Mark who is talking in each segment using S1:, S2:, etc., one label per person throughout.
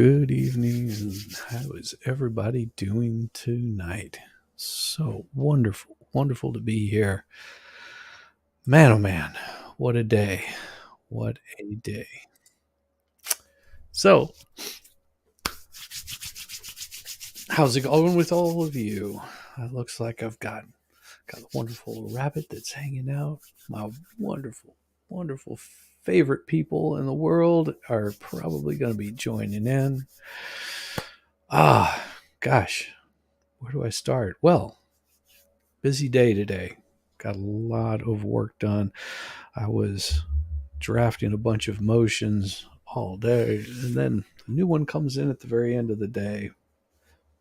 S1: Good evening, and how is everybody doing tonight? So wonderful, wonderful to be here. Man, oh man, what a day. What a day. So, how's it going with all of you? It looks like I've got a wonderful rabbit that's hanging out. My wonderful, wonderful favorite people in the world are probably going to be joining in. Gosh, where do I start? Well, busy day today. Got a lot of work done. I was drafting a bunch of motions all day, and then a new one comes in at the very end of the day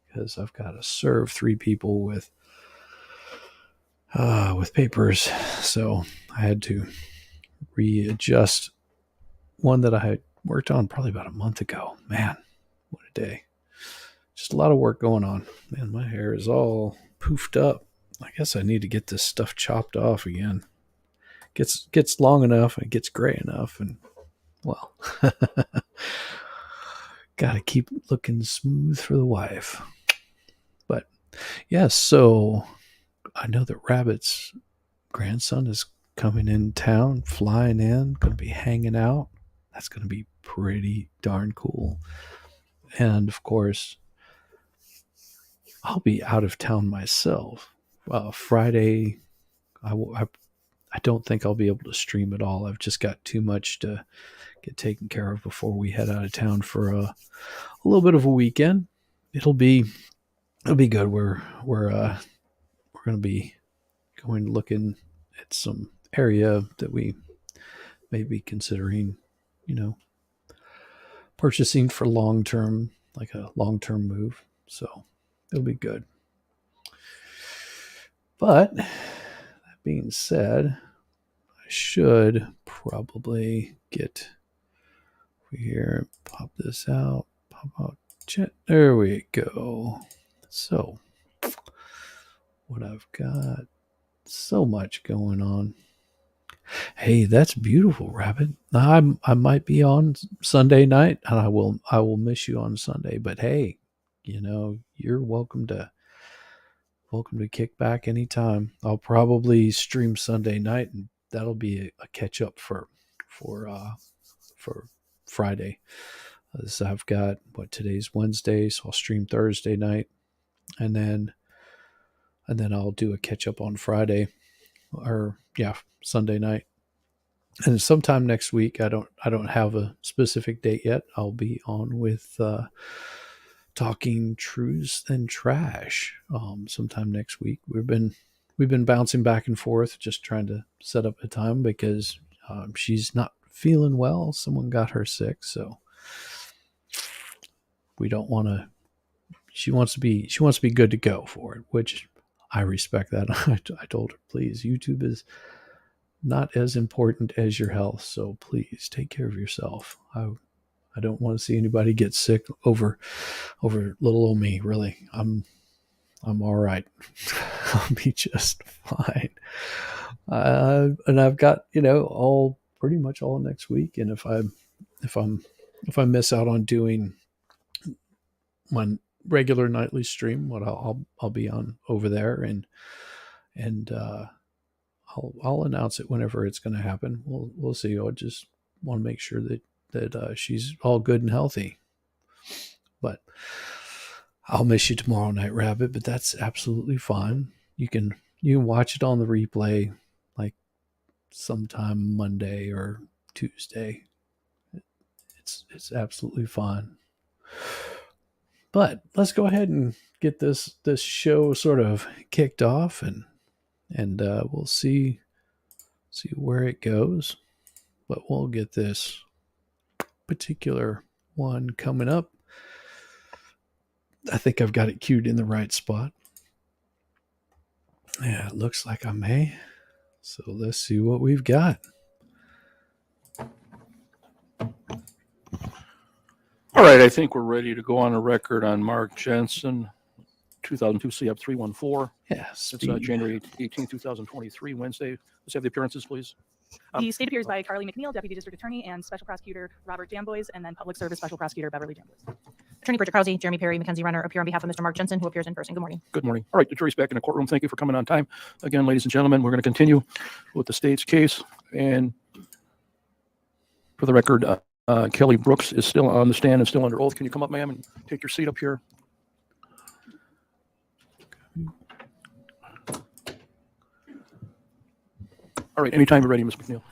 S1: because I've got to serve three people with papers. So I had to readjust one that I had worked on probably about a month ago. Man, what a day. Just a lot of work going on. Man, my hair is all poofed up. I guess I need to get this stuff chopped off again. Gets long enough and gets gray enough, and well, gotta keep looking smooth for the wife. But yeah, so I know that Rabbit's grandson is coming in town, flying in, gonna be hanging out. That's gonna be pretty darn cool. And of course, I'll be out of town myself. Friday, I don't think I'll be able to stream at all. I've just got too much to get taken care of before we head out of town for a little bit of a weekend. It'll be good. We're going to be looking at some area that we may be considering, purchasing for long term, like a long term move. So it'll be good. But that being said, I should probably get here, pop this out, pop out chat. There we go. So, what I've got, so much going on. Hey, that's beautiful, Rabbit. I might be on Sunday night, and I will miss you on Sunday. But hey, you're welcome to kick back anytime. I'll probably stream Sunday night, and that'll be a catch up for Friday. So I've got today's Wednesday, so I'll stream Thursday night, and then I'll do a catch up on Friday, or Sunday night. And sometime next week, I don't have a specific date yet. I'll be on with Talking Truths and Trash sometime next week. We've been bouncing back and forth, just trying to set up a time because she's not feeling well. Someone got her sick, so we don't want to. She wants to be good to go for it, which I respect that. I told her, please, YouTube is not as important as your health, so please take care of yourself. I don't want to see anybody get sick over little old me. Really, I'm all right. I'll be just fine. And I've got all pretty much all next week. And if I miss out on doing my regular nightly stream, I'll be on over there, and I'll announce it whenever it's going to happen. We'll see. I just want to make sure that she's all good and healthy. But I'll miss you tomorrow night, Rabbit, but that's absolutely fine. You can watch it on the replay like sometime Monday or Tuesday. It's absolutely fine. But let's go ahead and get this show sort of kicked off, and we'll see where it goes. But we'll get this particular one coming up. I think I've got it queued in the right spot. Yeah, it looks like I may. So let's see what we've got.
S2: All right, I think we're ready to go on a record on Mark Jensen, 2002 CF 314.
S1: Yeah,
S2: It's January 18, 2023, Wednesday. Let's have the appearances, please.
S3: The state appears by Carly McNeil, Deputy District Attorney, and Special Prosecutor Robert Jamboys, and then Public Service Special Prosecutor Beverly Jamboys.
S4: Attorney Bridget Krause, Jeremy Perry, Mackenzie Runner appear on behalf of Mr. Mark Jensen, who appears in person. Good morning.
S2: Good morning. All right, the jury's back in the courtroom. Thank you for coming on time. Again, ladies and gentlemen, we're going to continue with the state's case. And for the record, Kelly Brooks is still on the stand and still under oath. Can you come up, ma'am, and take your seat up here? All right, anytime you're ready, Ms. McNeil.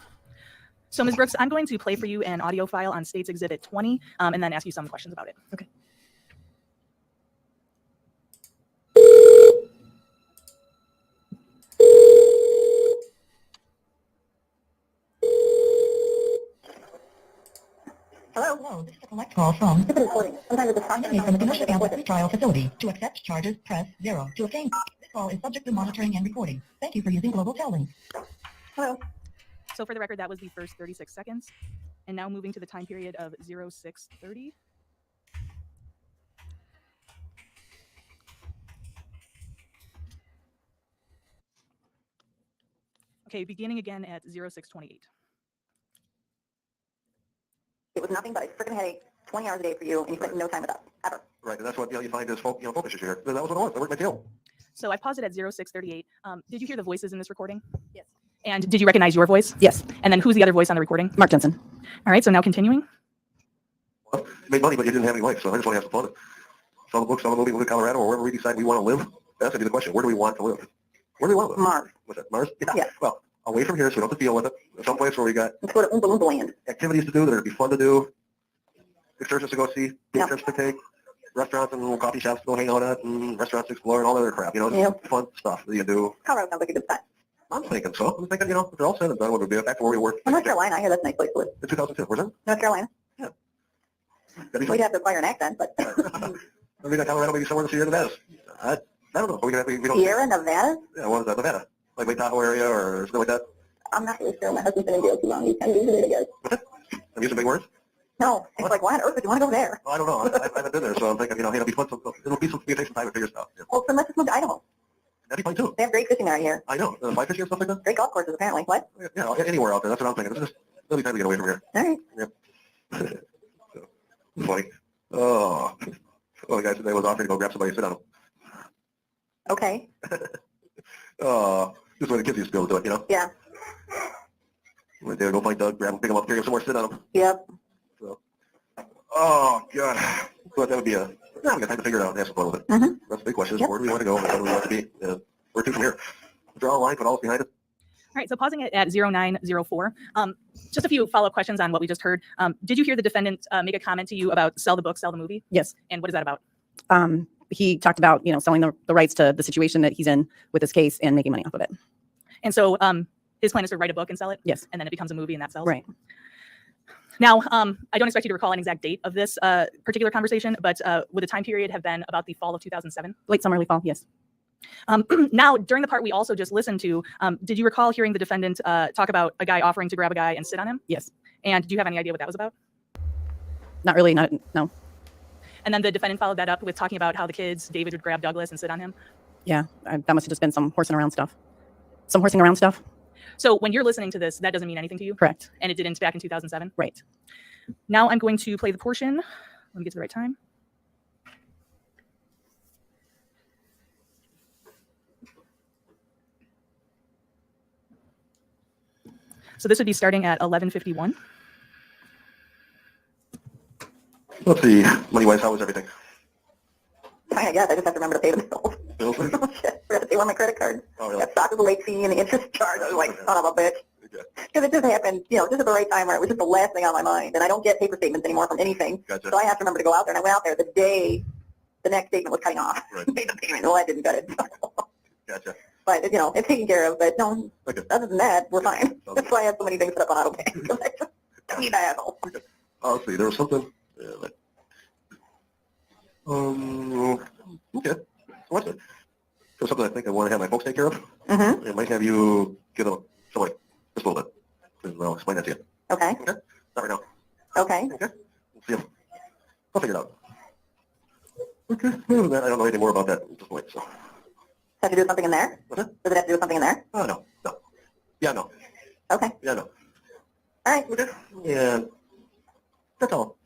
S3: So, Ms. Brooks, I'm going to play for you an audio file on State's Exhibit 20 and then ask you some questions about it.
S4: Okay.
S5: Hello, this is a collect call from the recording. Sometimes it's from the commercial campus trial facility. To accept charges, press 0. To obtain, this call is subject to monitoring and recording. Thank you for using Global Tel Links. Hello.
S3: So for the record, that was the first 36 seconds. And now moving to the time period of 0630. Okay, beginning again at 0628.
S5: It was nothing but a freaking headache, 20 hours a day for you, and you spent no time with us, ever.
S6: Right, and that's what you find is focus issue here. That was what it was. I worked my tail.
S3: So I paused it at 0638. Did you hear the voices in this recording?
S4: Yes.
S3: And did you recognize your voice?
S4: Yes.
S3: And then who's the other voice on the recording?
S4: Mark Jensen.
S3: All right, so now continuing.
S6: Well, you made money, but you didn't have any life, so I just want to have some fun. Sell the book, sell the movie, move to Colorado, or wherever we decide we want to live. That's going to be the question. Where do we want to live? Where do we want to live?
S5: Mars.
S6: What's that, Mars?
S5: Yeah.
S6: Well, away from here so we don't have to deal with it. Someplace where we got
S5: Let's go to Oompa Loompa Land.
S6: activities to do that would be fun to do, excursions to go see,
S5: Yeah.
S6: trips to take, restaurants and little coffee shops to go hang out at, and restaurants to explore, and all that other crap. Just
S5: Yep.
S6: fun stuff that you do.
S5: Colorado sounds like a good spot.
S6: I'm thinking so. I'm thinking, if they're all said and done, what would be back to where we were
S5: Well, North Carolina, I hear that's a nice place to live.
S6: in 2002, was it?
S5: North Carolina.
S6: That'd be
S5: We'd
S6: fun.
S5: have to acquire an accent, but
S6: Maybe not Colorado, maybe somewhere in the Sierra Nevadas. I don't know. We don't.
S5: Sierra Nevada?
S6: Yeah, what is that? Nevada, like Lake Tahoe area or something like that.
S5: I'm not really sure. My husband's been in jail too long. He's kind of using it, I guess.
S6: I'm using big words.
S5: No, it's like, why on earth would you want to go there?
S6: I don't know. I haven't been there, so I'm thinking, hey, it'll be fun. It'll be some. You take some time to figure stuff. Yeah.
S5: Well, then let's just move to Idaho.
S6: That'd be fun too.
S5: They have great fishing there, I hear.
S6: I know. Fly fishing and stuff like that.
S5: Great golf courses, apparently. What?
S6: Yeah, anywhere out there. That's what I'm thinking. It's just it'll be time to get away from here.
S5: All right.
S6: So, it's funny. Oh, the guy today was offering to go grab somebody and sit on him.
S5: Okay.
S6: Oh, just the way the kids used to be able to do it,
S5: Yeah.
S6: Went there, go find Doug, grab him, pick him up, carry him somewhere, sit on him.
S5: Yep.
S6: So, oh god, but that would be we got time to figure it out and have some fun with it.
S5: Mm-hmm.
S6: That's the big question.
S5: Yep.
S6: Where do we want to go? Where do we want to be? Where to from here? Draw a line, put all this behind it.
S3: All right, so pausing it at 0904. Just a few follow-up questions on what we just heard. Did you hear the defendant make a comment to you about sell the book, sell the movie?
S4: Yes.
S3: And what is that about?
S4: He talked about, selling the rights to the situation that he's in with this case and making money off of it.
S3: And so his plan is to write a book and sell it?
S4: Yes.
S3: And then it becomes a movie and that sells?
S4: Right.
S3: Now, I don't expect you to recall an exact date of this particular conversation, but would the time period have been about the fall of 2007?
S4: Late summer, early fall, yes.
S3: Now, during the part we also just listened to, did you recall hearing the defendant talk about a guy offering to grab a guy and sit on him?
S4: Yes.
S3: And do you have any idea what that was about?
S4: Not really, no.
S3: And then the defendant followed that up with talking about how the kids, David would grab Douglas and sit on him?
S4: Yeah, that must have just been some horsing around stuff. Some horsing around stuff?
S3: So when you're listening to this, that doesn't mean anything to you?
S4: Correct.
S3: And it didn't back in 2007?
S4: Right.
S3: Now I'm going to play the portion. Let me get to the right time. So this would be starting at 11:51.
S6: Let's see, money-wise, how was everything?
S5: Fine, I guess. I just have to remember to pay the bills.
S6: Bills?
S5: Oh, shit. I forgot to pay on my credit card.
S6: Oh, really?
S5: Got stock of the late fee and the interest charge. I was like, son of a bitch.
S6: Okay.
S5: Because it just happened, just at the right time where it was just the last thing on my mind. And I don't get paper statements anymore from anything.
S6: Gotcha.
S5: So I have to remember to go out there. And I went out there the day the next statement was cutting off.
S6: Right.
S5: Made the payment. Well, I didn't cut it.
S6: Gotcha.
S5: But, it's taken care of. But no,
S6: Okay.
S5: other than that, we're fine.
S6: Okay.
S5: That's why I have so many things set up on auto pay. Because I just don't need that asshole.
S6: Oh, let's see, there was something. Okay. So what's it? So something I think I want to have my folks take care of.
S5: Mm-hmm.
S6: I might have you get somebody just a little bit. And I'll explain that to you.
S5: Okay.
S6: Okay? Not right now.
S5: Okay.
S6: Okay? We'll see. I'll figure it out. Okay. Other than that, I don't know anything more about that at this point, so.
S5: Have to do something in there?
S6: What's that?
S5: Does it have to do with something in there?
S6: Oh, no. No. Yeah, no.
S5: Okay.
S6: Yeah, no. All right, okay. Yeah, that's all.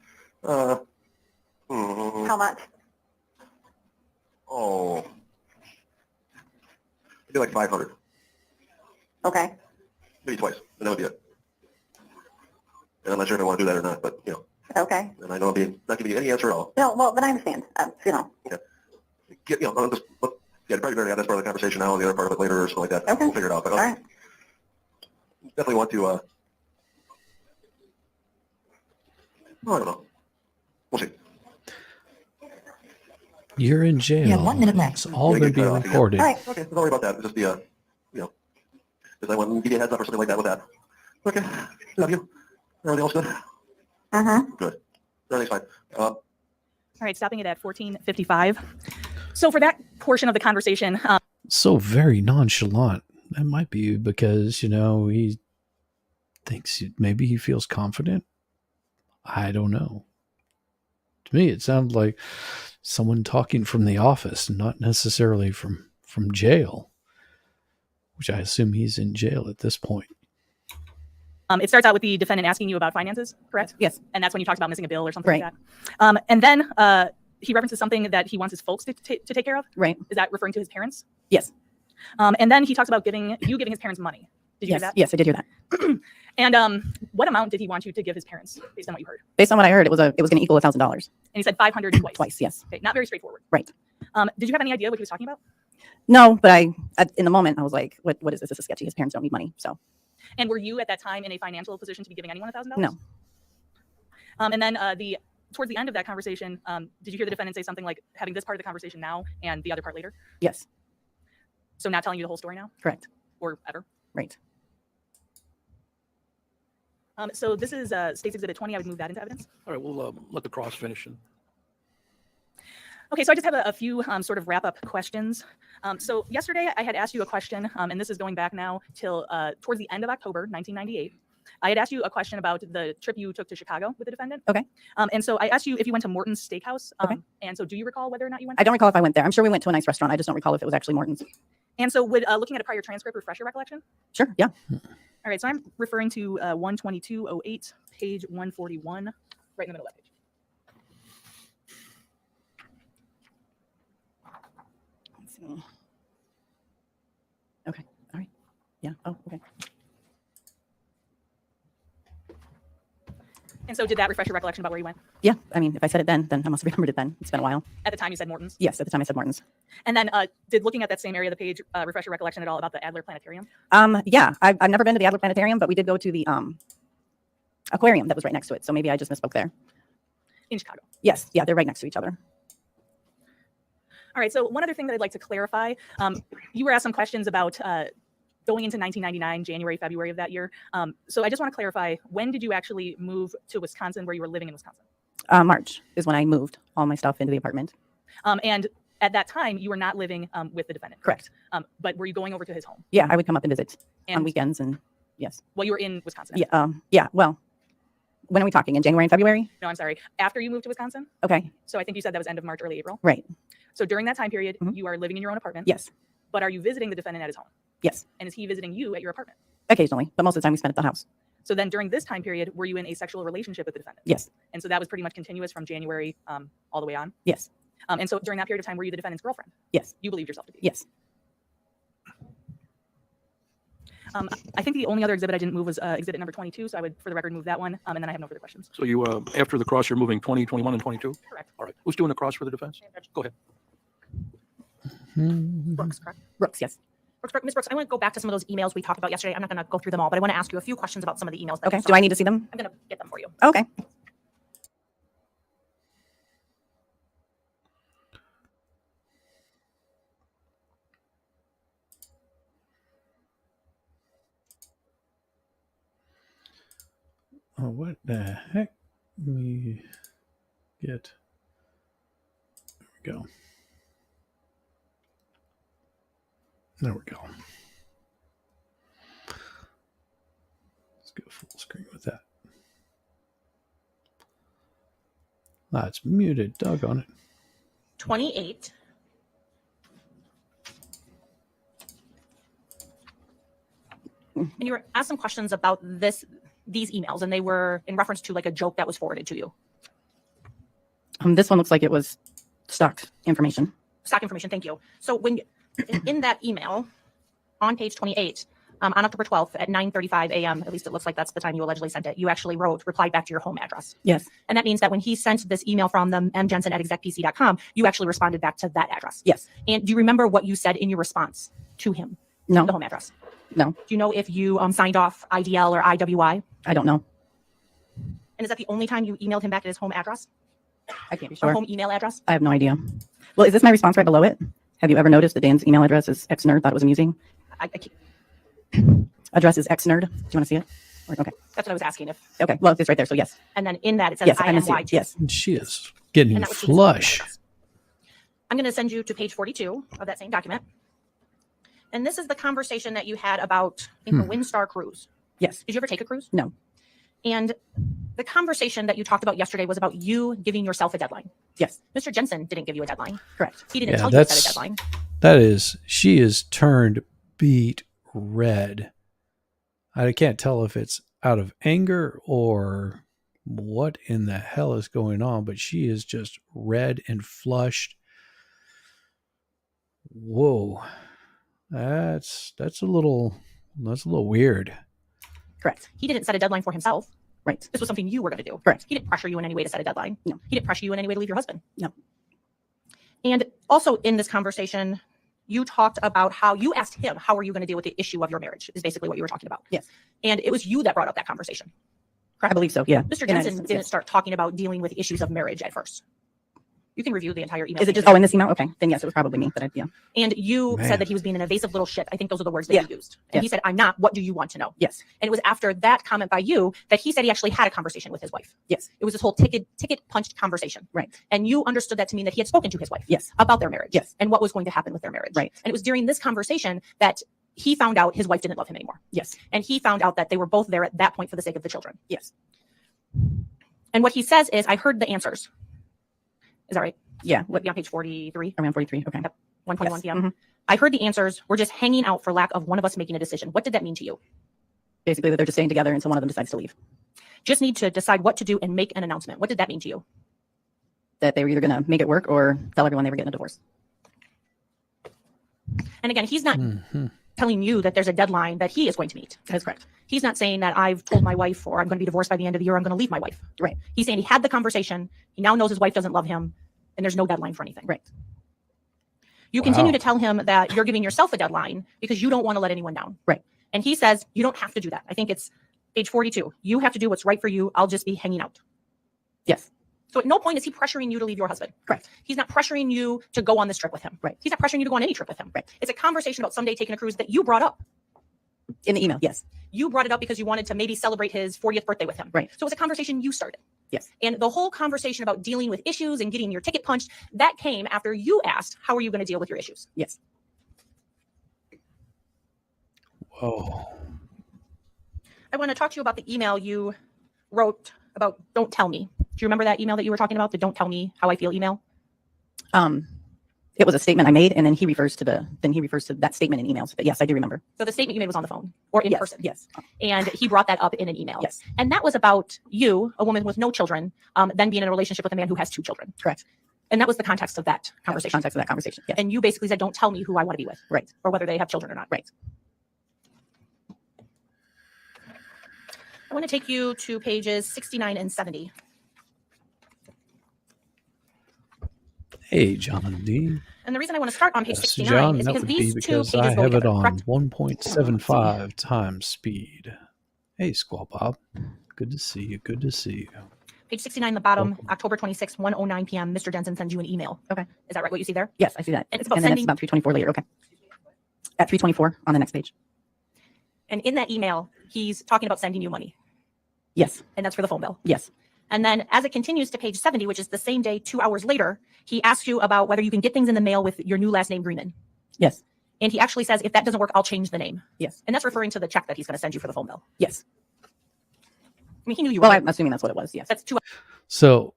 S5: How much?
S6: Oh, I do like 500,
S5: Okay.
S6: maybe twice, and that would be it. And I'm not sure if I want to do that or not, but,
S5: Okay.
S6: and I know I'm not giving you any answer at all.
S5: No, well, but I understand.
S6: I'll just, probably better to have this part of the conversation now and the other part of it later or something like that.
S5: Okay.
S6: We'll figure it out, but
S5: All right.
S6: definitely want to, I don't know. We'll see.
S1: You're in jail.
S5: You have 1 minute left.
S1: It's all
S6: Yeah,
S1: going to
S6: get
S1: be
S6: cut off again.
S1: recorded.
S5: All right.
S6: Okay, don't worry about that. It's just the, because I want to give you a heads up or something like that with that. Okay, love you. Everything else good? Good. Everything's fine.
S3: All right, stopping it at 14:55. So for that portion of the conversation,
S1: So very nonchalant. That might be because, he thinks maybe he feels confident. I don't know. To me, it sounded like someone talking from the office, not necessarily from jail, which I assume he's in jail at this point.
S3: it starts out with the defendant asking you about finances, correct?
S4: Yes.
S3: And that's when you talked about missing a bill or something
S4: Right.
S3: like that. And then he references something that he wants his folks to take care of.
S4: Right.
S3: Is that referring to his parents?
S4: Yes.
S3: And then he talks about giving his parents money. Did you
S4: Yes.
S3: hear that?
S4: Yes, I did hear that.
S3: And what amount did he want you to give his parents, based on what you heard?
S4: Based on what I heard, it was going to equal $1,000
S3: And he said 500 twice.
S4: twice. Yes.
S3: Okay, not very straightforward.
S4: Right.
S3: Did you have any idea what he was talking about?
S4: No, but in the moment I was like, what is this? This is sketchy. His parents don't need money. So
S3: And were you at that time in a financial position to be giving anyone $1,000?
S4: no.
S3: And then towards the end of that conversation, did you hear the defendant say something like having this part of the conversation now and the other part later?
S4: Yes.
S3: So not telling you the whole story now?
S4: Correct.
S3: Or ever?
S4: Right.
S3: So this is State's Exhibit 20. I would move that into evidence.
S2: All right, we'll let the cross finish.
S3: Okay, so I just have a few sort of wrap-up questions. So yesterday I had asked you a question, and this is going back now till towards the end of October 1998. I had asked you a question about the trip you took to Chicago with the defendant.
S4: Okay.
S3: And so I asked you if you went to Morton's Steakhouse.
S4: Okay.
S3: And so do you recall whether or not you went?
S4: I don't recall if I went there. I'm sure we went to a nice restaurant. I just don't recall if it was actually Morton's.
S3: And so would looking at a prior transcript refresh your recollection?
S4: Sure. Yeah.
S3: All right, so I'm referring to 12208, page 141, right in the middle of that page.
S4: Let's see. Okay. All right. Yeah. Oh, okay.
S3: And so did that refresh your recollection about where you went?
S4: Yeah. I mean, if I said it then I must have remembered it then. It's been a while.
S3: At the time you said Morton's?
S4: Yes. At the time I said Morton's.
S3: And then did looking at that same area of the page refresh your recollection at all about the Adler Planetarium?
S4: Yeah. I've never been to the Adler Planetarium, but we did go to the aquarium that was right next to it. So maybe I just misspoke there.
S3: In Chicago?
S4: Yes. Yeah. They're right next to each other.
S3: All right, so one other thing that I'd like to clarify, you were asked some questions about going into 1999, January, February of that year. So I just want to clarify, when did you actually move to Wisconsin where you were living in Wisconsin?
S4: March is when I moved all my stuff into the apartment.
S3: And at that time, you were not living with the defendant,
S4: Correct.
S3: But were you going over to his home?
S4: Yeah. I would come up and visit
S3: And
S4: on weekends and yes.
S3: Well, you were in Wisconsin.
S4: Yeah. Yeah. Well, when are we talking? In January and February?
S3: No, I'm sorry. After you moved to Wisconsin?
S4: Okay.
S3: So I think you said that was end of March, early April.
S4: Right.
S3: So during that time period,
S4: Mhm.
S3: you are living in your own apartment.
S4: Yes.
S3: But are you visiting the defendant at his home?
S4: Yes.
S3: And is he visiting you at your apartment?
S4: Occasionally, but most of the time we spent at the house.
S3: So then during this time period, were you in a sexual relationship with the defendant?
S4: Yes.
S3: And so that was pretty much continuous from January all the way on?
S4: Yes.
S3: And so during that period of time, were you the defendant's girlfriend?
S4: Yes.
S3: You believed yourself to be?
S4: Yes.
S3: I think the only other exhibit I didn't move was exhibit number 22, so I would, for the record, move that one, and then I have no further questions.
S2: So you, after the cross, you're moving 20, 21, and 22?
S3: Correct.
S2: All right. Who's doing the cross for the defense? Go ahead.
S3: Brooks, correct?
S4: Brooks, yes.
S7: Ms. Brooks, I want to go back to some of those emails we talked about yesterday. I'm not going to go through them all, but I want to ask you a few questions about some of the emails. That
S4: Okay.
S7: you saw.
S4: Do I need to see them?
S7: I'm going to get them for you.
S4: Okay.
S1: Oh, what the heck? Let me get. There we go. There we go. Let's go full screen with that. Ah, it's muted. Doggone it.
S7: 28. And you were asked some questions about this these emails, and they were in reference to like a joke that was forwarded to you.
S4: This one looks like it was stock information.
S7: Stock information. Thank you. So when in that email on page 28, on October 12th at 9:35 a.m., at least it looks like that's the time you allegedly sent it, you actually replied back to your home address.
S4: Yes.
S7: And that means that when he sent this email from them, mjensen@execpc.com, you actually responded back to that address.
S4: Yes.
S7: And do you remember what you said in your response to him?
S4: No.
S7: The home address.
S4: No.
S7: Do you know if you signed off IDL or IWI?
S4: I don't know.
S7: And is that the only time you emailed him back at his home address?
S4: I can't be
S7: Or
S4: sure.
S7: home email address?
S4: I have no idea. Well, is this my response right below it? Have you ever noticed that Dan's email address is xnerd? Thought it was amusing.
S7: I can't,
S4: Address is xnerd. Do you want to see it? Okay.
S7: that's what I was asking. If
S4: Okay. Well, it's right there. So yes.
S7: and then in that it says
S4: Yes. I see
S7: INY
S4: it.
S7: too.
S4: Yes.
S1: And she is getting
S7: And that was his home
S1: flush.
S7: address. I'm going to send you to page 42 of that same document. And this is the conversation that you had about I think, the Windstar cruise.
S4: Yes.
S7: Did you ever take a cruise?
S4: No.
S7: And the conversation that you talked about yesterday was about you giving yourself a deadline.
S4: Yes.
S7: Mr. Jensen didn't give you a deadline.
S4: Correct.
S7: He didn't
S1: Yeah,
S7: tell you to set a
S1: that's
S7: deadline.
S1: that is. She is turned beet red. I can't tell if it's out of anger or what in the hell is going on, but she is just red and flushed. Whoa, that's a little weird.
S4: Correct.
S7: He didn't set a deadline for himself.
S4: Right.
S7: This was something you were going to do.
S4: Correct.
S7: He didn't pressure you in any way to set a deadline.
S4: No.
S7: He didn't pressure you in any way to leave your husband.
S4: No.
S7: And also in this conversation, you talked about how you asked him, how are you going to deal with the issue of your marriage, is basically what you were talking about.
S4: Yes.
S7: And it was you that brought up that conversation.
S4: I believe so. Yeah.
S7: Mr.
S4: In that
S7: Jensen
S4: instance,
S7: didn't
S4: yes.
S7: start talking about dealing with issues of marriage at first. You can review the entire email.
S4: Is it just, oh, in this email? Okay. Then yes, it was probably me. But yeah.
S7: And you
S1: Man.
S7: said that he was being an evasive little shit. I think those are the words that
S4: Yeah.
S7: you used. And he
S4: Yes.
S7: said, I'm not. What do you want to know?
S4: Yes.
S7: And it was after that comment by you that he said he actually had a conversation with his wife.
S4: Yes.
S7: It was this whole ticket punched conversation.
S4: Right.
S7: And you understood that to mean that he had spoken to his wife.
S4: Yes.
S7: About their marriage.
S4: Yes.
S7: And what was going to happen with their marriage.
S4: Right.
S7: And it was during this conversation that he found out his wife didn't love him anymore.
S4: Yes.
S7: And he found out that they were both there at that point for the sake of the children.
S4: Yes.
S7: And what he says is, I heard the answers. Is that right?
S4: Yeah.
S7: Would be on page 43,
S4: Around 43. Okay.
S7: 1:21
S4: Yes.
S7: p.m.
S4: Mhm.
S7: I heard the answers. We're just hanging out for lack of one of us making a decision. What did that mean to you?
S4: Basically, that they're just staying together until one of them decides to leave.
S7: Just need to decide what to do and make an announcement. What did that mean to you?
S4: That they were either going to make it work or tell everyone they were getting a divorce.
S7: And again, he's not
S1: Mhm.
S7: telling you that there's a deadline that he is going to meet.
S4: That is correct.
S7: He's not saying that I've told my wife or I'm going to be divorced by the end of the year. I'm going to leave my wife.
S4: Right.
S7: He's saying he had the conversation. He now knows his wife doesn't love him and there's no deadline for anything.
S4: Right.
S7: You continue
S1: Wow.
S7: to tell him that you're giving yourself a deadline because you don't want to let anyone down.
S4: Right.
S7: And he says, you don't have to do that. I think it's page 42. You have to do what's right for you. I'll just be hanging out.
S4: Yes.
S7: So at no point is he pressuring you to leave your husband.
S4: Correct.
S7: He's not pressuring you to go on this trip with him.
S4: Right.
S7: He's not pressuring you to go on any trip with him.
S4: Right.
S7: It's a conversation about someday taking a cruise that you brought up.
S4: In the email. Yes.
S7: You brought it up because you wanted to maybe celebrate his 40th birthday with him.
S4: Right.
S7: So it was a conversation you started.
S4: Yes.
S7: And the whole conversation about dealing with issues and getting your ticket punched, that came after you asked, how are you going to deal with your issues?
S4: Yes.
S1: Whoa.
S7: I want to talk to you about the email you wrote about don't tell me. Do you remember that email that you were talking about? The don't tell me how I feel email?
S4: It was a statement I made, and then he refers to that statement in emails. But yes, I do remember.
S7: So the statement you made was on the phone or in
S4: Yes.
S7: person.
S4: Yes.
S7: And he brought that up in an email.
S4: Yes.
S7: And that was about you, a woman with no children, then being in a relationship with a man who has 2 children.
S4: Correct.
S7: And that was the context of that
S4: That was the
S7: conversation.
S4: context of that conversation. Yes.
S7: And you basically said, don't tell me who I want to be with.
S4: Right.
S7: Or whether they have children or not.
S4: Right.
S7: I want to take you to pages 69 and 70.
S1: Hey, John D.
S7: And the reason I want to start on page
S1: Yes,
S7: 69
S1: John,
S7: is
S1: that
S7: because
S1: would be
S7: these 2
S1: because
S7: pages
S1: I
S7: go
S1: have it
S7: together,
S1: on
S7: correct?
S1: 1.75 times speed. Hey, Squall Bob. Good to see you. Good to see you.
S7: Page 69, the bottom,
S1: Welcome.
S7: October 26, 1:09 p.m. Mr. Jensen sends you an email.
S4: Okay.
S7: Is that right? What you see there?
S4: Yes, I see that.
S7: And it's about
S4: And then it's
S7: sending-
S4: about 324 later. Okay. At 324 on the next page.
S7: And in that email, he's talking about sending you money.
S4: Yes.
S7: And that's for the phone bill.
S4: Yes.
S7: And then as it continues to page 70, which is the same day, 2 hours later, he asks you about whether you can get things in the mail with your new last name, Greenman.
S4: Yes.
S7: And he actually says, if that doesn't work, I'll change the name.
S4: Yes.
S7: And that's referring to the check that he's going to send you for the phone bill.
S4: Yes.
S7: I mean, he knew you
S4: Well,
S7: were.
S4: I'm assuming that's what it was. Yes.
S7: That's 2
S1: So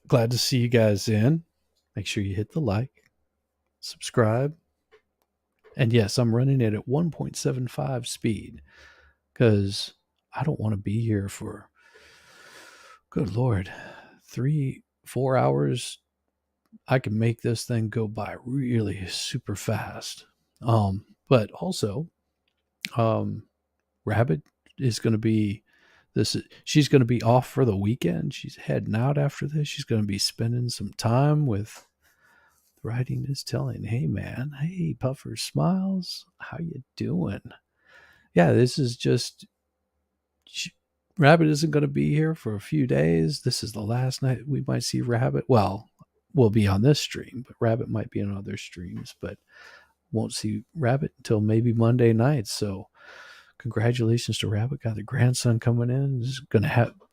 S1: glad to see you guys in. Make sure you hit the like, subscribe. And yes, I'm running it at 1.75 speed because I don't want to be here for, good Lord, 3-4 hours. I can make this thing go by really super fast. But also, Rabbit is going to be she's going to be off for the weekend. She's heading out after this. She's going to be spending some time with, writing is telling, hey man, hey Puffer Smiles, how you doing? Yeah, this is just, Rabbit isn't going to be here for a few days. This is the last night we might see Rabbit. Well, we'll be on this stream, but Rabbit might be on other streams, but won't see Rabbit until maybe Monday night. So congratulations to Rabbit. Got the grandson coming in.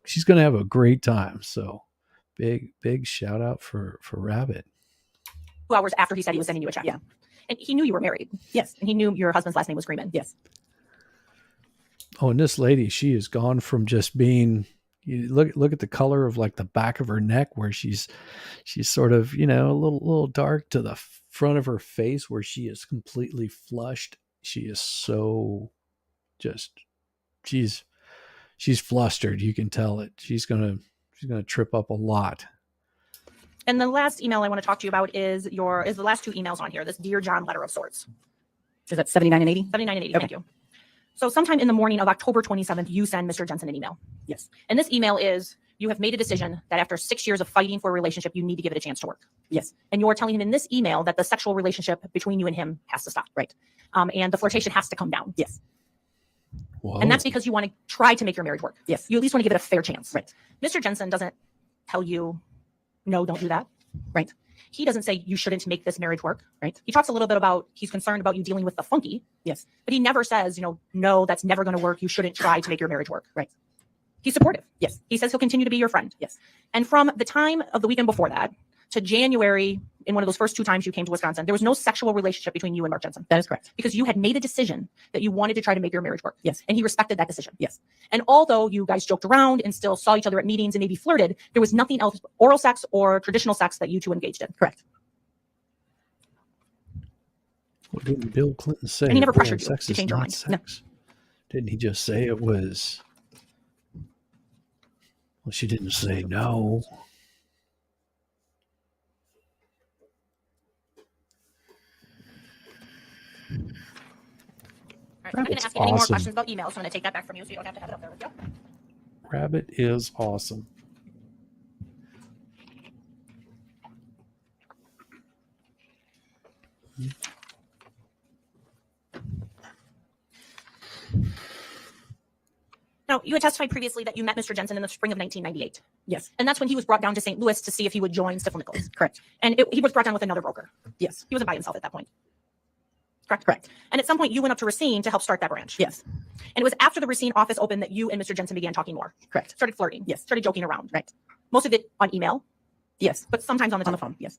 S1: She's gonna have a great time. So big shout out for Rabbit.
S7: 2 hours after he said he was sending you a check.
S4: Yeah.
S7: And he knew you were married.
S4: Yes.
S7: And he knew your husband's last name was Freeman.
S4: Yes.
S1: Oh, and this lady, she has gone from just being, you look at the color of like the back of her neck, where she's sort of, a little dark, to the front of her face where she is completely flushed. She is so just, she's flustered. You can tell it. She's gonna trip up a lot.
S7: And the last email I want to talk to you about is the last 2 emails on here. This Dear John letter of sorts.
S4: Is that 79 and 80?
S7: 79 and 80.
S4: Okay.
S7: Thank you. So sometime in the morning of October 27th, you send Mr. Jensen an email.
S4: Yes.
S7: And this email is, you have made a decision that after 6 years of fighting for a relationship, you need to give it a chance to work.
S4: Yes.
S7: And you're telling him in this email that the sexual relationship between you and him has to stop.
S4: Right.
S7: And the flirtation has to come down.
S4: Yes.
S1: Whoa.
S7: And that's because you want to try to make your marriage work.
S4: Yes.
S7: You at least want to give it a fair chance.
S4: Right.
S7: Mr. Jensen doesn't tell you, no, don't do that.
S4: Right.
S7: He doesn't say you shouldn't make this marriage work. Right. He talks a little bit about, he's concerned about you dealing with the funky.
S4: Yes.
S7: But he never says, no, that's never going to work. You shouldn't try to make your marriage work.
S4: Right.
S7: He's supportive.
S4: Yes.
S7: He says he'll continue to be your friend.
S4: Yes.
S7: And from the time of the weekend before that to January, in one of those first 2 times you came to Wisconsin, there was no sexual relationship between you and Mark Jensen.
S4: That is correct.
S7: Because you had made a decision that you wanted to try to make your marriage work.
S4: Yes.
S7: And he respected that decision.
S4: Yes.
S7: And although you guys joked around and still saw each other at meetings and maybe flirted, there was nothing else, oral sex or traditional sex, that you two engaged in.
S4: Correct.
S1: Well, didn't Bill Clinton say
S7: And he never
S1: oral
S7: pressured you
S1: sex
S7: to
S1: is
S7: change your
S1: not
S7: mind. No.
S1: sex? Didn't he just say it was? Well, she didn't say no.
S7: All right, so I'm not going
S1: Rabbit's
S7: to ask you any more
S1: awesome.
S7: questions about emails, so I'm going to take that back from you so you don't have to have it up there with you.
S1: Rabbit is awesome.
S7: Now, you had testified previously that you met Mr. Jensen in the spring of 1998.
S4: Yes.
S7: And that's when he was brought down to St. Louis to see if he would join Stifel Nichols.
S4: Correct.
S7: And he was brought down with another broker.
S4: Yes.
S7: He wasn't by himself at that point. Correct?
S4: Correct.
S7: And at some point, you went up to Racine to help start that branch.
S4: Yes.
S7: And it was after the Racine office opened that you and Mr. Jensen began talking more.
S4: Correct.
S7: Started flirting.
S4: Yes.
S7: Started joking around.
S4: Right.
S7: Most of it on email,
S4: Yes.
S7: but sometimes on the
S4: On the
S7: telephone.
S4: phone. Yes.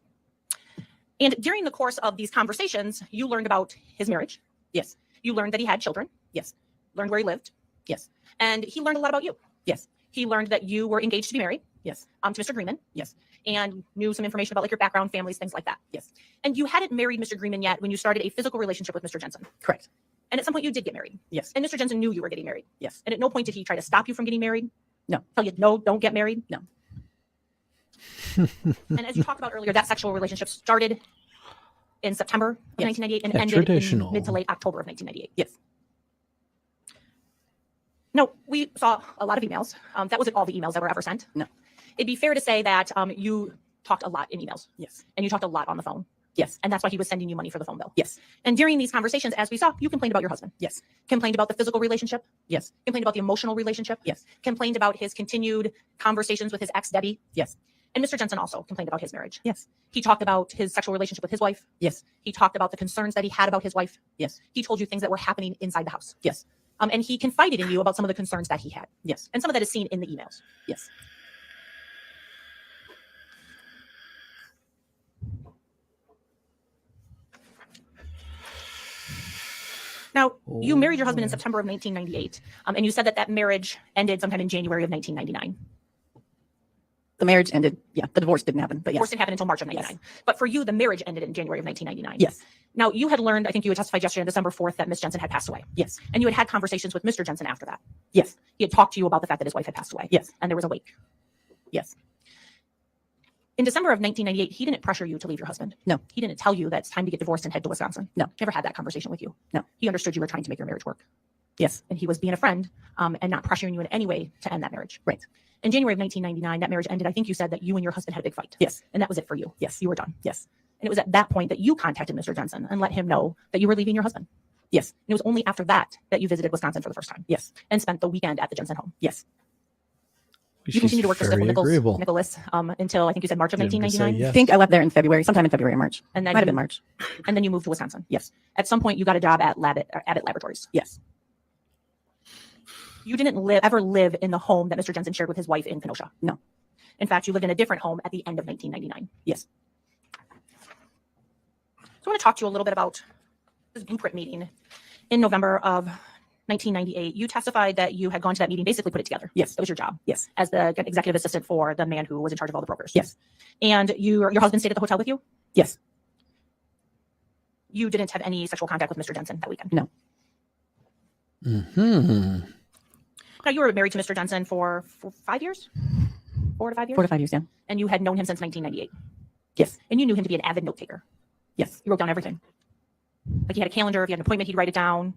S7: And during the course of these conversations, you learned about his marriage.
S4: Yes.
S7: You learned that he had children.
S4: Yes.
S7: Learned where he lived.
S4: Yes.
S7: And he learned a lot about you.
S4: Yes.
S7: He learned that you were engaged to be married.
S4: Yes.
S7: To Mr. Greenman.
S4: Yes.
S7: And knew some information about like your background, families, things like that.
S4: Yes.
S7: And you hadn't married Mr. Greenman yet when you started a physical relationship with Mr. Jensen.
S4: Correct.
S7: And at some point you did get married.
S4: Yes.
S7: And Mr. Jensen knew you were getting married.
S4: Yes.
S7: And at no point did he try to stop you from getting married.
S4: No.
S7: Tell you, no, don't get married.
S4: No.
S7: And as you talked about earlier, that sexual relationship started in September of
S4: Yes.
S7: 1998 and
S1: Yeah,
S7: ended
S1: traditional.
S7: in mid to late October of 1998.
S4: Yes.
S7: No, we saw a lot of emails. That wasn't all the emails that were ever sent.
S4: No.
S7: It'd be fair to say that you talked a lot in emails.
S4: Yes.
S7: And you talked a lot on the phone.
S4: Yes.
S7: And that's why he was sending you money for the phone bill.
S4: Yes.
S7: And during these conversations, as we saw, you complained about your husband.
S4: Yes.
S7: Complained about the physical relationship.
S4: Yes.
S7: Complained about the emotional relationship.
S4: Yes.
S7: Complained about his continued conversations with his ex, Debbie.
S4: Yes.
S7: And Mr. Jensen also complained about his marriage.
S4: Yes.
S7: He talked about his sexual relationship with his wife.
S4: Yes.
S7: He talked about the concerns that he had about his wife.
S4: Yes.
S7: He told you things that were happening inside the house.
S4: Yes.
S7: And he confided in you about some of the concerns that he had.
S4: Yes.
S7: And some of that is seen in the emails.
S4: Yes.
S7: Now, you married your husband in September of 1998, and you said that that marriage ended sometime in January of 1999.
S4: The marriage ended. Yeah. The divorce didn't happen, but yes.
S7: Divorce didn't happen until March of 99. But for you, the marriage ended in January of 1999.
S4: Yes.
S7: Now, you had learned, I think you had testified yesterday on December 4th that Miss Jensen had passed away.
S4: Yes.
S7: And you had had conversations with Mr. Jensen after that.
S4: Yes.
S7: He had talked to you about the fact that his wife had passed away.
S4: Yes.
S7: And there was a wake.
S4: Yes.
S7: In December of 1998, he didn't pressure you to leave your husband.
S4: No.
S7: He didn't tell you that it's time to get divorced and head to Wisconsin.
S4: No.
S7: Never had that conversation with you.
S4: No.
S7: He understood you were trying to make your marriage work.
S4: Yes.
S7: And he was being a friend and not pressuring you in any way to end that marriage.
S4: Right.
S7: In January of 1999, that marriage ended. I think you said that you and your husband had a big fight.
S4: Yes.
S7: And that was it for you.
S4: Yes.
S7: You were done.
S4: Yes.
S7: And it was at that point that you contacted Mr. Jensen and let him know that you were leaving your husband.
S4: Yes.
S7: And it was only after that that you visited Wisconsin for the first time.
S4: Yes.
S7: And spent the weekend at the Jensen home.
S4: Yes.
S7: You continued to work for
S1: very agreeable.
S7: Nicholas until I think you said March of
S1: Get him to say
S7: 1999.
S1: yes.
S4: I think I left there in February, sometime in February or March.
S7: And then
S4: Might have
S7: you,
S4: been March.
S7: and then you moved to Wisconsin.
S4: Yes.
S7: At some point, you got a job at Abbott Laboratories.
S4: Yes.
S7: You didn't ever live in the home that Mr. Jensen shared with his wife in Kenosha.
S4: No.
S7: In fact, you lived in a different home at the end of 1999.
S4: Yes.
S7: So I want to talk to you a little bit about this blueprint meeting in November of 1998. You testified that you had gone to that meeting, basically put it together.
S4: Yes.
S7: That was your job.
S4: Yes.
S7: As the executive assistant for the man who was in charge of all the brokers.
S4: Yes.
S7: And your husband stayed at the hotel with you?
S4: Yes.
S7: You didn't have any sexual contact with Mr. Jensen that weekend?
S4: No.
S1: Mm-hmm.
S7: Now, you were married to Mr. Jensen for 5 years? 4 to 5 years?
S4: 4 to 5 years, yeah.
S7: And you had known him since 1998?
S4: Yes.
S7: And you knew him to be an avid note taker?
S4: Yes.
S7: You wrote down everything? Like he had a calendar, if he had an appointment, he'd write it down?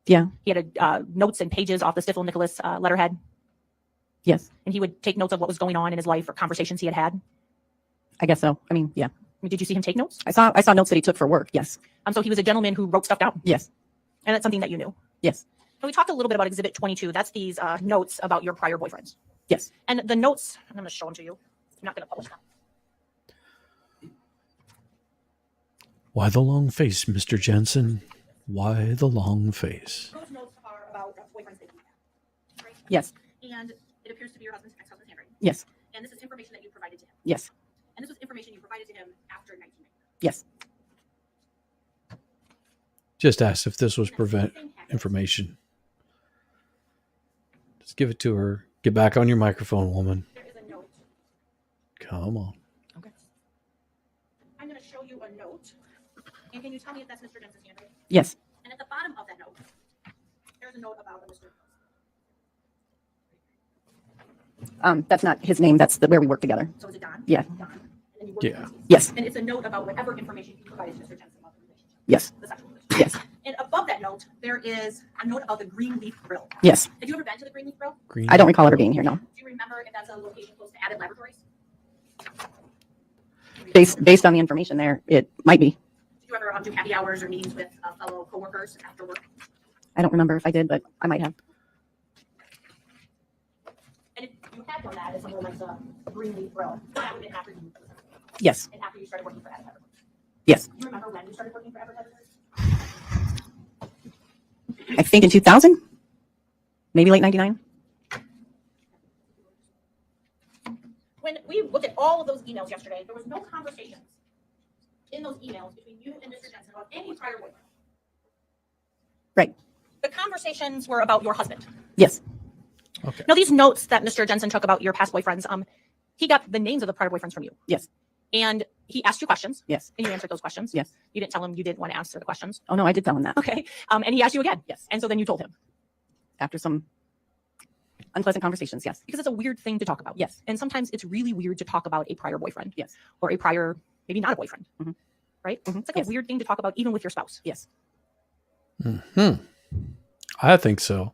S4: Yeah.
S7: He had notes and pages off the Stifel Nicholas letterhead?
S4: Yes.
S7: And he would take notes of what was going on in his life or conversations he had had?
S4: I guess so. I mean, yeah.
S7: I mean, did you see him take notes?
S4: I saw notes that he took for work. Yes.
S7: So he was a gentleman who wrote stuff down?
S4: Yes.
S7: And that's something that you knew?
S4: Yes.
S7: And we talked a little bit about Exhibit 22. That's these notes about your prior boyfriends.
S4: Yes.
S7: And the notes, I'm going to show them to you. I'm not going to publish them.
S1: Why the long face, Mr. Jensen? Why the long face?
S7: Those notes are about boyfriends that you had. Right?
S4: Yes.
S7: And it appears to be your husband's ex-husband's handwriting.
S4: Yes.
S7: And this is information that you provided to him.
S4: Yes.
S7: And this was information you provided to him after 1990.
S4: Yes.
S1: Just asked if this was prevent information. Just give it to her. Get back on your microphone, woman.
S7: There is a note.
S1: Come on.
S7: Okay. I'm going to show you a note. And can you tell me if that's Mr. Jensen's handwriting?
S4: Yes.
S7: And at the bottom of that note, there's a note about a Mr.
S4: That's not his name. That's where we work together.
S7: So is it Don?
S4: Yeah.
S7: Don. And then you work
S1: Yeah.
S7: with him.
S4: Yes.
S7: And it's a note about whatever information you provided to Mr. Jensen about the relationship.
S4: Yes.
S7: The sexual relationship.
S4: Yes.
S7: And above that note, there is a note about the Greenleaf Grill.
S4: Yes.
S7: Have you ever been to the Greenleaf Grill?
S1: Green.
S4: I don't recall ever being here. No.
S7: Do you remember if that's a location close to Abbott Laboratories?
S4: Based on the information there, it might be.
S7: Did you ever do happy hours or meetings with fellow coworkers after work?
S4: I don't remember if I did, but I might have.
S7: And if you had done that at somewhere like the Greenleaf Grill, that would have been after you
S4: Yes.
S7: and after you started working for Abbott Laboratories.
S4: Yes.
S7: Do you remember when you started working for Abbott Laboratories?
S4: I think in 2000, maybe late 99.
S7: When we looked at all of those emails yesterday, there was no conversations in those emails between you and Mr. Jensen about any prior boyfriend.
S4: Right.
S7: The conversations were about your husband.
S4: Yes.
S1: Okay.
S7: Now, these notes that Mr. Jensen took about your past boyfriends, he got the names of the prior boyfriends from you.
S4: Yes.
S7: And he asked you questions.
S4: Yes.
S7: And you answered those questions.
S4: Yes.
S7: You didn't tell him you didn't want to answer the questions.
S4: Oh no, I did tell him that.
S7: Okay. And he asked you again.
S4: Yes.
S7: And so then you told him.
S4: After some unpleasant conversations. Yes.
S7: Because it's a weird thing to talk about.
S4: Yes.
S7: And sometimes it's really weird to talk about a prior boyfriend.
S4: Yes.
S7: Or a prior, maybe not a boyfriend.
S4: Mhm.
S7: Right?
S4: Mhm.
S7: It's like
S4: Yes.
S7: a weird thing to talk about even with your spouse.
S4: Yes.
S1: I think so.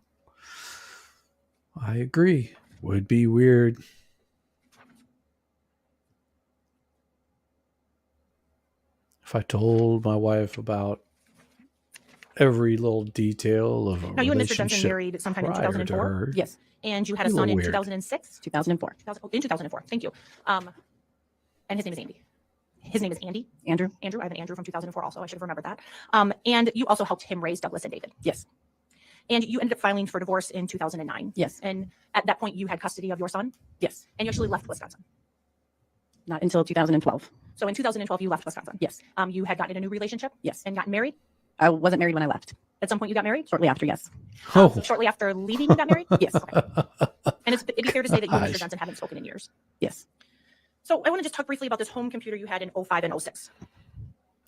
S1: I agree. Would be weird. If I told my wife about every little detail of a
S7: Now, you and Mr. Jensen
S1: relationship
S7: married sometime in
S1: prior to
S7: 2004.
S1: her,
S4: Yes.
S7: And you had a
S1: Be a
S7: son in
S1: little weird.
S7: 2006.
S4: 2004.
S7: In 2004. Thank you. And his name is Andy. His name is Andy.
S4: Andrew.
S7: Andrew. I have an Andrew from 2004 also. I should have remembered that. And you also helped him raise Douglas and David.
S4: Yes.
S7: And you ended up filing for divorce in 2009.
S4: Yes.
S7: And at that point, you had custody of your son.
S4: Yes.
S7: And you actually left Wisconsin.
S4: Not until 2012.
S7: So in 2012, you left Wisconsin.
S4: Yes.
S7: You had gotten in a new relationship.
S4: Yes.
S7: And gotten married.
S4: I wasn't married when I left.
S7: At some point, you got married.
S4: Shortly after, yes.
S1: Oh,
S7: So shortly after leaving, you got married.
S4: Yes.
S7: Okay. And it'd be fair to say that you and Mr.
S1: Gosh.
S7: Jensen haven't spoken in years.
S4: Yes.
S7: So I want to just talk briefly about this home computer you had in 05 and 06.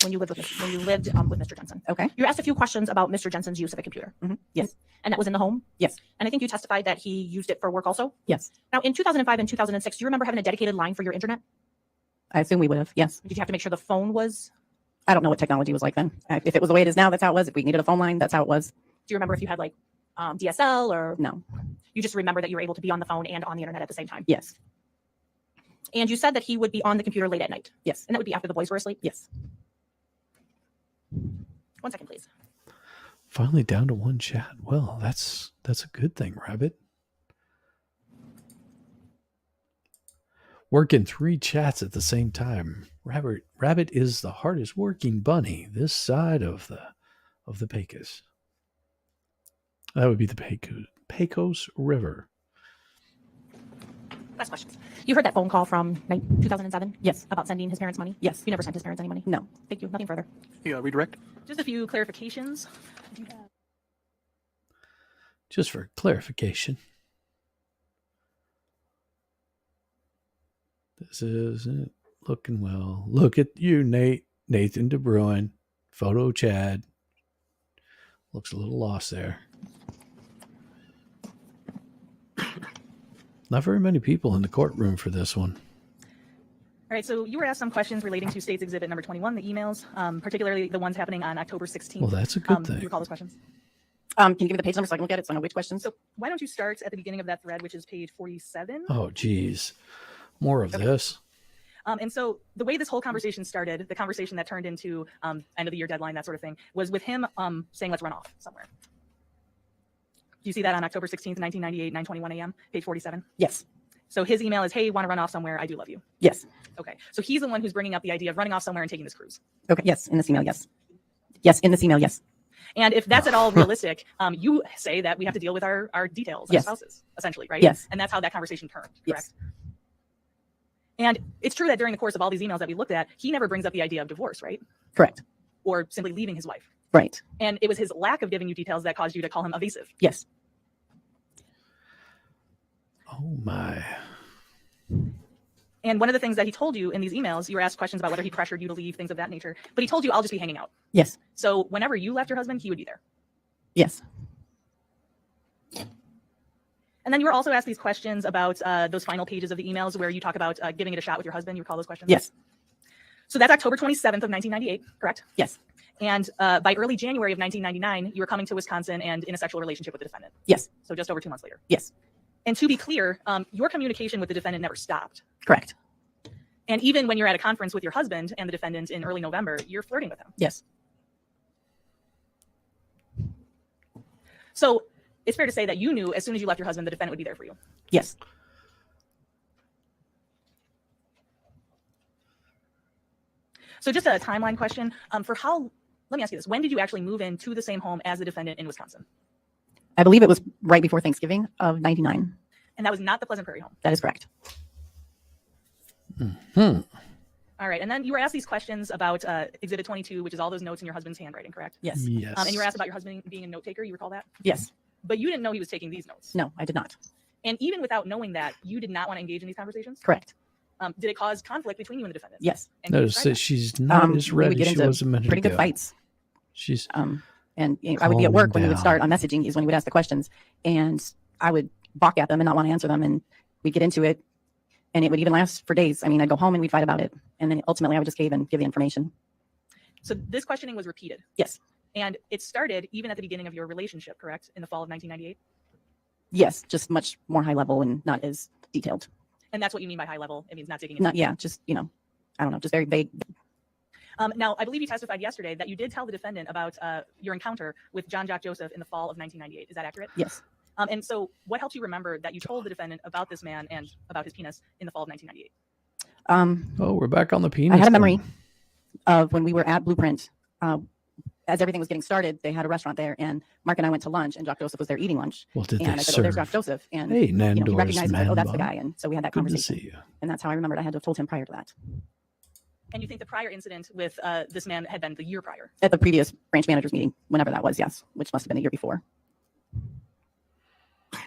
S7: when you lived with Mr. Jensen.
S4: Okay.
S7: You asked a few questions about Mr. Jensen's use of a computer.
S4: Yes.
S7: And that was in the home?
S4: Yes.
S7: And I think you testified that he used it for work also?
S4: Yes.
S7: Now, in 2005 and 2006, do you remember having a dedicated line for your internet?
S4: I assume we would have. Yes.
S7: Did you have to make sure the phone was?
S4: I don't know what technology was like then. If it was the way it is now, that's how it was. If we needed a phone line, that's how it was.
S7: Do you remember if you had like DSL or?
S4: No.
S7: You just remember that you were able to be on the phone and on the internet at the same time?
S4: Yes.
S7: And you said that he would be on the computer late at night?
S4: Yes.
S7: And that would be after the boys were asleep?
S4: Yes.
S7: 1 second, please.
S1: Finally down to one chat. Well, that's a good thing, Rabbit. Working 3 chats at the same time. Rabbit is the hardest working bunny this side of the Pecos. That would be the Pecos River.
S7: Last questions. You heard that phone call from 2007?
S4: Yes.
S7: About sending his parents money?
S4: Yes.
S7: You never sent his parents any money?
S4: No.
S7: Thank you. Nothing further.
S2: Yeah, redirect.
S3: Just a few clarifications.
S1: Just for clarification. This isn't looking well. Look at you, Nate. Nathan DeBruin. Photo Chad. Looks a little lost there. Not very many people in the courtroom for this one.
S3: All right, so you were asked some questions relating to State's Exhibit number 21, the emails, particularly the ones happening on October 16th.
S1: Well, that's a good
S3: Do you
S1: thing.
S3: recall those questions?
S4: Can you give me the page number so I can look at it so I know which questions?
S3: So why don't you start at the beginning of that thread, which is page 47?
S1: Oh, geez. More of this.
S3: And so the way this whole conversation started, the conversation that turned into end of the year deadline, that sort of thing, was with him saying, let's run off somewhere. Do you see that on October 16th, 1998, 9:21 a.m., page 47?
S4: Yes.
S3: So his email is, hey, want to run off somewhere? I do love you.
S4: Yes.
S3: Okay. So he's the one who's bringing up the idea of running off somewhere and taking this cruise.
S4: Okay. Yes. In this email. Yes. Yes. In this email. Yes.
S3: And if that's at all realistic, you say that we have to deal with our details,
S4: Yes.
S3: our spouses, essentially, right?
S4: Yes.
S3: And that's how that conversation turned, correct?
S4: Yes.
S3: And it's true that during the course of all these emails that we looked at, he never brings up the idea of divorce, right?
S4: Correct.
S3: Or simply leaving his wife.
S4: Right.
S3: And it was his lack of giving you details that caused you to call him evasive.
S4: Yes.
S1: Oh, my.
S3: And one of the things that he told you in these emails, you were asked questions about whether he pressured you to leave, things of that nature. But he told you, I'll just be hanging out.
S4: Yes.
S3: So whenever you left your husband, he would be there.
S4: Yes.
S3: And then you were also asked these questions about those final pages of the emails where you talk about giving it a shot with your husband. You recall those questions?
S4: Yes.
S3: So that's October 27th of 1998, correct?
S4: Yes.
S3: And by early January of 1999, you were coming to Wisconsin and in a sexual relationship with the defendant.
S4: Yes.
S3: So just over 2 months later.
S4: Yes.
S3: And to be clear, your communication with the defendant never stopped.
S4: Correct.
S3: And even when you're at a conference with your husband and the defendant in early November, you're flirting with him.
S4: Yes.
S3: So it's fair to say that you knew as soon as you left your husband, the defendant would be there for you.
S4: Yes.
S3: So just a timeline question let me ask you this. When did you actually move into the same home as the defendant in Wisconsin?
S4: I believe it was right before Thanksgiving of 99.
S3: And that was not the Pleasant Prairie home.
S4: That is correct.
S1: Hmm.
S3: All right. And then you were asked these questions about Exhibit 22, which is all those notes in your husband's handwriting, correct?
S4: Yes.
S1: Yes.
S3: And you were asked about your husband being a note taker. You recall that?
S4: Yes.
S3: But you didn't know he was taking these notes.
S4: No, I did not.
S3: And even without knowing that, you did not want to engage in these conversations?
S4: Correct.
S3: Did it cause conflict between you and the defendant?
S4: Yes.
S3: And you
S1: Notice
S3: described
S1: that she's not as
S4: we would
S1: ready
S4: get
S1: as she
S4: into
S1: was a minute
S4: pretty
S1: ago.
S4: good fights.
S1: She's
S4: And I would be at work when we would
S1: down.
S4: start on messaging is when we would ask the questions, and I would balk at them and not want to answer them, and we'd get into it, and it would even last for days. I mean, I'd go home and we'd fight about it, and then ultimately I would just give the information.
S3: So this questioning was repeated.
S4: Yes.
S3: And it started even at the beginning of your relationship, correct? In the fall of 1998?
S4: Yes, just much more high level and not as detailed.
S3: And that's what you mean by high level. It means not digging into
S4: Not, yeah, just, I don't know, just very vague.
S3: Now, I believe you testified yesterday that you did tell the defendant about your encounter with John Jock Joseph in the fall of 1998. Is that accurate?
S4: Yes.
S3: And so what helps you remember that you told the defendant about this man and about his penis in the fall of 1998?
S1: Oh, we're back on the penis.
S4: I had a
S1: thing.
S4: memory of when we were at Blueprint. As everything was getting started, they had a restaurant there, and Mark and I went to lunch, and Jock Joseph was there eating lunch.
S1: Well, did
S4: And
S1: they
S4: I said, "Oh, there's
S1: serve?
S4: Jock Joseph," and
S1: Hey,
S4: he
S1: Nando's
S4: recognized me, like, "Oh, that's the
S1: man
S4: guy." And so we had that
S1: Good to
S4: conversation,
S1: see you.
S4: and that's how I remembered I had to have told him prior to that.
S3: And you think the prior incident with this man had been the year prior?
S4: At the previous branch managers meeting, whenever that was, yes, which must have been a year before.
S1: But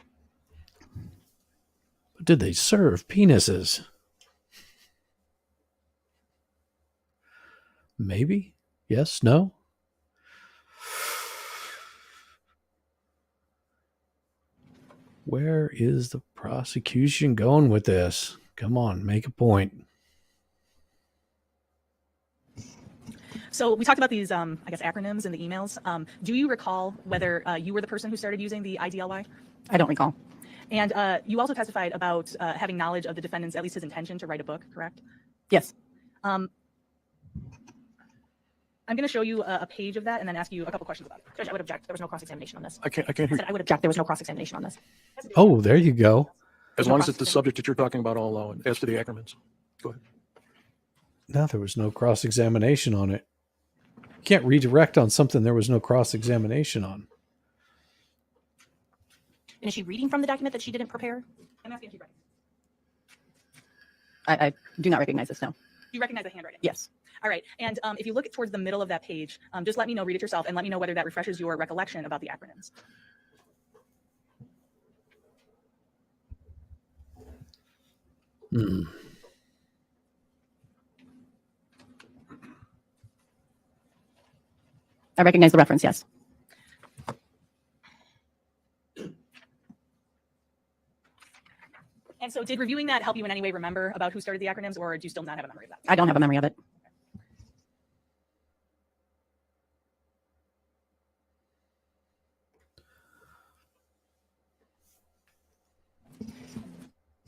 S1: did they serve penises? Maybe. Yes? No? Where is the prosecution going with this? Come on, make a point.
S3: So we talked about these, I guess, acronyms in the emails. Do you recall whether you were the person who started using the IDLY?
S4: I don't recall.
S3: And you also testified about having knowledge of the defendant's, at least his intention to write a book, correct?
S4: Yes.
S3: I'm going to show you a page of that and then ask you a couple questions about it.
S7: Judge, I would object. There was no cross-examination on this.
S2: I can't
S7: I
S2: hear
S7: said I would object. There was no cross-examination on this.
S1: Oh, there you go.
S2: As long as it's the subject that you're talking about, I'll allow it. As to the acronyms. Go ahead.
S1: No, there was no cross-examination on it. You can't redirect on something there was no cross-examination on.
S7: And is she reading from the document that she didn't prepare?
S3: I'm asking if you recognize.
S4: I do not recognize this, no.
S3: Do you recognize the handwriting?
S4: Yes.
S3: All right. And if you look towards the middle of that page, just let me know, read it yourself, and let me know whether that refreshes your recollection about the acronyms.
S4: I recognize the reference, yes.
S3: And so did reviewing that help you in any way remember about who started the acronyms, or do you still not have a memory of that?
S4: I don't have a memory of it.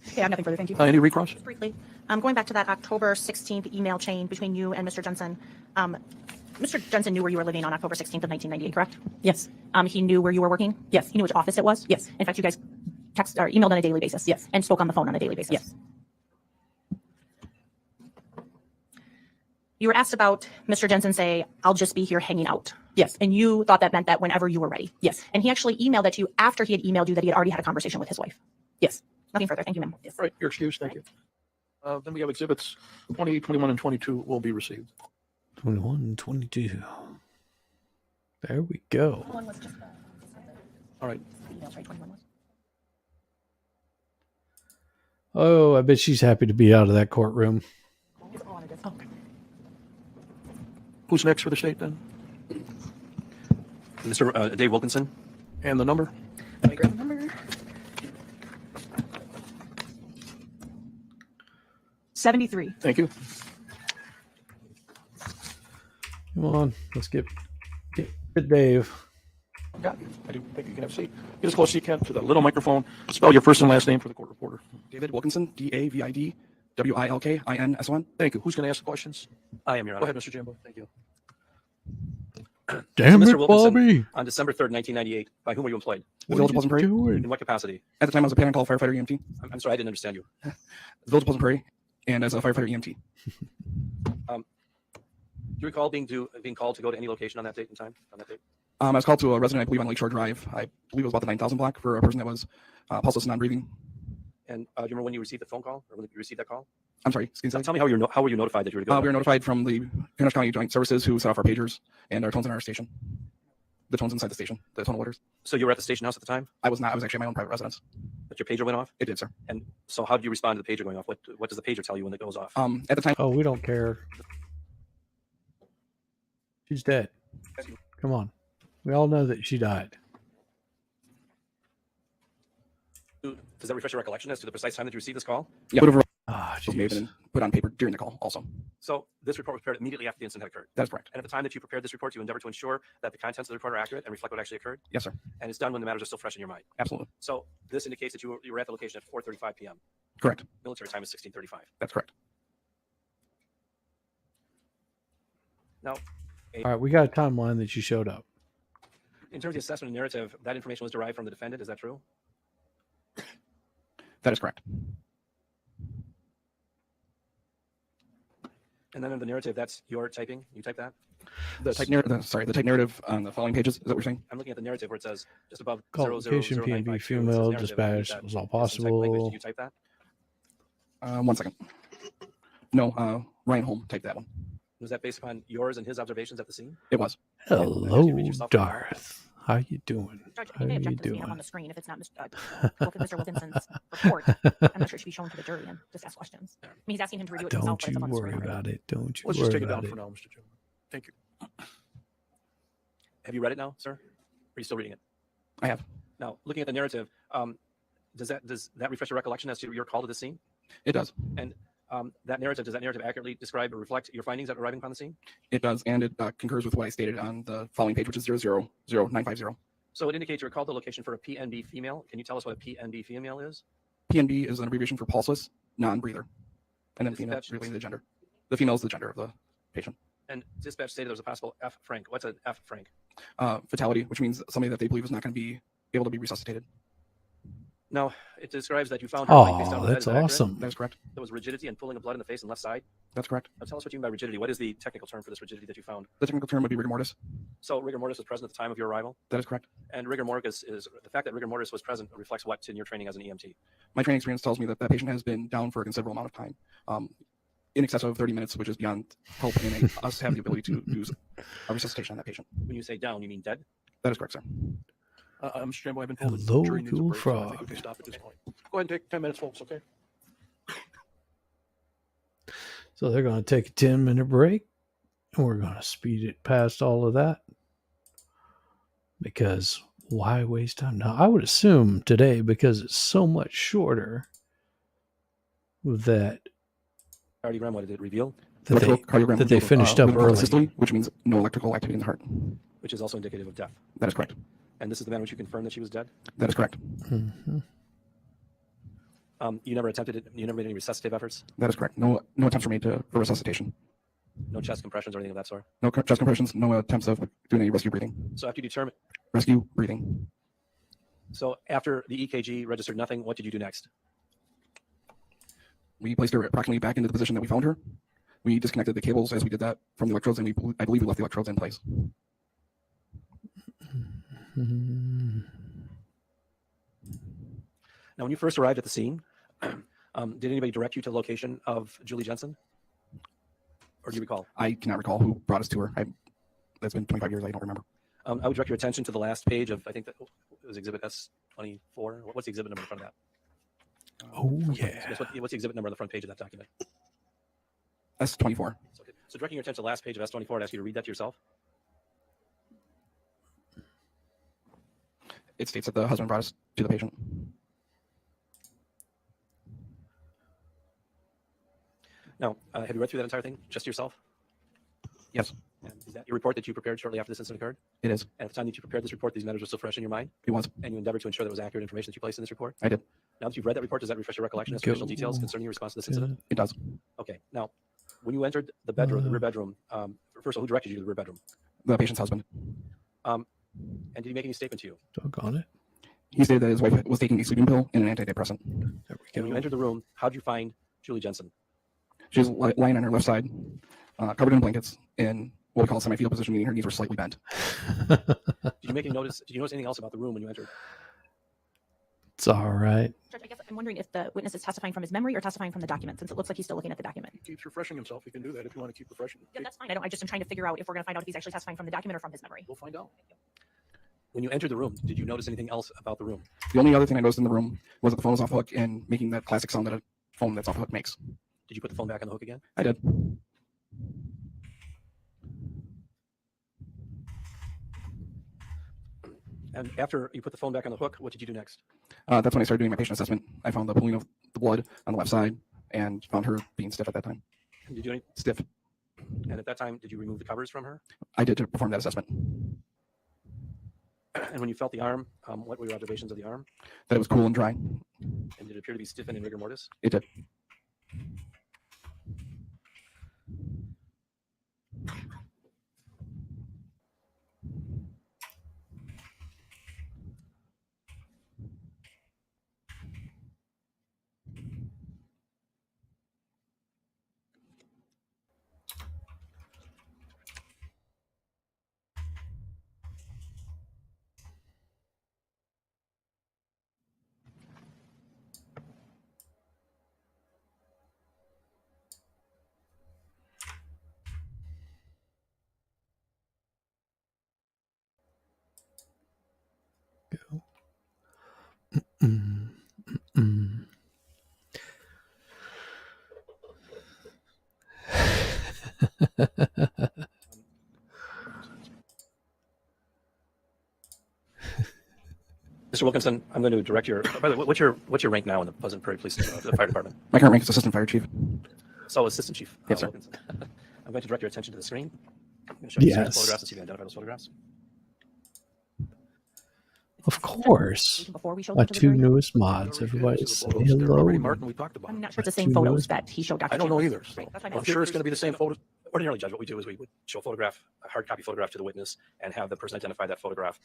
S3: Okay, I have nothing further. Thank you.
S2: Any recross?
S7: Just briefly, going back to that October 16th email chain between you and Mr. Jensen. Mr. Jensen knew where you were living on October 16th of 1998, correct?
S4: Yes.
S7: He knew where you were working?
S4: Yes.
S7: He knew which office it was?
S4: Yes.
S7: In fact, you guys text or emailed on a daily basis?
S4: Yes.
S7: And spoke on the phone on a daily basis?
S4: Yes.
S7: You were asked about Mr. Jensen say, I'll just be here hanging out.
S4: Yes.
S7: And you thought that meant that whenever you were ready.
S4: Yes.
S7: And he actually emailed that to you after he had emailed you that he had already had a conversation with his wife.
S4: Yes.
S7: Nothing further. Thank you, ma'am.
S2: All right, your excuse. Thank you. Then we have exhibits 20, 21, and 22 will be received.
S1: 21 and 22. There we go.
S7: One was just
S2: All right.
S7: emails, right? 21 was.
S1: Oh, I bet she's happy to be out of that courtroom.
S7: Okay.
S2: Who's next for the state then?
S8: Mr. Dave Wilkinson.
S2: And the number?
S3: Let me grab the number. 73.
S2: Thank you.
S1: Come on, let's get Dave.
S2: Got you. I do think you can have a seat. Get as close as you can to the little microphone. Spell your first and last name for the court reporter.
S9: David Wilkinson, DAVID WILKINSON.
S2: Thank you. Who's going to ask the questions?
S8: I am, Your
S2: Go
S8: Honor.
S2: ahead, Mr. Jambo.
S8: Thank you.
S1: Damn
S8: So,
S1: it,
S8: Mr. Wilkinson,
S1: Bobby.
S8: On December 3rd, 1998, by whom were you employed?
S9: The Village of Pleasant Prairie.
S8: In what capacity?
S9: At the time, I was a panic call firefighter EMT.
S8: I'm sorry, I didn't understand you.
S9: The Village of Pleasant Prairie, and as a firefighter EMT.
S8: Do you recall being called to go to any location on that date and time? On that date?
S9: I was called to a resident, I believe, on Lakeshore Drive. I believe it was about the 9,000 block for a person that was pulseless and non-breathing.
S8: And do you remember when you received the phone call or when you received that call?
S9: I'm sorry, excuse me.
S8: Tell me how were you notified that you were to go?
S9: We were notified from the Pinnash County Joint Services who set off our pagers and our tones in our station. The tones inside the station, the tone alerters.
S8: So you were at the station house at the time,
S9: I was not. I was actually at my own private residence.
S8: but your pager went off?
S9: It did, sir.
S8: And so how do you respond to the pager going off? What does the pager tell you when it goes off?
S9: At the time,
S1: Oh, we don't care. She's dead. Come on. We all know that she died.
S8: Does that refresh your recollection as to the precise time that you received this call?
S9: yeah, whatever
S1: Ah,
S9: was made
S1: jeez.
S9: and put on paper during the call also.
S8: So this report was prepared immediately after the incident had occurred.
S9: That's correct.
S8: And at the time that you prepared this report, you endeavored to ensure that the contents of the report are accurate and reflect what actually occurred.
S9: Yes, sir.
S8: And it's done when the matters are still fresh in your mind.
S9: Absolutely.
S8: So this indicates that you were at the location at 4:35 p.m.
S9: Correct.
S8: Military time is 16:35.
S9: That's correct.
S8: Now,
S1: All right, we got a timeline that you showed up.
S8: in terms of the assessment and narrative, that information was derived from the defendant. Is that true?
S9: That is correct.
S8: And then in the narrative, that's your typing. You type that.
S9: The type narrative on the following pages. Is that what you're saying?
S8: I'm looking at the narrative where it says just above
S1: Call
S8: 0000952,
S1: location,
S8: it says
S1: PNB, female,
S8: narrative.
S1: dispatch,
S8: That
S1: was all
S8: is in type language.
S1: possible.
S8: Did you type that?
S9: 1 second. No, Ryan Holm typed that one.
S8: Was that based upon yours and his observations at the scene?
S9: It was.
S1: Hello, Darth. How you doing?
S7: Judge,
S1: How
S7: you may
S1: you
S7: object to this being up on
S1: doing?
S7: the screen if it's not Mr. Wilkinson's report. I'm not sure it should be shown to the jury and just ask questions. I mean, he's asking him to review it himself,
S1: Don't
S7: but it's
S1: you
S7: up on the
S1: worry
S7: screen.
S1: about it. Don't you
S2: Let's just
S1: worry
S2: take it down
S1: about
S2: for
S1: it.
S2: now, Mr. Jambo. Thank you.
S8: Have you read it now, sir? Or are you still reading it?
S9: I have.
S8: Now, looking at the narrative, does that refresh your recollection as to your call to the scene?
S9: It does.
S8: And does that narrative accurately describe or reflect your findings at arriving upon the scene?
S9: It does, and it concurs with what I stated on the following page, which is 000950.
S8: So it indicates you recalled the location for a PNB female. Can you tell us what a PNB female is?
S9: PNB is an abbreviation for pulseless, non-breather. And then
S8: Is
S9: female
S8: that-
S9: relating to the gender. The female is the gender of the patient.
S8: And dispatch stated there was a possible F frank. What's an F frank?
S9: Fatality, which means somebody that they believe is not going to be able to be resuscitated.
S8: No, it describes that you found her lying face down
S1: Oh,
S8: on the bed.
S1: that's
S8: Is that accurate?
S1: awesome.
S9: That is correct.
S8: There was rigidity and pulling of blood in the face and left side.
S9: That's correct.
S8: Now tell us what you mean by rigidity. What is the technical term for this rigidity that you found?
S9: The technical term would be rigor mortis.
S8: So rigor mortis was present at the time of your arrival,
S9: That is correct.
S8: and rigor mortis is the fact that rigor mortis was present reflects what in your training as an EMT?
S9: My training experience tells me that that patient has been down for a considerable amount of time, in excess of 30 minutes, which is beyond help in us having the ability to use a resuscitation on that patient.
S8: When you say down, you mean dead?
S9: That is correct, sir.
S2: I'm Strambo. I've been told
S1: Hello,
S2: the jury needs a
S1: cool
S2: break, so I think we
S1: frog.
S2: can stop at this point. Go ahead and take 10 minutes, folks, okay?
S1: So they're going to take a 10-minute break, and we're going to speed it past all of that because why waste time? Now, I would assume today, because it's so much shorter, that
S8: Cardiogram, what did it reveal?
S9: Electrocardiogram
S1: that they
S9: revealed,
S1: finished up
S9: without
S1: early.
S9: systole, which means no electrical activity in the heart.
S8: Which is also indicative of death.
S9: That is correct.
S8: And this is the manner in which you confirmed that she was dead?
S9: That is correct.
S1: Mhm.
S8: You never attempted it? You never made any resuscitative efforts?
S9: That is correct. No attempts were made for resuscitation.
S8: No chest compressions or anything of that sort?
S9: No chest compressions. No attempts of doing any rescue breathing.
S8: So after you determined,
S9: Rescue breathing.
S8: so after the EKG registered nothing, what did you do next?
S9: We placed her approximately back into the position that we found her. We disconnected the cables as we did that from the electrodes, and I believe we left the electrodes in place.
S1: Mhm.
S8: Now, when you first arrived at the scene, did anybody direct you to the location of Julie Jensen? Or do you recall?
S9: I cannot recall who brought us to her. That's been 25 years. I don't remember.
S8: I would direct your attention to the last page of, I think that it was exhibit S24. What's the exhibit number in front of that?
S1: Oh,
S8: So
S1: yeah.
S8: what's the exhibit number on the front page of that document?
S9: S24.
S8: So directing your attention to the last page of S24, I'd ask you to read that to yourself.
S9: It states that the husband brought us to the patient.
S8: Now, have you read through that entire thing just yourself?
S9: Yes,
S8: And is that your report that you prepared shortly after this incident occurred?
S9: it is.
S8: And at the time that you prepared this report, these matters were still fresh in your mind,
S9: It was.
S8: and you endeavored to ensure there was accurate information that you placed in this report?
S9: I did.
S8: Now that you've read that report, does that refresh your recollection as to additional details concerning your response to this incident?
S9: It does.
S8: Okay. Now, when you entered the bedroom, the rear bedroom, first of all, who directed you to the rear bedroom?
S9: The patient's husband.
S8: And did he make any statement to you?
S1: Doggone it.
S9: He stated that his wife was taking a sleeping pill and an antidepressant.
S1: There
S8: And
S1: we
S8: when you
S1: go.
S8: entered the room, how did you find Julie Jensen?
S9: She was lying on her left side, covered in blankets, in what we call a semi-fetal position, meaning her knees were slightly bent.
S8: Did you make any notice? Did you notice anything else about the room when you entered?
S1: It's all right.
S7: Judge, I guess I'm wondering if the witness is testifying from his memory or testifying from the document, since it looks like he's still looking at the document.
S2: He keeps refreshing himself. He can do that if you want to keep refreshing.
S7: Yeah, that's fine. I just am trying to figure out if we're going to find out if he's actually testifying from the document or from his memory.
S2: We'll find out.
S8: When you entered the room, did you notice anything else about the room?
S9: The only other thing I noticed in the room was that the phone was off hook and making that classic sound that a phone that's off hook makes.
S8: Did you put the phone back on the hook again?
S9: I did.
S8: And after you put the phone back on the hook, what did you do next?
S9: That's when I started doing my patient assessment. I found the pooling of the blood on the left side and found her being stiff at that time.
S8: Did you do any,
S9: Stiff.
S8: and at that time, did you remove the covers from her?
S9: I did to perform that assessment.
S8: And when you felt the arm, what were your observations of the arm?
S9: That it was cool and dry.
S8: And did it appear to be stiffened in rigor mortis?
S9: It did.
S1: Mm, mm, mm.
S8: Mr. Wilkinson, I'm going to direct your. By the way, what's your rank now in the Pleasant Prairie Police the Fire Department?
S9: My current rank is Assistant Fire Chief.
S8: So, Assistant Chief.
S9: Yes, sir.
S8: Wilkinson. I'm going to direct your attention to the screen. I'm going to show you some
S1: Yes.
S8: photographs and see if you can identify those photographs.
S1: Of course.
S7: Before we showed
S1: My
S7: them to the
S1: two
S7: jury.
S1: newest mods. Everybody say hello.
S2: Already marked and we talked about
S7: I'm
S2: it.
S7: not sure it's the
S1: Two
S7: same photos
S1: newest-
S7: that he showed Dr.
S2: I don't know
S7: Chambers.
S2: either. So.
S7: Right, that's what I
S8: I'm
S7: meant.
S8: sure it's going to be the same photo. Ordinarily, Judge, what we do is we would show a hard copy photograph to the witness and have the person identify that photograph.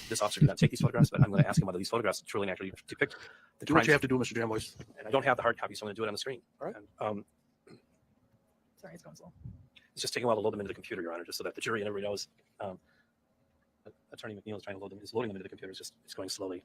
S8: This officer did not take these photographs, but I'm going to ask him whether these photographs truly and accurately depict the
S2: Do what
S8: crimes.
S2: you have to do, Mr. Jamboys.
S8: And I don't have the hard copy, so I'm going to do it on the screen.
S2: All right.
S8: And,
S3: Sorry, it's going slow.
S8: it's just taking a while to load them into the computer, Your Honor, just so that the jury and everybody knows. Attorney McNeil is trying to load them. He's loading them into the computer. It's going slowly.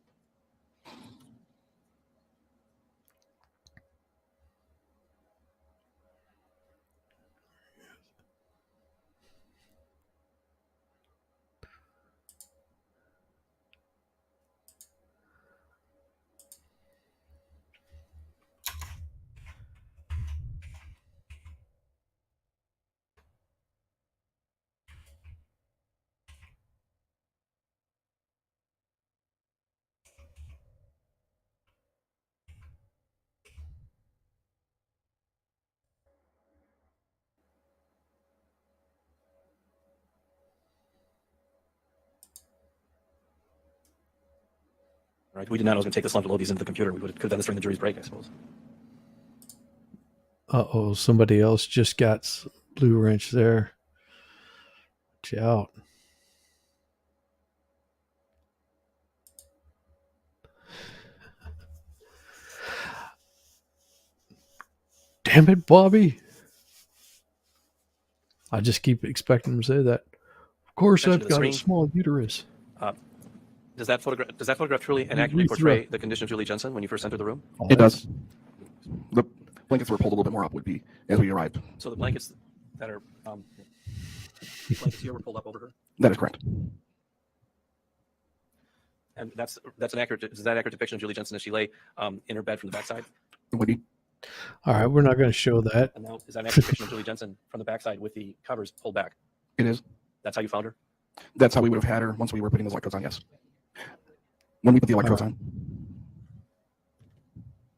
S8: All right. We did not know it was going to take this long to load these into the computer. We could have done this during the jury's break, I suppose.
S1: Uh-oh, somebody else just got blue wrench there. Watch out. Damn it, Bobby. I just keep expecting him to say that. Of course,
S8: Attention
S1: I've
S8: to the
S1: got a
S8: screen.
S1: small uterus.
S8: Does that photograph truly and
S1: Read
S8: accurately
S1: through
S8: portray
S1: it.
S8: the condition of Julie Jensen when you first entered the room?
S1: Oh,
S9: It does.
S1: that's-
S9: The blankets were pulled a little bit more up would be as we arrived.
S8: So the blankets that are blankets here were pulled up over her,
S9: That is correct.
S8: and that's an accurate. Is that accurate depiction of Julie Jensen as she lay in her bed from the backside?
S9: It would be.
S1: All right, we're not going to show that.
S8: And now is that an accurate depiction of Julie Jensen from the backside with the covers pulled back?
S9: It is.
S8: That's how you found her.
S9: That's how we would have had her once we were putting those electrodes on. Yes. When we put the electrodes on.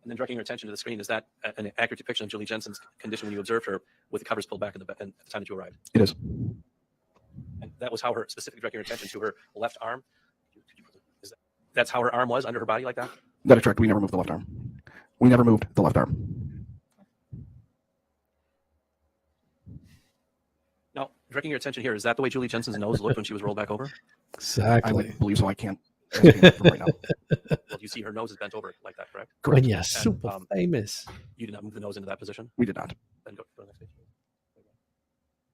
S8: And then directing your attention to the screen, is that an accurate depiction of Julie Jensen's condition when you observed her with the covers pulled back at the time that you arrived?
S9: It is.
S8: And that was how her, specifically directing your attention to her left arm. That's how her arm was under her body like that?
S9: That is correct. We never moved the left arm. We never moved the left arm.
S8: Now, directing your attention here, is that the way Julie Jensen's nose looked when she was rolled back over?
S9: I
S1: Exactly.
S9: believe so. I can't. From right now.
S8: Well, you see her nose is bent over like that, correct?
S1: When you're super
S8: And,
S1: famous.
S8: You did not move the nose into that position?
S9: We did not.
S8: Then go to the next page.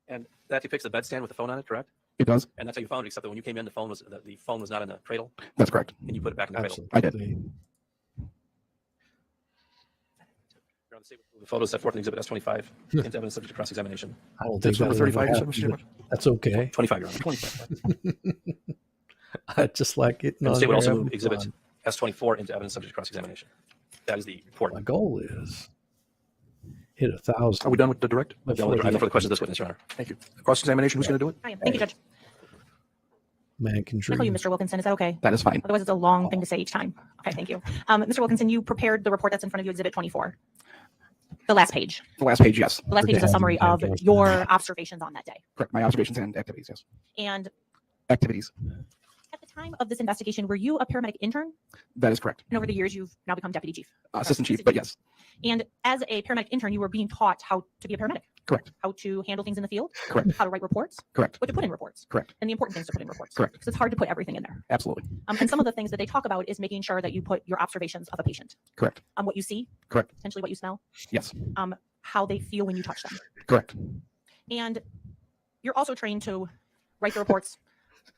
S8: And that depicts the bedstand with the phone on it, correct?
S9: It does.
S8: And that's how you found it, except that when you came in, the phone was not in the cradle,
S9: That's correct.
S8: and you put it back in the cradle.
S9: I did.
S1: Absolutely.
S8: You're on the state with the photos set forth in Exhibit S25 into evidence subject to cross-examination.
S1: I don't think
S2: That's
S1: that
S2: number
S1: would ever
S2: 35, you said,
S1: happen,
S2: Mr. Chairman?
S1: but that's okay.
S8: 25, Your Honor. 25.
S1: I just like it.
S8: And the state would also move Exhibit S24 into evidence subject to cross-examination. That is the report.
S1: My goal is hit 1,000.
S2: Are we done with the direct?
S8: I have no further questions of this witness, Your Honor.
S2: Thank you. Cross-examination, who's going to do it?
S7: I am. Thank you, Judge.
S1: Man can
S7: Can I call you
S1: dream.
S7: Mr. Wilkinson? Is that okay?
S9: That is fine.
S7: Otherwise, it's a long thing to say each time. Okay, thank you. Mr. Wilkinson, you prepared the report that's in front of you, Exhibit 24. The last page.
S9: The last page, yes.
S7: The last page is a summary of your observations on that day.
S9: Correct. My observations and activities, yes.
S7: And
S9: Activities.
S7: at the time of this investigation, were you a paramedic intern?
S9: That is correct.
S7: And over the years, you've now become deputy chief.
S9: Assistant chief, but yes.
S7: And as a paramedic intern, you were being taught how to be a paramedic.
S9: Correct.
S7: How to handle things in the field.
S9: Correct.
S7: How to write reports.
S9: Correct.
S7: What to put in reports.
S9: Correct.
S7: And the important things to put in reports.
S9: Correct.
S7: Because it's hard to put everything in there.
S9: Absolutely.
S7: And some of the things that they talk about is making sure that you put your observations of a patient.
S9: Correct.
S7: What you see.
S9: Correct.
S7: Potentially what you smell.
S9: Yes.
S7: How they feel when you touch them.
S9: Correct.
S7: And you're also trained to write the reports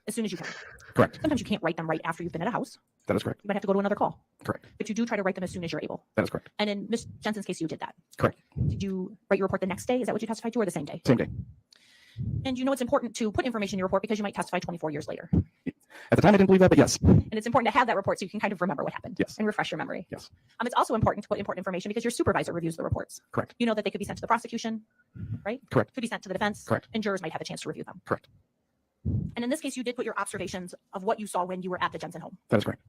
S7: as soon as you can.
S9: Correct.
S7: Sometimes you can't write them right after you've been at a house.
S9: That is correct.
S7: You might have to go to another call.
S9: Correct.
S7: But you do try to write them as soon as you're able.
S9: That is correct.
S7: And in Ms. Jensen's case, you did that.
S9: Correct.
S7: Did you write your report the next day? Is that what you testified to, or the same day?
S9: Same day.
S7: And you know it's important to put information in your report because you might testify 24 years later.
S9: At the time, I didn't believe that, but yes.
S7: And it's important to have that report so you can kind of remember what happened.
S9: Yes.
S7: And refresh your memory.
S9: Yes.
S7: It's also important to put important information because your supervisor reviews the reports.
S9: Correct.
S7: You know that they could be sent to the prosecution, right?
S9: Correct.
S7: Could be sent to the defense.
S9: Correct.
S7: And jurors might have a chance to review them.
S9: Correct.
S7: And in this case, you did put your observations of what you saw when you were at the Jensen home.
S9: That is correct.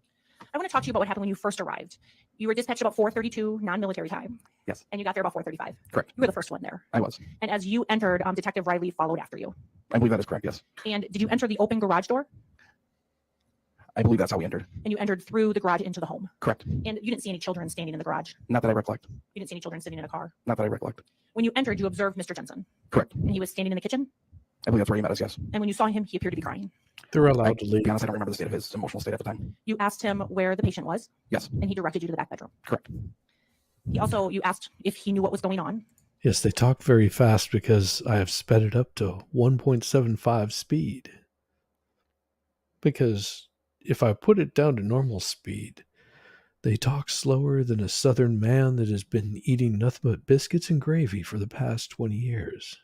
S7: I want to talk to you about what happened when you first arrived. You were dispatched about 4:32 non-military time.
S9: Yes.
S7: And you got there about 4:35.
S9: Correct.
S7: You were the first one there.
S9: I was.
S7: And as you entered, Detective Riley followed after you.
S9: I believe that is correct, yes.
S7: And did you enter the open garage door?
S9: I believe that's how we entered.
S7: And you entered through the garage into the home.
S9: Correct.
S7: And you didn't see any children standing in the garage.
S9: Not that I recollect.
S7: You didn't see any children sitting in a car.
S9: Not that I recollect.
S7: When you entered, you observed Mr. Jensen.
S9: Correct.
S7: And he was standing in the kitchen.
S9: I believe that's where he met us, yes.
S7: And when you saw him, he appeared to be crying.
S1: They're allowed to
S9: To
S1: leave.
S9: be honest, I don't remember the state of his emotional state at the time.
S7: You asked him where the patient was.
S9: Yes.
S7: And he directed you to the back bedroom.
S9: Correct.
S7: You asked if he knew what was going on.
S1: Yes, they talk very fast because I have sped it up to 1.75 speed. Because if I put it down to normal speed, they talk slower than a southern man that has been eating nothing but biscuits and gravy for the past 20 years.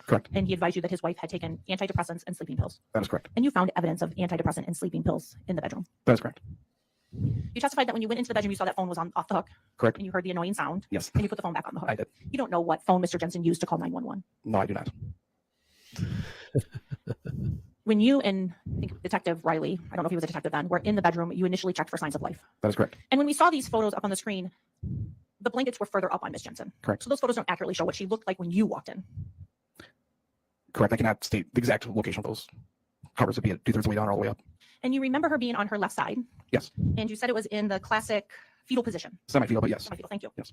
S9: Correct.
S7: And he advised you that his wife had taken antidepressants and sleeping pills.
S9: That is correct.
S7: And you found evidence of antidepressant and sleeping pills in the bedroom.
S9: That is correct.
S7: You testified that when you went into the bedroom, you saw that phone was off the hook.
S9: Correct.
S7: And you heard the annoying sound.
S9: Yes.
S7: And you put the phone back on the hook.
S9: I did.
S7: You don't know what phone Mr. Jensen used to call 911.
S9: No, I do not.
S7: When you and I think Detective Riley, I don't know if he was a detective then, were in the bedroom, you initially checked for signs of life.
S9: That is correct.
S7: And when we saw these photos up on the screen, the blankets were further up on Miss Jensen.
S9: Correct.
S7: So those photos don't accurately show what she looked like when you walked in.
S9: Correct. I cannot state the exact location of those covers to be at 2/3 of the way down or all the way up.
S7: And you remember her being on her left side.
S9: Yes.
S7: And you said it was in the classic fetal position.
S9: Semi-fetal, but yes.
S7: Semi-fetal, thank you.
S9: Yes.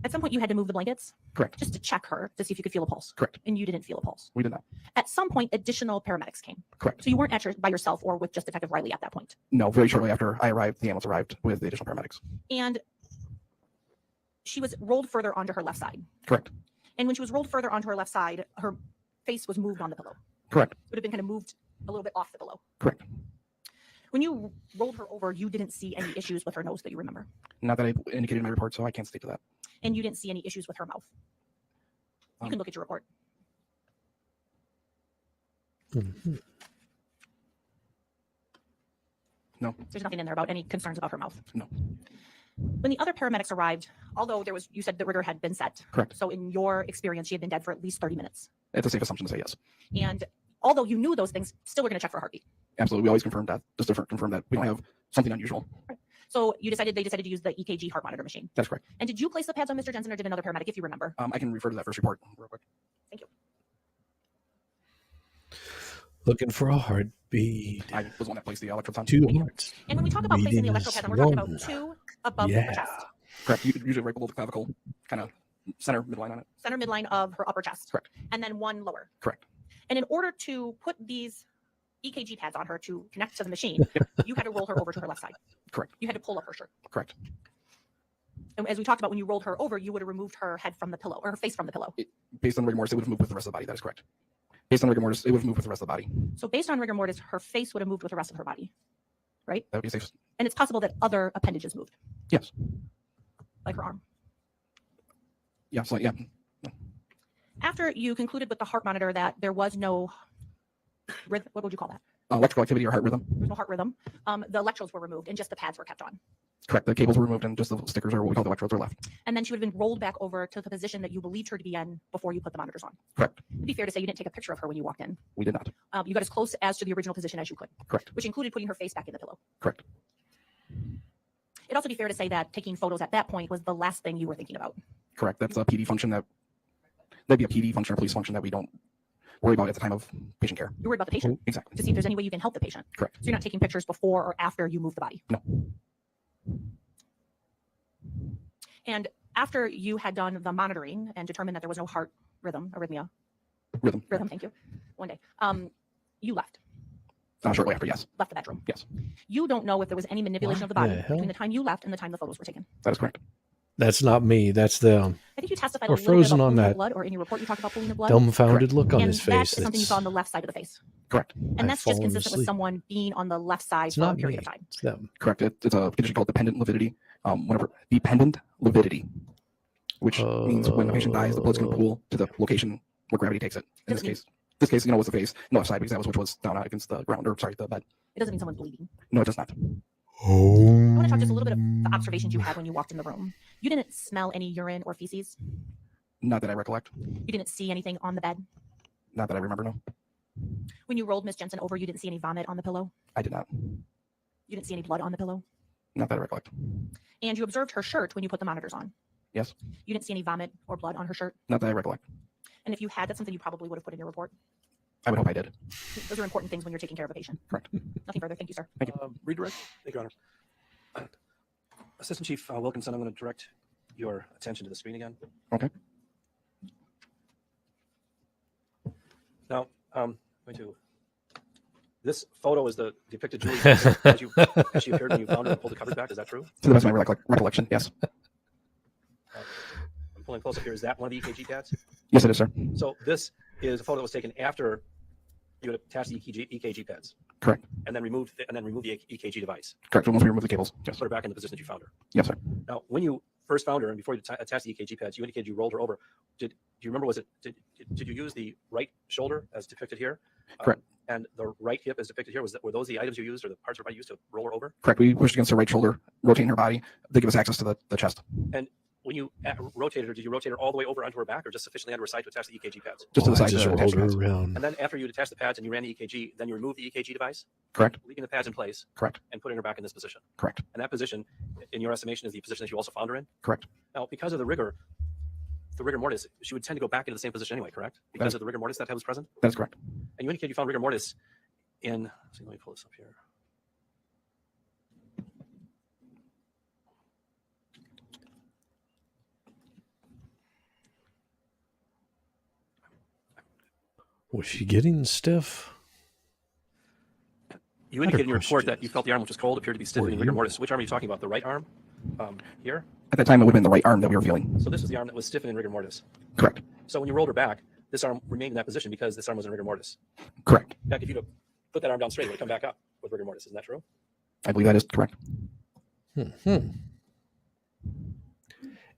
S7: At some point, you had to move the blankets.
S9: Correct.
S7: Just to check her to see if you could feel a pulse.
S9: Correct.
S7: And you didn't feel a pulse.
S9: We did not.
S7: At some point, additional paramedics came.
S9: Correct.
S7: So you weren't by yourself or with just Detective Riley at that point.
S9: No, very shortly after I arrived, the ambulance arrived with the additional paramedics.
S7: And she was rolled further onto her left side.
S9: Correct.
S7: And when she was rolled further onto her left side, her face was moved on the pillow.
S9: Correct.
S7: It would have been kind of moved a little bit off the pillow.
S9: Correct.
S7: When you rolled her over, you didn't see any issues with her nose that you remember.
S9: Not that I indicated in my report, so I can't speak to that.
S7: And you didn't see any issues with her mouth. You can look at your report.
S1: Mhm.
S9: No.
S7: There's nothing in there about any concerns about her mouth.
S9: No.
S7: When the other paramedics arrived, although you said the rigor had been set.
S9: Correct.
S7: So in your experience, she had been dead for at least 30 minutes.
S9: It's a safe assumption to say yes.
S7: And although you knew those things, still we're going to check for a heartbeat.
S9: Absolutely. We always confirm that, just to confirm that we don't have something unusual.
S7: So they decided to use the EKG heart monitor machine.
S9: That's correct.
S7: And did you place the pads on Mr. Jensen or did another paramedic, if you remember?
S9: I can refer to that first report real quick.
S7: Thank you.
S1: Looking for a heartbeat.
S9: I was the one that placed the electrodes on.
S1: 2 hearts.
S7: And when we talk about placing the
S1: Beating
S7: electro
S1: is
S7: pads on, we're talking
S1: one.
S7: about 2 above
S1: Yeah.
S7: her chest.
S9: Correct. Usually right below the clavicle, kind of center midline on it.
S7: Center midline of her upper chest.
S9: Correct.
S7: And then 1 lower.
S9: Correct.
S7: And in order to put these EKG pads on her to connect to the machine, you had to roll her over to her left side.
S9: Correct.
S7: You had to pull up her shirt.
S9: Correct.
S7: And as we talked about, when you rolled her over, you would have removed her head from the pillow or her face from the pillow.
S9: Based on rigor mortis, it would have moved with the rest of the body. That is correct. Based on rigor mortis, it would have moved with the rest of the body.
S7: So based on rigor mortis, her face would have moved with the rest of her body, right?
S9: That would be safe.
S7: And it's possible that other appendages moved,
S9: Yes.
S7: like her arm.
S9: Yeah. So yeah.
S7: After you concluded with the heart monitor that there was no rhythm, what would you call that?
S9: Electrical activity or heart rhythm.
S7: There was no heart rhythm. The electrodes were removed and just the pads were kept on.
S9: Correct. The cables were removed and just the stickers or what we call the electrodes are left.
S7: And then she would have been rolled back over to the position that you believed her to be in before you put the monitors on.
S9: Correct.
S7: It'd be fair to say you didn't take a picture of her when you walked in.
S9: We did not.
S7: You got as close as to the original position as you could.
S9: Correct.
S7: Which included putting her face back in the pillow.
S9: Correct.
S7: It'd also be fair to say that taking photos at that point was the last thing you were thinking about.
S9: Correct. That's a PD function that'd be a PD function or police function that we don't worry about at the time of patient care.
S7: You're worried about the patient
S9: Exactly.
S7: to see if there's any way you can help the patient.
S9: Correct.
S7: So you're not taking pictures before or after you move the body.
S9: No.
S7: And after you had done the monitoring and determined that there was no heart arrhythmia,
S9: Rhythm.
S7: thank you, one day, you left
S9: Shortly after, yes.
S7: the bedroom.
S9: Yes.
S7: You don't know if there was any manipulation of the
S1: What
S7: body
S1: the hell?
S7: between the time you left and the time the photos were taken.
S9: That is correct.
S1: That's not me. That's them.
S7: I think you testified
S1: Or
S7: a little bit
S1: frozen
S7: about
S1: on
S7: pooling of
S1: that
S7: blood, or in your report you talked about pooling of blood.
S1: Dumbfounded look on
S7: and
S1: his
S7: that
S1: face.
S7: is something you
S1: That's-
S7: saw on the left side of the face.
S9: Correct.
S7: And
S1: I've
S7: that's just
S1: fallen
S7: consistent with
S1: asleep.
S7: someone being on the left side
S1: It's
S7: for a
S1: not
S7: period
S1: me.
S7: of time.
S1: It's them.
S9: Correct. It's a condition called dependent lividity. Whenever dependent lividity, which means when the patient dies, the blood's going to pool to the location where gravity takes it. In
S7: Doesn't
S9: this case, was the face, no left side because that was which was down out against the ground, or sorry, the bed.
S7: It doesn't mean someone's bleeding.
S9: No, it does not.
S7: I want to talk just a little bit of the observations you had when you walked in the room. You didn't smell any urine or feces.
S9: Not that I recollect.
S7: You didn't see anything on the bed.
S9: Not that I remember. No,
S7: When you rolled Miss Jensen over, you didn't see any vomit on the pillow.
S9: I did not.
S7: You didn't see any blood on the pillow?
S9: Not that I recollect.
S7: And you observed her shirt when you put the monitors on?
S9: Yes.
S7: You didn't see any vomit or blood on her shirt?
S9: Not that I recollect.
S7: And if you had, that's something you probably would have put in your report.
S9: I would hope I did.
S7: Those are important things when you're taking care of a patient.
S9: Correct.
S7: Nothing further. Thank you, sir.
S9: Thank you.
S2: Redirect.
S8: Thank you, Your Honor. Assistant Chief Wilkinson, I'm going to direct your attention to the screen again.
S9: Okay.
S8: Now, going to. This photo is the depicted Julie as she appeared when you found her and pulled the covers back. Is that true?
S9: To the best of my recollection, yes.
S8: I'm pulling close up here. Is that one of the EKG pads?
S9: Yes, it is, sir.
S8: So this is a photo that was taken after you had attached the EKG pads.
S9: Correct.
S8: And then remove the EKG device.
S9: Correct. Once we remove the cables. Yes.
S8: Put her back in the position that you found her.
S9: Yes, sir.
S8: Now, when you first found her and before you attached the EKG pads, you indicated you rolled her over. Do you remember? Did you use the right shoulder as depicted here?
S9: Correct.
S8: And the right hip as depicted here. Were those the items you used or the parts you used to roll her over?
S9: Correct. We pushed against her right shoulder, rotating her body to give us access to the chest.
S8: And when you rotated her, did you rotate her all the way over onto her back or just sufficiently onto her side to attach the EKG pads?
S9: Just to the side.
S1: Just rolled her around.
S8: And then after you attached the pads and you ran the EKG, then you removed the EKG device?
S9: Correct.
S8: Leaving the pads in place?
S9: Correct.
S8: And putting her back in this position?
S9: Correct.
S8: And that position, in your estimation, is the position that you also found her in?
S9: Correct.
S8: Now, because of the rigor mortis, she would tend to go back into the same position anyway, correct? Because of the rigor mortis that was present?
S9: That is correct.
S8: And you indicated you found rigor mortis in, let me pull this up here.
S1: Was she getting stiff?
S8: You indicated in your report that you felt the arm which was cold appeared to be stiff in rigor mortis. Which arm are you talking about? The right arm? Here?
S9: At that time, it would have been the right arm that we were feeling.
S8: So this was the arm that was stiffened in rigor mortis.
S9: Correct.
S8: So when you rolled her back, this arm remained in that position because this arm was in rigor mortis.
S9: Correct.
S8: In fact, if you'd have put that arm down straight, it would come back up with rigor mortis. Isn't that true?
S9: I believe that is correct.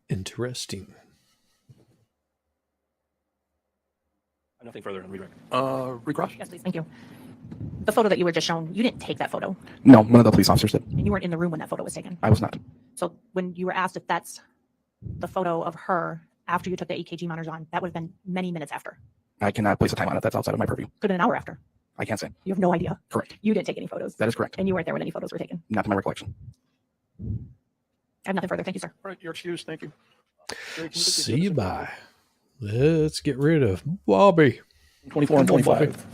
S1: Interesting.
S8: Nothing further on redirect.
S2: Recross.
S7: Yes, please. Thank you. The photo that you were just shown, you didn't take that photo.
S9: No, one of the police officers did.
S7: And you weren't in the room when that photo was taken.
S9: I was not.
S7: So when you were asked if that's the photo of her after you took the EKG monitors on, that would have been many minutes after.
S9: I cannot place a time on it. That's outside of my purview.
S7: Could have been an hour after.
S9: I can't say.
S7: You have no idea.
S9: Correct.
S7: You didn't take any photos.
S9: That is correct.
S7: And you weren't there when any photos were taken.
S9: Not to my recollection.
S7: I have nothing further. Thank you, sir.
S2: All right, your excuse. Thank you. Jerry, can
S1: See you bye. Let's get rid of Bobby.
S2: 24 and 25.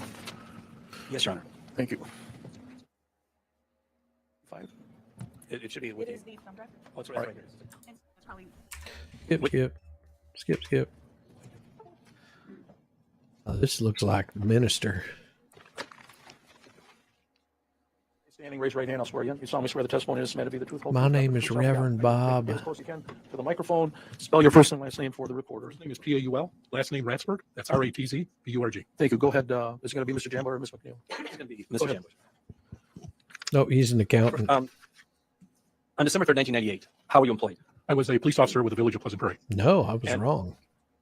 S8: Yes, Your Honor.
S2: Thank you.
S8: It should be with you.
S3: the thumb drive.
S8: Oh, it's right here.
S3: That's probably
S1: Skip. This looks like the minister.
S2: Standing, raise your right hand. I'll swear you. You solemnly swear the testimony is meant to be the truth.
S1: My name is Reverend Bob.
S2: As close as you can to the microphone. Spell your first and last name for the recorder.
S10: First name is Paul. Last name Ratzberg. That's RATZBURG.
S2: Thank you. Go ahead. Is it going to be Mr. Jambo or Ms. McNeil?
S8: It's going to be Mr. Chambers.
S1: No, he's an accountant.
S8: On December 3rd, 1998, how were you employed?
S10: I was a police officer with the Village of Pleasant Prairie.
S1: No, I was
S8: And-
S1: wrong.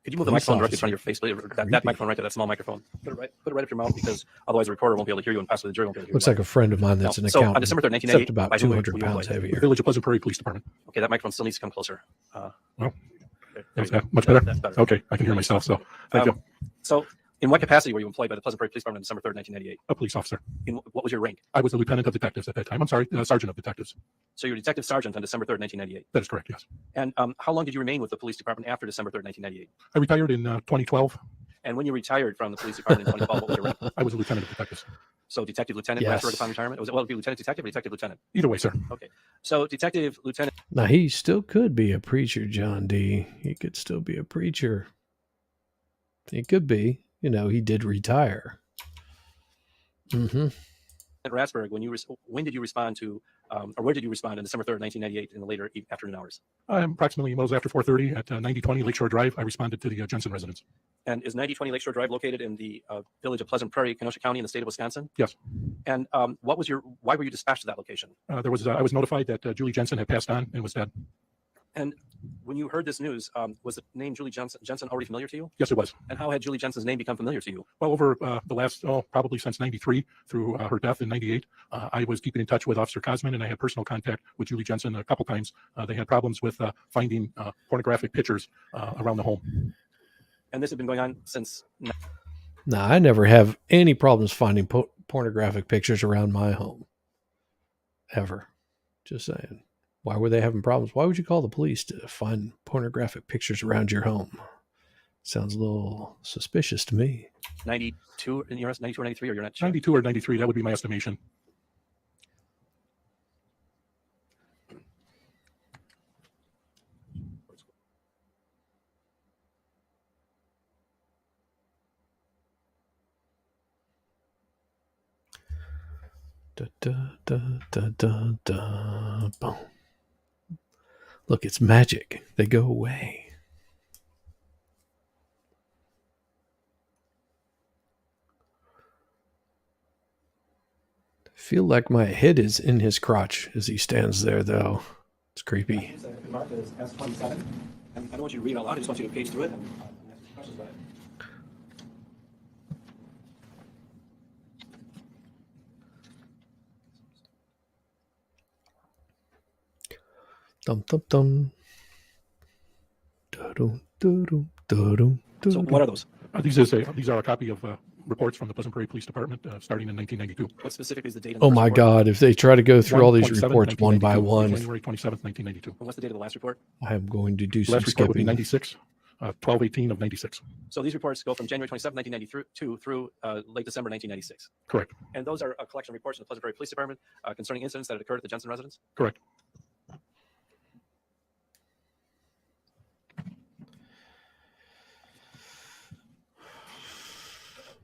S8: Could you move the
S1: Police
S8: microphone directly in
S1: officer.
S8: front of your face, please? That microphone right there, that small microphone. Put it right up your mouth because otherwise the recorder won't be able to hear you and possibly the jury won't be able to hear
S1: Looks
S8: you.
S1: like a friend of mine that's an
S8: So
S1: accountant.
S8: on December 3rd,
S1: except
S8: 1998,
S1: about
S8: by who were
S1: 200
S8: you
S1: pounds
S8: employed?
S10: The
S1: heavier.
S10: Village of Pleasant Prairie Police Department.
S8: Okay, that microphone still needs to come closer.
S10: Well,
S8: there
S10: Is
S8: you go.
S10: that much better?
S8: That's better.
S10: Okay, I can hear myself. So thank you.
S8: So in what capacity were you employed by the Pleasant Prairie Police Department on December 3rd, 1998?
S10: A police officer.
S8: What was your rank?
S10: I was a lieutenant of detectives at that time. I'm sorry, sergeant of detectives.
S8: So you're a detective sergeant on December 3rd, 1998.
S10: That is correct, yes.
S8: And how long did you remain with the police department after December 3rd, 1998?
S10: I retired in 2012.
S8: And when you retired from the police department in 2012, what was your rank?
S10: I was a lieutenant of detectives.
S8: So detective lieutenant
S1: Yes.
S8: Ratzberg upon retirement? Well, it'd be lieutenant detective or detective lieutenant?
S10: Either way, sir.
S8: Okay. So detective lieutenant.
S1: Now, he still could be a preacher, John D. He could still be a preacher. He could be. You know, he did retire. Mm-hmm.
S8: Ratzberg, when did you respond to, or where did you respond on December 3rd, 1998 in the later afternoon hours?
S10: Approximately was after 4:30 at 9020 Lakeshore Drive. I responded to the Jensen residence.
S8: And is 9020 Lakeshore Drive located in the village of Pleasant Prairie, Kenosha County in the state of Wisconsin?
S10: Yes.
S8: And why were you dispatched to that location?
S10: I was notified that Julie Jensen had passed on and was dead.
S8: And when you heard this news, was the name Julie Jensen already familiar to you?
S10: Yes, it was.
S8: And how had Julie Jensen's name become familiar to you?
S10: Well, over the last, probably since 93 through her death in 98, I was keeping in touch with Officer Cosman, and I had personal contact with Julie Jensen a couple times. They had problems with finding pornographic pictures around the home.
S8: And this had been going on since.
S1: No, I never have any problems finding pornographic pictures around my home. ever. Just saying. Why were they having problems? Why would you call the police to find pornographic pictures around your home? Sounds a little suspicious to me.
S8: 92 in your 92 or 93, or you're not sure?
S10: 92 or 93, that would be my estimation.
S1: Da, da, da, da, da, da, boom. Look, it's magic. They go away. I feel like my head is in his crotch as he stands there, though. It's creepy.
S8: Marked as S27. I don't want you to read it out loud. I just want you to page through it.
S1: Dum dum dum. Da-dum, da-dum, da-dum,
S8: So
S1: da-dum.
S8: what are those?
S10: These are a copy of reports from the Pleasant Prairie Police Department starting in 1992.
S8: What specifically is the date?
S1: Oh my God! If they try to go through all these
S10: 1/27,
S1: reports one by
S10: 1992,
S1: one,
S10: January 27th, 1992.
S8: And what's the date of the last report?
S1: I am going to do
S10: The
S1: some
S10: last report would be
S1: skipping.
S10: 96, 12/18 of 96.
S8: So these reports go from January 27, 1992 through late December 1996.
S10: Correct.
S8: And those are a collection of reports from the Pleasant Prairie Police Department concerning incidents that had occurred at the Jensen residence?
S10: Correct.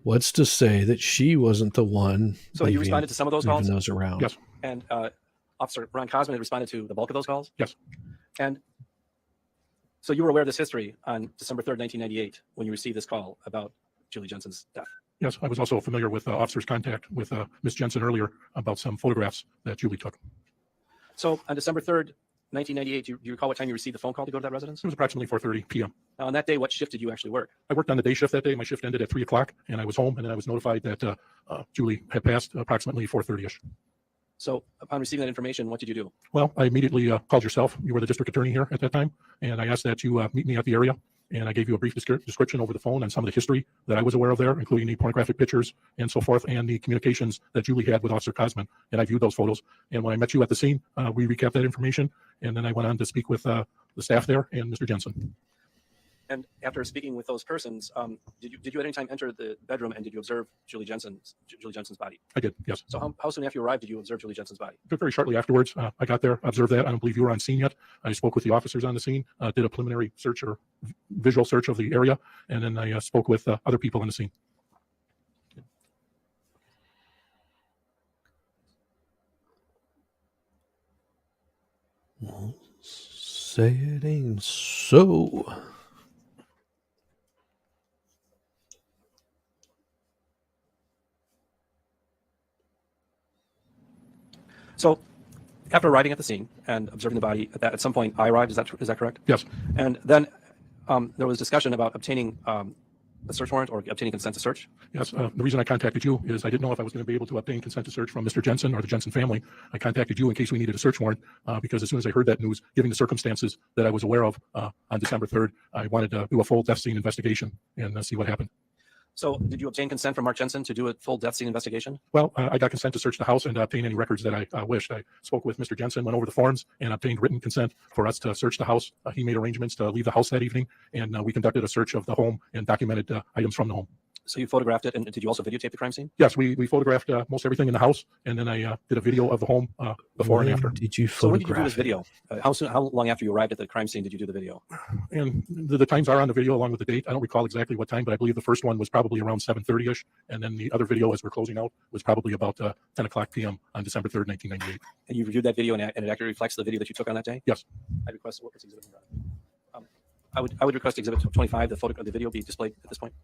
S1: What's to say that she wasn't the one?
S8: So you responded to some of those
S1: leaving
S8: calls?
S1: those around.
S10: Yes.
S8: And Officer Ron Cosman had responded to the bulk of those calls?
S10: Yes.
S8: And so you were aware of this history on December 3rd, 1998, when you received this call about Julie Jensen's death?
S10: Yes, I was also familiar with officers' contact with Ms. Jensen earlier about some photographs that Julie took.
S8: So on December 3rd, 1998, do you recall what time you received the phone call to go to that residence?
S10: It was approximately 4:30 p.m.
S8: Now, on that day, what shift did you actually work?
S10: I worked on the day shift that day. My shift ended at 3 o'clock, and I was home, and then I was notified that Julie had passed approximately 4:30ish.
S8: So upon receiving that information, what did you do?
S10: Well, I immediately called yourself. You were the district attorney here at that time, and I asked that you meet me at the area. And I gave you a brief description over the phone on some of the history that I was aware of there, including the pornographic pictures and so forth, and the communications that Julie had with Officer Cosman. And I viewed those photos. And when I met you at the scene, we recapped that information. And then I went on to speak with the staff there and Mr. Jensen.
S8: And after speaking with those persons, did you at any time enter the bedroom and did you observe Julie Jensen's body?
S10: I did, yes.
S8: So how soon after you arrived did you observe Julie Jensen's body?
S10: Very shortly afterwards, I got there, observed that. I don't believe you were on scene yet. I spoke with the officers on the scene, did a preliminary search or visual search of the area, and then I spoke with other people on the scene.
S1: Won't say it ain't so.
S8: So after arriving at the scene and observing the body, at some point I arrived. Is that correct?
S10: Yes.
S8: And then there was discussion about obtaining a search warrant or obtaining consent to search.
S10: Yes. The reason I contacted you is I didn't know if I was going to be able to obtain consent to search from Mr. Jensen or the Jensen family. I contacted you in case we needed a search warrant because as soon as I heard that news, given the circumstances that I was aware of on December 3rd, I wanted to do a full death scene investigation and see what happened.
S8: So did you obtain consent from Mark Jensen to do a full death scene investigation?
S10: Well, I got consent to search the house and obtain any records that I wished. I spoke with Mr. Jensen, went over the forms, and obtained written consent for us to search the house. He made arrangements to leave the house that evening, and we conducted a search of the home and documented items from the home.
S8: So you photographed it, and did you also videotape the crime scene?
S10: Yes, we photographed most everything in the house, and then I did a video of the home before and after.
S1: Did you
S8: So when did you do
S1: photograph
S8: this video? How long after you arrived at the crime scene did you do the video?
S10: And the times are on the video along with the date. I don't recall exactly what time, but I believe the first one was probably around 7:30ish, and then the other video as we're closing out was probably about 10 o'clock p.m. on December 3rd, 1998.
S8: And you reviewed that video, and it accurately reflects the video that you took on that day?
S10: Yes.
S8: I'd request what's exhibit number? I would request exhibit 25, the video be displayed at this point.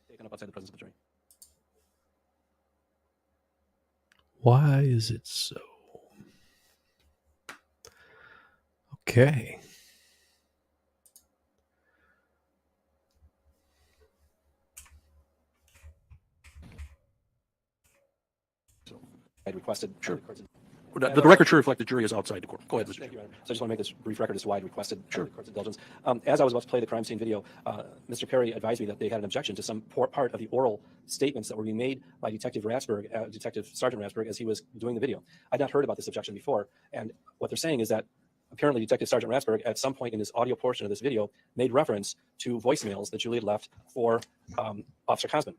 S8: Taken up outside the presence of a jury.
S1: Why is it so? Okay.
S8: requested.
S2: Sure. The record should reflect the jury is outside the court. Go ahead, Mr.
S8: Thank you, Your Honor. So I just want to make this brief record as to why I requested
S2: Sure.
S8: the court's indulgence. As I was about to play the crime scene video, Mr. Perry advised me that they had an objection to some part of the oral statements that were being made by Detective Rasberg, Detective Sergeant Rasberg, as he was doing the video. I'd not heard about this objection before, and what they're saying is that apparently Detective Sergeant Rasberg, at some point in this audio portion of this video, made reference to voicemails that Julie had left for Officer Cosman.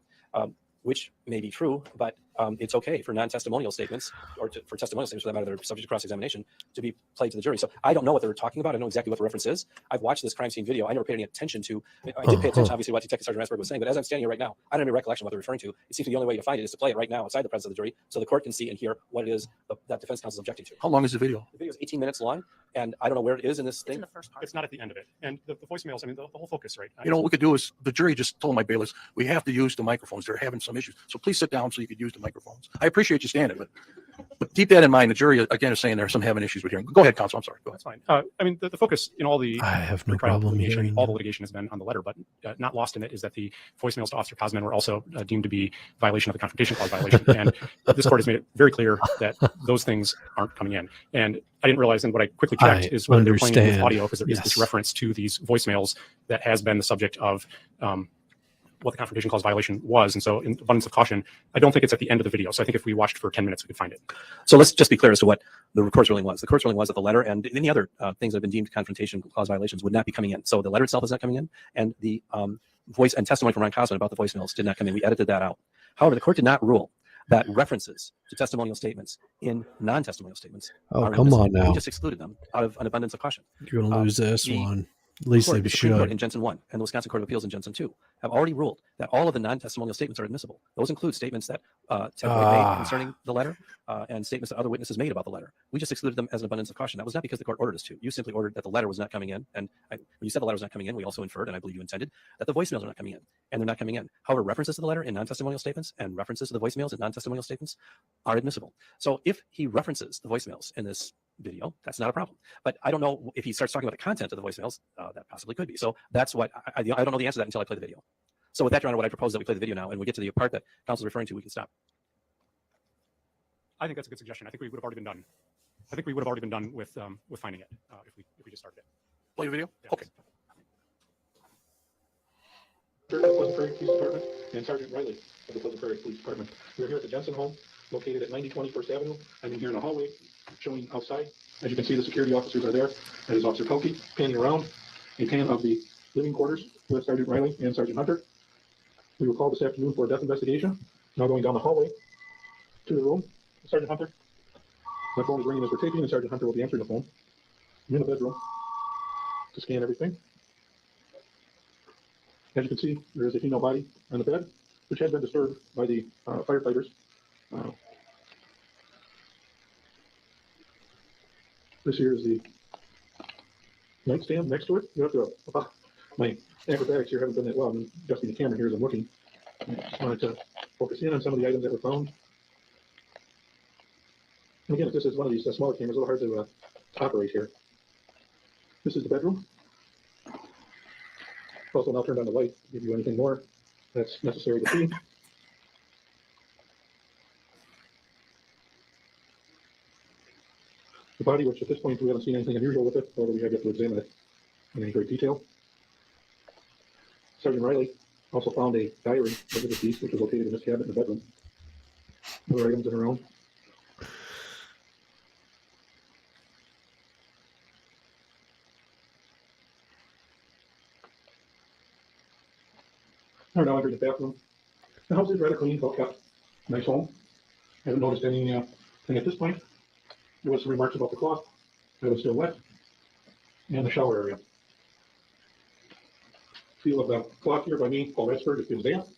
S8: Which may be true, but it's okay for non-testimonial statements or for testimonial statements for that matter that are subject to cross-examination to be played to the jury. So I don't know what they were talking about. I know exactly what the reference is. I've watched this crime scene video. I never paid any attention to. I did pay attention, obviously, to what Detective Sergeant Rasberg was saying, but as I'm standing here right now, I don't have any recollection of what they're referring to. It seems to be the only way to find it is to play it right now outside the presence of the jury, so the court can see and hear what it is that defense counsel is objecting to.
S2: How long is the video?
S8: The video is 18 minutes long, and I don't know where it is in this
S7: It's
S8: thing.
S7: in the first part.
S10: It's not at the end of it. And the voicemails, I mean, the whole focus, right?
S2: You know, what we could do is the jury just told my bailiffs, we have to use the microphones. They're having some issues. So please sit down so you could use the microphones. I appreciate you standing, but keep that in mind. The jury, again, is saying there's some having issues with hearing. Go ahead, counsel. I'm sorry. Go ahead.
S10: That's fine. I mean, the focus in all the
S1: I have no
S10: pretrial
S1: problem
S10: litigation,
S1: hearing
S10: all the
S1: you.
S10: litigation has been on the letter, but not lost in it is that the voicemails to Officer Cosman were also deemed to be violation of the Confrontation Clause violation. And this court has made it very clear that those things aren't coming in. And I didn't realize, and what I quickly checked
S1: I
S10: is whether they're playing it with
S1: understand.
S10: audio, because there is this
S1: Yes.
S10: reference to these voicemails that has been the subject of what the Confrontation Clause violation was. And so in abundance of caution, I don't think it's at the end of the video. So I think if we watched for 10 minutes, we could find it.
S8: So let's just be clear as to what the court's ruling was. The court's ruling was that the letter and any other things that have been deemed Confrontation Clause violations would not be coming in. So the letter itself is not coming in, and the voice and testimony from Ron Cosman about the voicemails did not come in. We edited that out. However, the court did not rule that references to testimonial statements in non-testimonial statements
S1: Oh,
S8: are
S1: come
S8: admissible.
S1: on now.
S8: We just excluded them out of an abundance of caution.
S1: You're going to lose this
S8: the
S1: one. At least they
S8: The Supreme Court
S1: should.
S8: in Jensen 1 and the Wisconsin Court of Appeals in Jensen 2 have already ruled that all of the non-testimonial statements are admissible. Those include statements that Ted Boyd made concerning the letter and statements that other witnesses made about the letter. We just excluded them as an abundance of caution. That was not because the court ordered us to. You simply ordered that the letter was not coming in. And when you said the letter was not coming in, we also inferred, and I believe you intended, that the voicemails are not coming in. And they're not coming in. However, references to the letter in non-testimonial statements and references to the voicemails in non-testimonial statements are admissible. So if he references the voicemails in this video, that's not a problem. But I don't know if he starts talking about the content of the voicemails, that possibly could be. So that's what I don't know the answer to that until I play the video. So with that, Your Honor, what I propose is that we play the video now, and we get to the part that counsel is referring to, we can stop.
S10: I think that's a good suggestion. I think we would have already been done. I think we would have already been done with finding it if we just started it.
S2: Play the video?
S10: Yeah.
S2: Okay.
S10: Pleasant Prairie Police Department and Sergeant Riley of the Pleasant Prairie Police Department. We're here at the Jensen home, located at 9020 First Avenue. I'm in here in the hallway, showing outside. As you can see, the security officers are there. That is Officer Pelkey panning around, a pan of the living quarters with Sergeant Riley and Sergeant Hunter. We were called this afternoon for a death investigation. Now going down the hallway to the room. Sergeant Hunter. My phone is ringing as we're taping, and Sergeant Hunter will be answering the phone. I'm in the bedroom to scan everything. As you can see, there is a female body on the bed, which had been disturbed by the firefighters. This here is the nightstand next to it. You have to, my acrobatics here haven't been that well. I'm adjusting the camera here as I'm looking. I just wanted to focus in on some of the items that were found. And again, if this is one of these smaller cameras, a little hard to operate here. This is the bedroom. Also, now turned on the light to give you anything more that's necessary to see. The body, which at this point we haven't seen anything unusual with it, although we have yet to examine it in any great detail. Sergeant Riley also found a diary of the deceased, which was located in this cabinet in the bedroom. Other items in her own. We're now entering the bathroom. The house is rather clean, well kept, nice home. I haven't noticed anything at this point. There was some remarks about the cloth that was still wet, and the shower area. Feel of the cloth here by me, Paul Restream, it feels damp.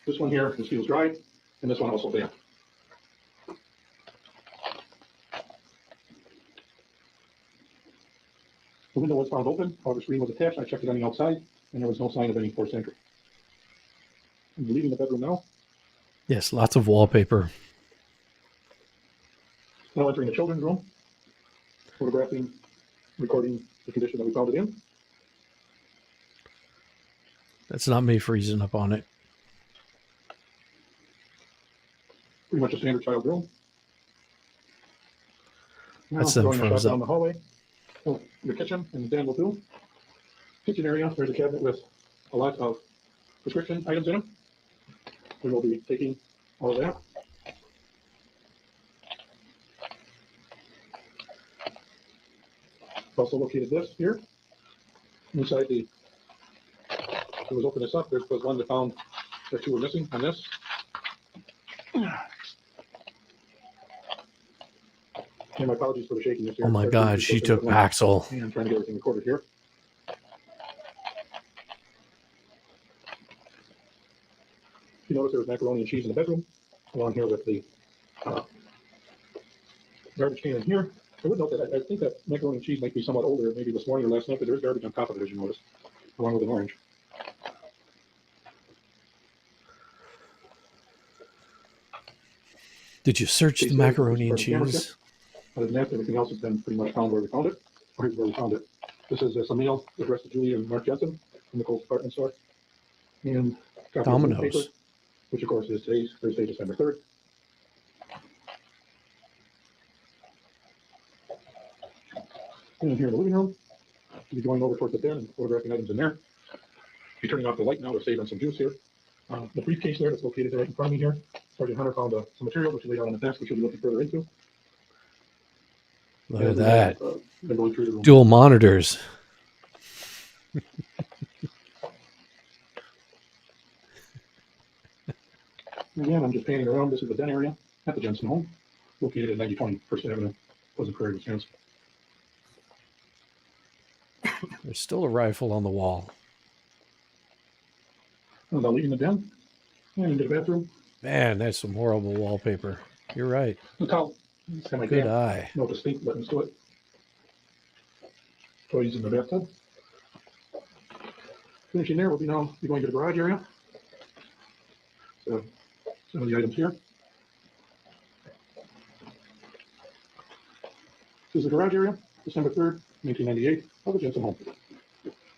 S10: This one here, this feels dry, and this one also damp. The window was found open, however, screen was attached. I checked it on the outside, and there was no sign of any forced entry. I'm leaving the bedroom now.
S1: Yes, lots of wallpaper.
S10: Now entering the children's room, photographing, recording the condition that we found it in.
S1: That's not me freezing up on it.
S10: Pretty much a standard child room. Now,
S1: That's them
S10: going a shot
S1: froze
S10: down
S1: up.
S10: the hallway. Oh, your kitchen, and Dan will do. Kitchen area, there's a cabinet with a lot of prescription items in them. We will be taking all of that. Also located this here. Inside the, it was open this up, there was one that found that two were missing on this. And my apologies for the shakiness here.
S1: Oh my God, she took Paxil.
S10: And I'm trying to get everything recorded here. You notice there was macaroni and cheese in the bedroom, along here with the garbage can in here. I would note that I think that macaroni and cheese might be somewhat older, maybe this morning or last night, but there is garbage on top of it, as you notice, along with an orange.
S1: Did you search the macaroni and cheese?
S10: Other than that, everything else has been pretty much found where we found it, or here's where we found it. This is some mail addressed to Julie and Mark Jensen from Nicole's department store. And copy of the newspaper,
S1: Domino's.
S10: which of course is today's Thursday, December 3rd. And here in the living room, we'll be going over towards the bin and photographing items in there. Be turning off the light now to save on some juice here. The briefcase there that's located right in front of me here. Sergeant Hunter found some material which he laid out on the desk, which we'll be looking further into.
S1: Look at that.
S10: Been going through the room.
S1: Dual monitors.
S10: Again, I'm just panning around. This is the den area at the Jensen home, located at 9020 First Avenue, Pleasant Prairie, Wisconsin.
S1: There's still a rifle on the wall.
S10: And now leaving the den and into the bathroom.
S1: Man, that's some horrible wallpaper. You're right.
S10: The towel.
S1: Good eye.
S10: No distinct buttons to it. Toys in the bathtub. Finishing there, we'll be now going to the garage area. So some of the items here. This is the garage area, December 3rd, 1998, of the Jensen home.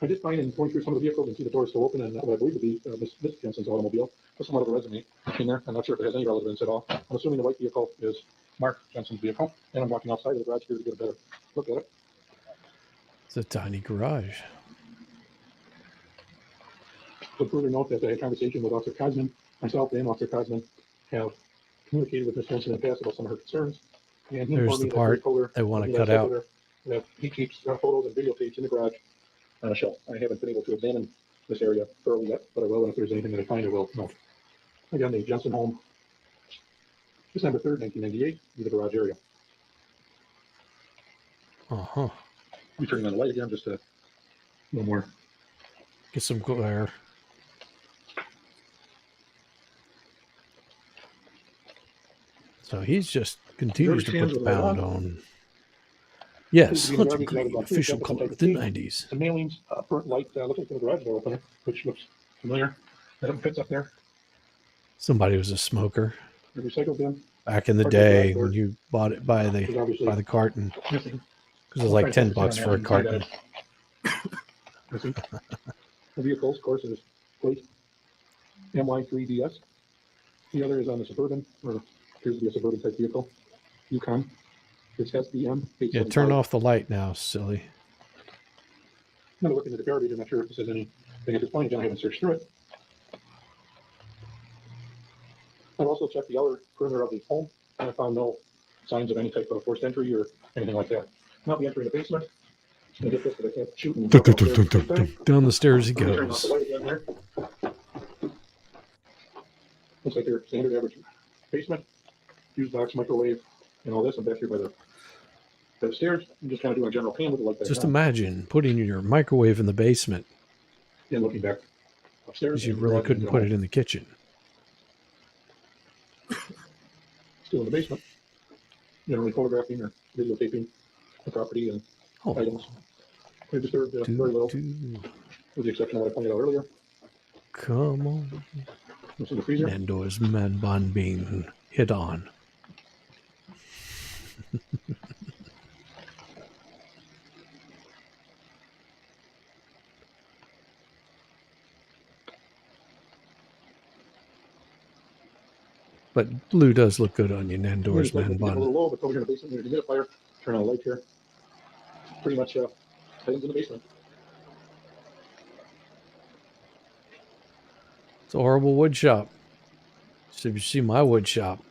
S10: I did find in going through some of the vehicles and see the doors still open, and what I believe to be Miss Jensen's automobile, with somewhat of a resume in there. I'm not sure if it has any relevance at all. I'm assuming the white vehicle is Mark Jensen's vehicle, and I'm walking outside of the garage here to get a better look at it.
S1: It's a tiny garage.
S10: Would further note that I had a conversation with Officer Cosman, myself and Officer Cosman have communicated with Ms. Jensen in the past about some of her concerns. And he
S1: There's
S10: informed me
S1: the
S10: that
S1: part
S10: told her
S1: they want to
S10: that
S1: cut
S10: I
S1: out.
S10: told her that he keeps photos and videotapes in the garage on a shelf. I haven't been able to examine this area thoroughly yet, but I will, and if there's anything that I find, I will note. Again, the Jensen home, December 3rd, 1998, in the garage area.
S1: Uh-huh.
S10: Be turning on the light again, just a little more.
S1: Get some glare. So he's just continues to put the pound on. Yes, Hunter Green, official color of the 90s.
S10: Some mailings, burnt light, looks like the garage door opener, which looks familiar. That fits up there.
S1: Somebody was a smoker
S10: The recycle bin.
S1: back in the day when you bought it by the carton.
S10: Missing.
S1: Because it was like $10 for a carton.
S10: Missing. The vehicles, of course, is plate MY3DS. The other is on the Suburban, or appears to be a Suburban type vehicle. Yukon. It's SBM.
S1: Yeah, turn off the light now, silly.
S10: I'm looking at the garbage. I'm not sure if this has anything at this point. Again, I haven't searched through it. I've also checked the outer perimeter of the home, and I found no signs of any type of forced entry or anything like that. Now the entry in the basement. I get this, but I can't shoot.
S1: Down the stairs he
S10: Turn off the
S1: goes.
S10: light again there. Looks like your standard average basement. Fuse box, microwave, and all this. I'm back here by the stairs. I'm just kind of doing a general pan with the light back
S1: Just
S10: on.
S1: imagine putting your microwave in the basement.
S10: And looking back upstairs.
S1: Because you really couldn't put it in the kitchen.
S10: Still in the basement. Generally photographing or videotaping the property and items. We disturbed very little, with the exception of what I pointed out earlier.
S1: Come on.
S10: What's in the freezer?
S1: Nando's man bun being hit on. But blue does look good on you, Nando's man
S10: A
S1: bun.
S10: little low, but over here in the basement, there's a humidifier. Turn on the light here. Pretty much items in the basement.
S1: It's a horrible wood shop. So if you see my wood shop,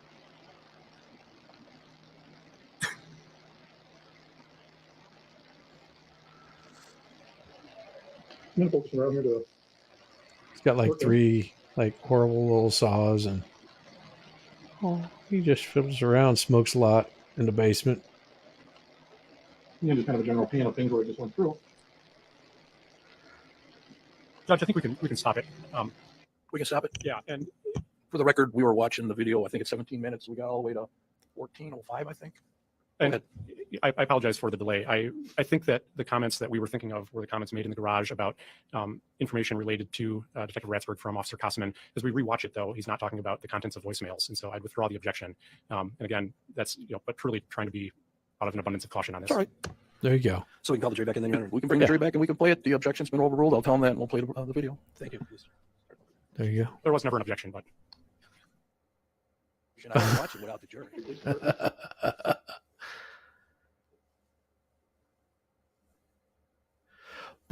S10: I'm focusing around here to.
S1: it's got like
S10: Okay.
S1: 3 like horrible little saws, and he just fiddles around, smokes a lot in the basement.
S10: And just kind of a general pan of things where I just went through. Judge, I think we can stop it.
S2: We can stop it.
S10: Yeah, and
S2: For the record, we were watching the video. I think it's 17 minutes. We got all the way to 14:05, I think.
S10: and I apologize for the delay. I think that the comments that we were thinking of were the comments made in the garage about information related to Detective Ratsburg from Officer Kosselman. As we rewatch it, though, he's not talking about the contents of voicemails, and so I'd withdraw the objection. And again, that's but truly trying to be out of an abundance of caution on this.
S2: All right.
S1: There you go.
S2: So we can call the jury back in then, Your Honor. We can bring the jury back and we can play it. The objection's been overruled. I'll tell them that and we'll play the video. Thank you.
S1: There you go.
S10: There was never an objection, but
S2: You should not watch it without the jury.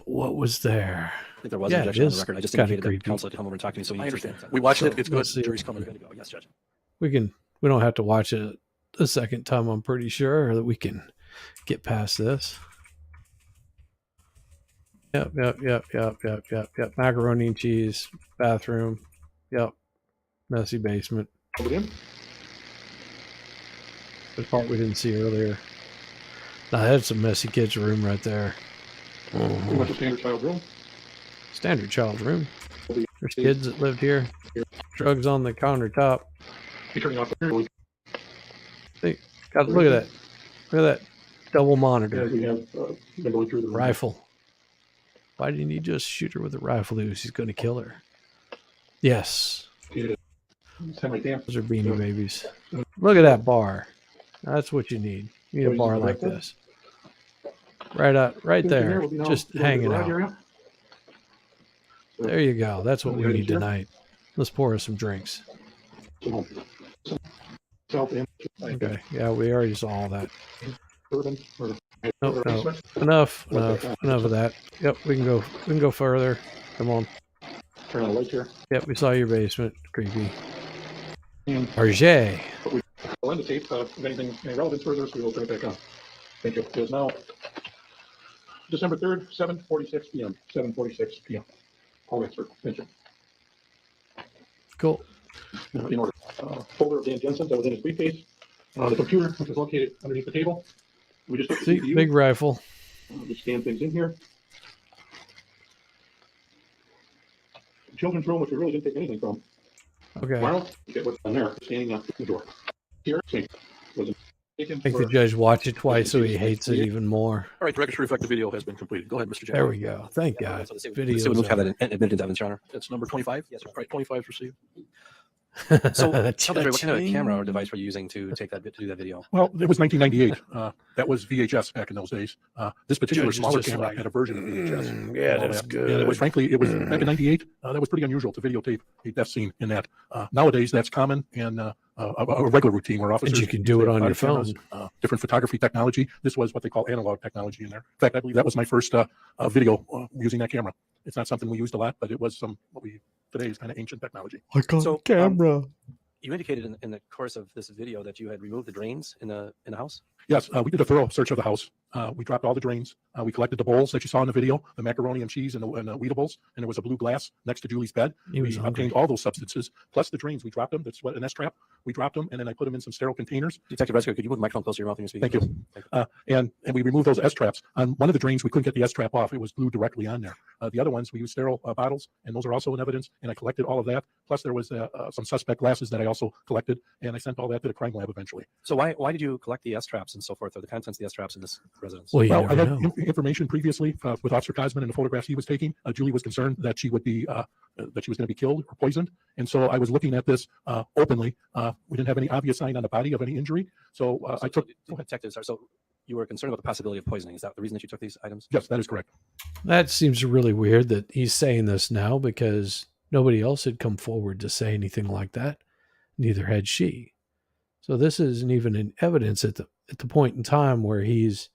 S1: What was there?
S2: I think there was
S1: Yeah,
S2: an
S1: it
S2: objection on the
S1: is
S2: record. I just
S1: kinda
S2: indicated that
S1: creepy.
S2: counsel to come over and talk to me. So I
S1: I
S2: understand.
S1: understand.
S2: We watched it.
S1: So,
S2: It's good.
S1: let's see.
S2: Jury's coming. Good to go. Yes, Judge.
S1: We don't have to watch it a second time, I'm pretty sure, that we can get past this. Yep. Macaroni and cheese, bathroom. Yep. Messy basement.
S10: over in.
S1: The part we didn't see earlier. Now that's a messy kid's room right there.
S10: Pretty much a standard child room.
S1: Standard child's room. There's kids that lived here. Drugs on the countertop.
S10: You're turning off the
S1: See, look at that. Look at that double
S10: Yeah,
S1: monitor
S10: we have been going through the room.
S1: rifle. Why didn't you just shoot her with a rifle? He's going to kill her. Yes,
S10: Semi-damp.
S1: those are Beanie Babies. Look at that bar. That's what you need. You need a bar like this. Right there, just hanging out. There you go. That's what we need tonight. Let's pour us some drinks. Okay. Yeah, we already saw all that. No. Enough of that. Yep, we can go further. Come on.
S10: Turn on the light here.
S1: Yep, we saw your basement. Creepy.
S10: And
S1: RJ.
S10: we'll end the tape. If anything, any relevance further, so we will turn it back on. Thank you. It is now December 3rd, 7:46 p.m. 7:46 p.m. All answered. Thank you.
S1: Cool.
S10: In order. Folder of Dan Jensen that was in his briefcase. The computer, which is located underneath the table. We just took the
S1: See,
S10: CPU.
S1: big rifle.
S10: We scan things in here. Children's room, which we really didn't take anything from.
S1: Okay.
S10: Wow, get what's on there, standing up the door. Here, same. Wasn't taken
S1: Make the
S10: for-
S1: judge watch it twice so he hates it even more.
S2: All right. The record should reflect the video has been completed. Go ahead, Mr. Jackson.
S1: There we go. Thank God.
S2: So the
S1: Video's
S2: civil have
S1: out.
S2: that admitted into evidence, Your Honor. It's number 25?
S8: Yes, sir.
S2: All right, 25 is received. So, tell the jury, what kind of
S1: Cha-ching.
S2: camera or device were you using to take that to do that video?
S10: Well, it was 1998. That was VHS back in those days. This particular
S1: Judge is
S10: smaller
S1: just
S10: camera
S1: like,
S10: had a version of VHS.
S1: yeah,
S10: and all
S1: that's
S10: that.
S1: good.
S10: And it was frankly, it was back in '98. That was pretty unusual to videotape a death scene in that. Nowadays, that's common and a regular routine where officers
S1: you can do it on your phone.
S10: Different photography technology. This was what they call analog technology in there. In fact, I believe that was my first video using that camera. It's not something we used a lot, but it was what we today is kind of ancient technology.
S1: I got
S2: So,
S1: a camera.
S8: You indicated in the course of this video that you had removed the drains in the house.
S10: Yes, we did a thorough search of the house. We dropped all the drains. We collected the bowls that you saw in the video, the macaroni and cheese and the Weetables, and there was a blue glass next to Julie's bed.
S1: He was
S10: We
S1: hungry.
S10: obtained all those substances, plus the drains. We dropped them. That's what an S-trap. We dropped them, and then I put them in some sterile containers.
S8: Detective Rescue, could you move the microphone closer to your mouth when you're speaking?
S10: Thank you. And we removed those S-traps. On one of the drains, we couldn't get the S-trap off. It was glued directly on there. The other ones, we used sterile bottles, and those are also in evidence, and I collected all of that. Plus, there was some suspect glasses that I also collected, and I sent all that to the crime lab eventually.
S8: So why did you collect the S-traps and so forth, or the contents of the S-traps in this residence?
S1: Well, you
S10: Well, I
S1: never
S10: had
S1: know.
S10: information previously with Officer Kosman and the photographs he was taking. Julie was concerned that she would be that she was going to be killed or poisoned, and so I was looking at this openly. We didn't have any obvious sign on the body of any injury, so I took.
S8: Detectives are so you were concerned about the possibility of poisoning. Is that the reason that you took these items?
S10: Yes, that is correct.
S1: That seems really weird that he's saying this now because nobody else had come forward to say anything like that. Neither had she. So this isn't even in evidence at the point in time where he's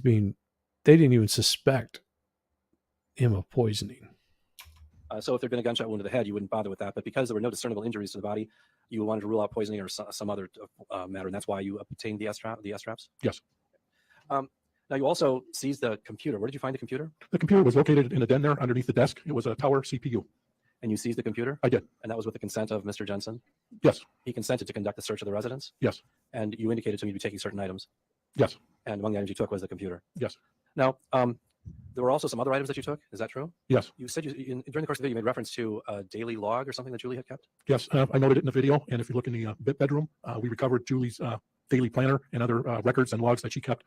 S1: being. They didn't even suspect him of poisoning.
S8: So if there'd been a gunshot wound to the head, you wouldn't bother with that. But because there were no discernible injuries to the body, you wanted to rule out poisoning or some other matter, and that's why you obtained the S-traps?
S10: Yes.
S8: Now, you also seized the computer. Where did you find the computer?
S10: The computer was located in a den there underneath the desk. It was a tower CPU.
S8: And you seized the computer?
S10: I did.
S8: And that was with the consent of Mr. Jensen?
S10: Yes.
S8: He consented to conduct the search of the residence?
S10: Yes.
S8: And you indicated to me you'd be taking certain items?
S10: Yes.
S8: And among the items you took was the computer?
S10: Yes.
S8: Now, there were also some other items that you took. Is that true?
S10: Yes.
S8: You said during the course of the video, you made reference to a daily log or something that Julie had kept?
S10: Yes. I noted it in the video. And if you look in the bedroom, we recovered Julie's daily planner and other records and logs that she kept.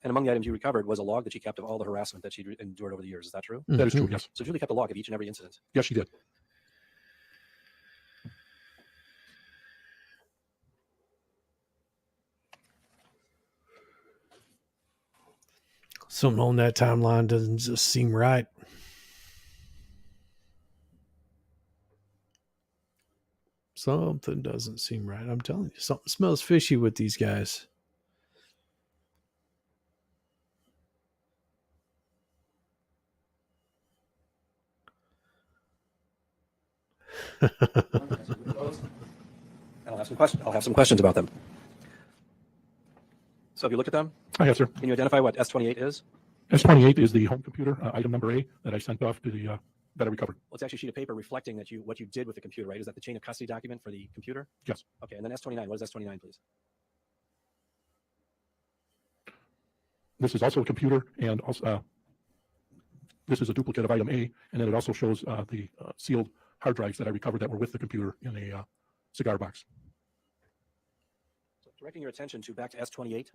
S8: And among the items you recovered was a log that she kept of all the harassment that she endured over the years. Is that true?
S1: Mm-hmm.
S10: That is true, yes.
S8: So Julie kept a log of each and every incident?
S10: Yes, she did.
S1: Something on that timeline doesn't just seem right. Something doesn't seem right. I'm telling you, something smells fishy with these guys.
S8: And I'll have some questions about them. So have you looked at them?
S10: I have, sir.
S8: Can you identify what S28 is?
S10: S28 is the home computer, item number A, that I sent off to the that I recovered.
S8: Well, it's actually a sheet of paper reflecting that what you did with the computer, right? Is that the chain of custody document for the computer?
S10: Yes.
S8: Okay, and then S29. What is S29, please?
S10: This is also a computer, and also this is a duplicate of item A, and then it also shows the sealed hard drives that I recovered that were with the computer in a cigar box.
S8: So directing your attention back to S28.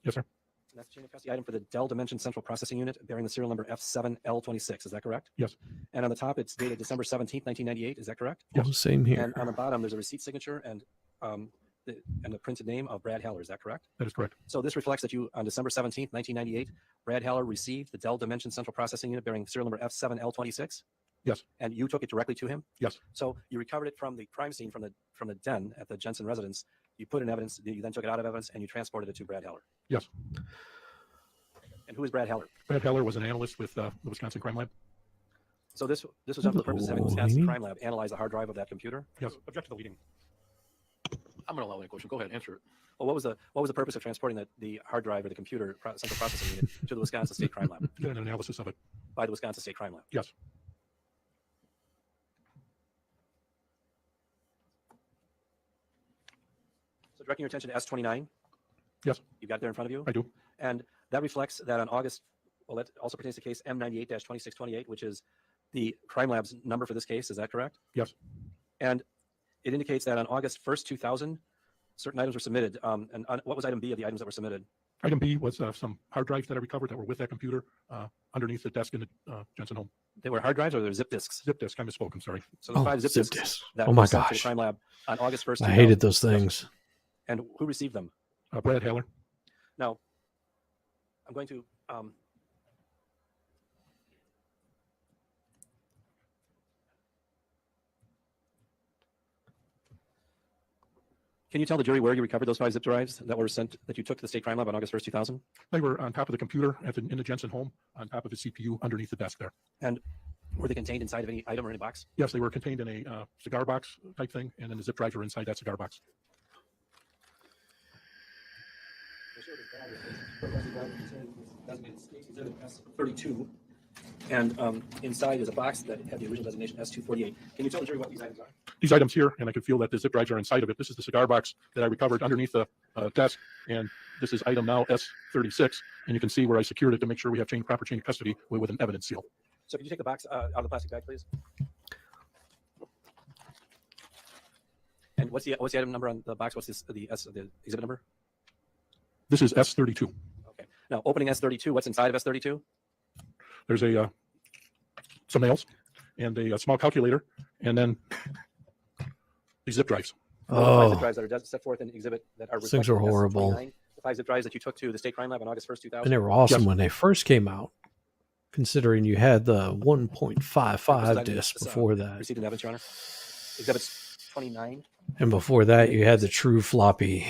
S10: Yes, sir.
S8: And that's the chain of custody item for the Dell Dimension Central Processing Unit bearing the serial number F7L26. Is that correct?
S10: Yes.
S8: And on the top, it's dated December 17th, 1998. Is that correct?
S1: Yes. Same here.
S8: And on the bottom, there's a receipt signature and the printed name of Brad Heller. Is that correct?
S10: That is correct.
S8: So this reflects that you, on December 17th, 1998, Brad Heller received the Dell Dimension Central Processing Unit bearing serial number F7L26.
S10: Yes.
S8: And you took it directly to him?
S10: Yes.
S8: So you recovered it from the crime scene, from the den at the Jensen residence. You put in evidence, you then took it out of evidence, and you transported it to Brad Heller.
S10: Yes.
S8: And who is Brad Heller?
S10: Brad Heller was an analyst with the Wisconsin Crime Lab.
S8: So this was done for the purpose of having the Wisconsin Crime Lab analyze the hard drive of that computer?
S10: Yes.
S2: Object to the leading. I'm going to allow any question. Go ahead, answer it.
S8: Well, what was the purpose of transporting the hard drive or the computer central processing unit to the Wisconsin State Crime Lab?
S10: Get an analysis of it.
S8: By the Wisconsin State Crime Lab?
S10: Yes.
S8: So directing your attention to S29?
S10: Yes.
S8: You got it there in front of you?
S10: I do.
S8: And that reflects that on August, well, that also pertains to case M98-2628, which is the crime lab's number for this case. Is that correct?
S10: Yes.
S8: And it indicates that on August 1st, 2000, certain items were submitted. And what was item B of the items that were submitted?
S10: Item B was some hard drives that I recovered that were with that computer underneath the desk in the Jensen home.
S8: They were hard drives or they were zip disks?
S10: Zip disk. I misspoke. I'm sorry.
S8: So the 5 zip disks that
S1: oh my
S8: were sent to the
S1: gosh.
S8: crime lab on August 1st, 2000.
S1: I hated those things.
S8: And who received them?
S10: Brad Heller.
S8: Now, I'm going to can you tell the jury where you recovered those 5 zip drives that were sent, that you took to the State Crime Lab on August 1st, 2000?
S10: They were on top of the computer in the Jensen home, on top of the CPU underneath the desk there.
S8: And were they contained inside of any item or any box?
S10: Yes, they were contained in a cigar box type thing, and then the zip drives were inside that cigar box.
S8: S32, and inside is a box that had the original designation S248. Can you tell the jury what these items are?
S10: These items here, and I can feel that the zip drives are inside of it. This is the cigar box that I recovered underneath the desk, and this is item now S36, and you can see where I secured it to make sure we have proper chain of custody with an evidence seal.
S8: So could you take the box out of the plastic bag, please? And what's the item number on the box? What's the exhibit number?
S10: This is S32.
S8: Okay. Now, opening S32, what's inside of S32?
S10: There's some nails and a small calculator, and then these zip drives.
S8: The 5 zip drives that are set forth in the exhibit that are
S1: things are horrible.
S8: The 5 zip drives that you took to the State Crime Lab on August 1st, 2000.
S1: And they were awesome
S10: Yes.
S1: when they first came out, considering you had the 1.55 disc before that.
S8: Received in evidence, Your Honor. Exhibits 29.
S1: And before that, you had the true floppy.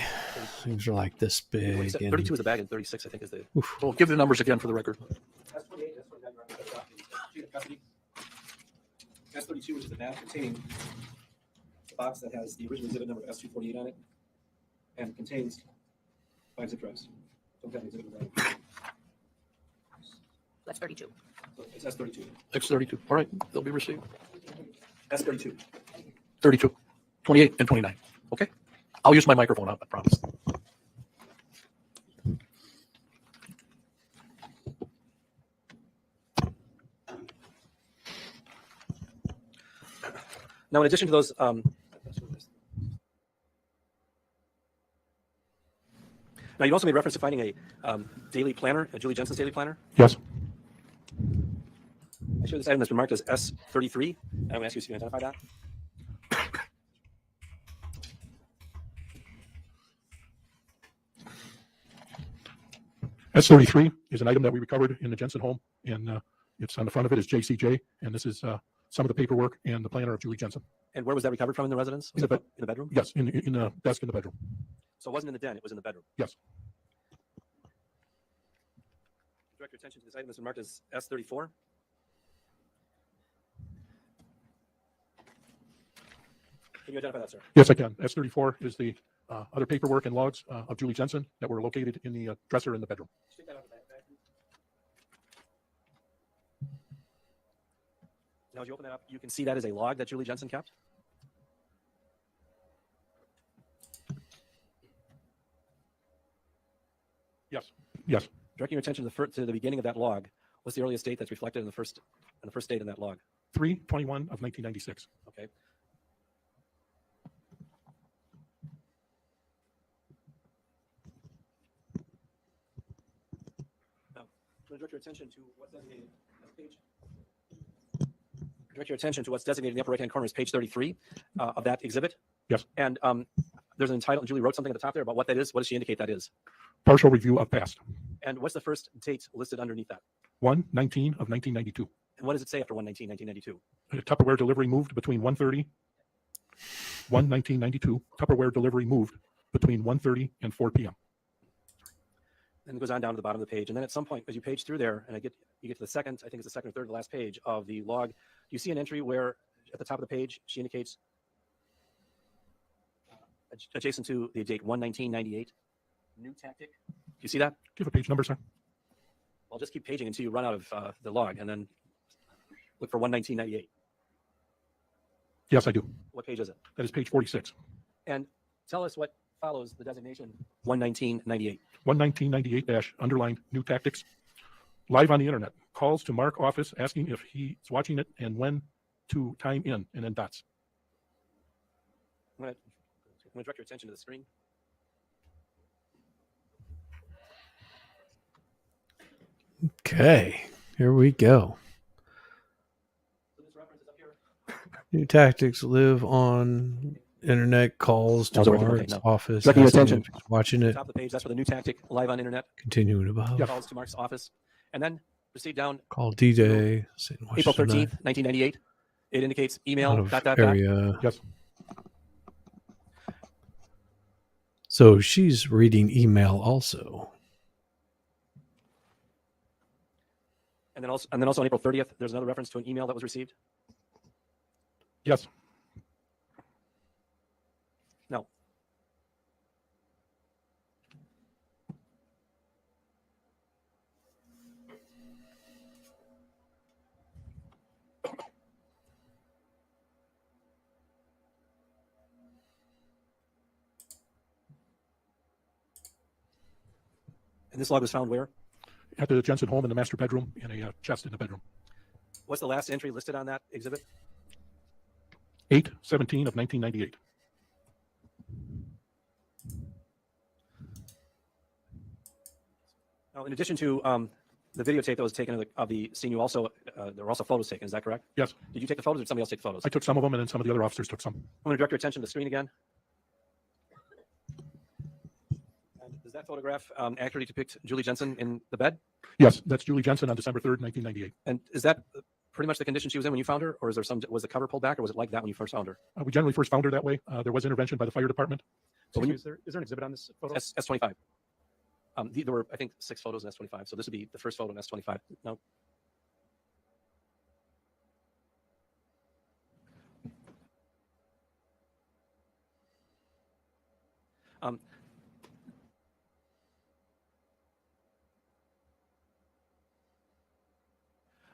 S1: Things are like this big.
S8: 32 is the bag, and 36, I think, is the.
S2: Well, give the numbers again for the record.
S8: S28, S32, which is the bag containing the box that has the original exhibit number S248 on it and contains 5 zip drives. Don't have the exhibit number.
S7: That's 32.
S8: So it's S32.
S2: X32. All right, they'll be received.
S8: S32.
S2: 32, 28, and 29. Okay? I'll use my microphone out, I promise.
S8: Now, in addition to those, now you also made reference to finding a daily planner, a Julie Jensen's daily planner.
S10: Yes.
S8: I show this item that's been marked as S33. I'm going to ask you if you can identify that.
S10: S33 is an item that we recovered in the Jensen home, and it's on the front of it is JCJ, and this is some of the paperwork and the planner of Julie Jensen.
S8: And where was that recovered from in the residence? Was
S10: In
S8: it in the bedroom?
S10: Yes, in the desk in the bedroom.
S8: So it wasn't in the den, it was in the bedroom.
S10: Yes.
S8: Direct your attention to this item that's been marked as S34. Can you identify that, sir?
S10: Yes, I can. S34 is the other paperwork and logs of Julie Jensen that were located in the dresser in the bedroom.
S8: Take that out of the bag. Now, as you open that up, you can see that as a log that Julie Jensen kept.
S10: Yes. Yes.
S8: Directing your attention to the beginning of that log, what's the earliest date that's reflected in the first date in that log?
S10: 3/21 of 1996.
S8: Okay. Now, I'm going to direct your attention to what's designated as page. Direct your attention to what's designated in the upper right-hand corner as page 33 of that exhibit.
S10: Yes.
S8: And there's an entitle. Julie wrote something at the top there about what that is. What does she indicate that is?
S10: Partial review of past.
S8: And what's the first date listed underneath that?
S10: 1/19 of 1992.
S8: And what does it say after 1/19/1992?
S10: Tupperware delivery moved between 1:30, 1/1992. Tupperware delivery moved between 1:30 and 4 p.m.
S8: And it goes on down to the bottom of the page. And then at some point, as you page through there, and you get to the second, I think it's the second or third to the last page of the log, you see an entry where at the top of the page, she indicates adjacent to the date 1/19/98, new tactic. Do you see that?
S10: Do you have a page number, sir?
S8: Well, just keep paging until you run out of the log, and then look for 1/19/98.
S10: Yes, I do.
S8: What page is it?
S10: That is page 46.
S8: And tell us what follows the designation 1/19/98.
S10: 1/1998 - underlined new tactics. Live on the internet. Calls to Mark office asking if he's watching it and when to time in, and then dots.
S8: I'm going to direct your attention to the screen.
S1: Okay, here we go.
S8: So this reference is up here.
S1: New tactics live on internet calls to
S8: How's it working?
S1: Mark's
S8: Okay, no.
S1: office.
S8: Directing your
S1: asking
S8: attention.
S1: if he's watching it.
S8: Top of the page, that's for the new tactic, live on internet.
S1: Continuing above.
S8: Calls to Mark's office. And then proceed down
S1: Call D-Day. St.
S8: April
S1: Washington
S8: 13th, 1998. It indicates email,
S1: out of
S8: dot, dot.
S1: area.
S10: Yes.
S1: So she's reading email also.
S8: And then also on April 30th, there's another reference to an email that was received.
S10: Yes.
S8: No. And this log was found where?
S10: At the Jensen home in the master bedroom, in a chest in the bedroom.
S8: What's the last entry listed on that exhibit?
S10: 8/17 of 1998.
S8: Now, in addition to the videotape that was taken of the scene, you also there were also photos taken. Is that correct?
S10: Yes.
S8: Did you take the photos, or did somebody else take the photos?
S10: I took some of them, and then some of the other officers took some.
S8: I'm going to direct your attention to the screen again. And does that photograph accurately depict Julie Jensen in the bed?
S10: Yes, that's Julie Jensen on December 3rd, 1998.
S8: And is that pretty much the condition she was in when you found her, or is there was the cover pulled back, or was it like that when you first found her?
S10: We generally first found her that way. There was intervention by the fire department.
S8: So
S11: Is there an exhibit on this photo?
S8: S25. There were, I think, 6 photos in S25. So this would be the first photo in S25. No.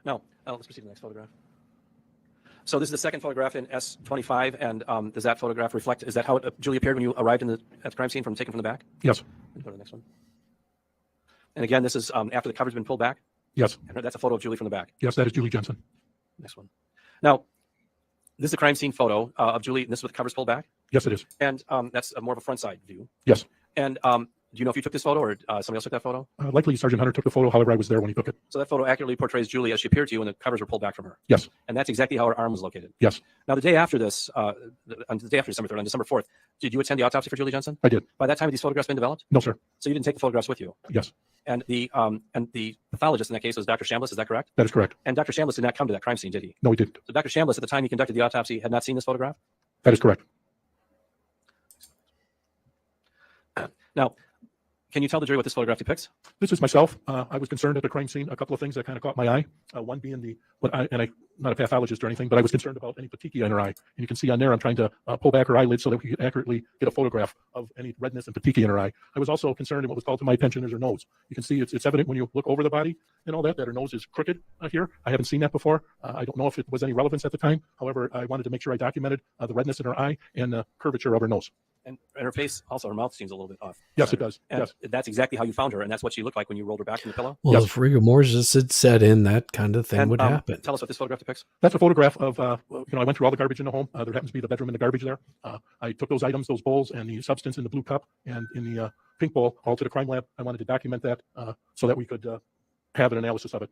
S8: Now, let's proceed to the next photograph. So this is the second photograph in S25, and does that photograph reflect, is that how Julie appeared when you arrived at the crime scene taken from the back?
S10: Yes.
S8: Go to the next one. And again, this is after the cover's been pulled back?
S10: Yes.
S8: And that's a photo of Julie from the back?
S10: Yes, that is Julie Jensen.
S8: Next one. Now, this is a crime scene photo of Julie, and this is with the covers pulled back?
S10: Yes, it is.
S8: And that's more of a front side view?
S10: Yes.
S8: And do you know if you took this photo or somebody else took that photo?
S10: Likely Sergeant Hunter took the photo, however, I was there when he took it.
S8: So that photo accurately portrays Julie as she appeared to you when the covers were pulled back from her?
S10: Yes.
S8: And that's exactly how her arm was located?
S10: Yes.
S8: Now, the day after this, on the day after December 3rd, on December 4th, did you attend the autopsy for Julie Jensen?
S10: I did.
S8: By that time, had these photographs been developed?
S10: No, sir.
S8: So you didn't take the photographs with you?
S10: Yes.
S8: And the pathologist in that case was Dr. Shambliss, is that correct?
S10: That is correct.
S8: And Dr. Shambliss did not come to that crime scene, did he?
S10: No, he didn't.
S8: So Dr. Shambliss, at the time he conducted the autopsy, had not seen this photograph?
S10: That is correct.
S8: Now, can you tell the jury what this photograph depicts?
S10: This is myself. I was concerned at the crime scene. A couple of things that kind of caught my eye. One being I'm not a pathologist or anything, but I was concerned about any petechia in her eye. And you can see on there, I'm trying to pull back her eyelids so that we can accurately get a photograph of any redness and petechia in her eye. I was also concerned in what was called to my attention is her nose. You can see it's evident when you look over the body and all that her nose is crooked here. I haven't seen that before. I don't know if it was any relevance at the time. However, I wanted to make sure I documented the redness in her eye and the curvature of her nose.
S8: And her face, also her mouth seems a little bit off.
S10: Yes, it does.
S8: And
S10: yes.
S8: That's exactly how you found her, and that's what she looked like when you rolled her back from the pillow?
S1: Well, if rigor mortis had set in, that kind of thing would happen.
S8: Tell us what this photograph depicts.
S10: That's a photograph of, I went through all the garbage in the home. There happens to be the bedroom and the garbage there. I took those items, those bowls, and the substance in the blue cup and in the pink bowl, all to the crime lab. I wanted to document that so that we could have an analysis of it.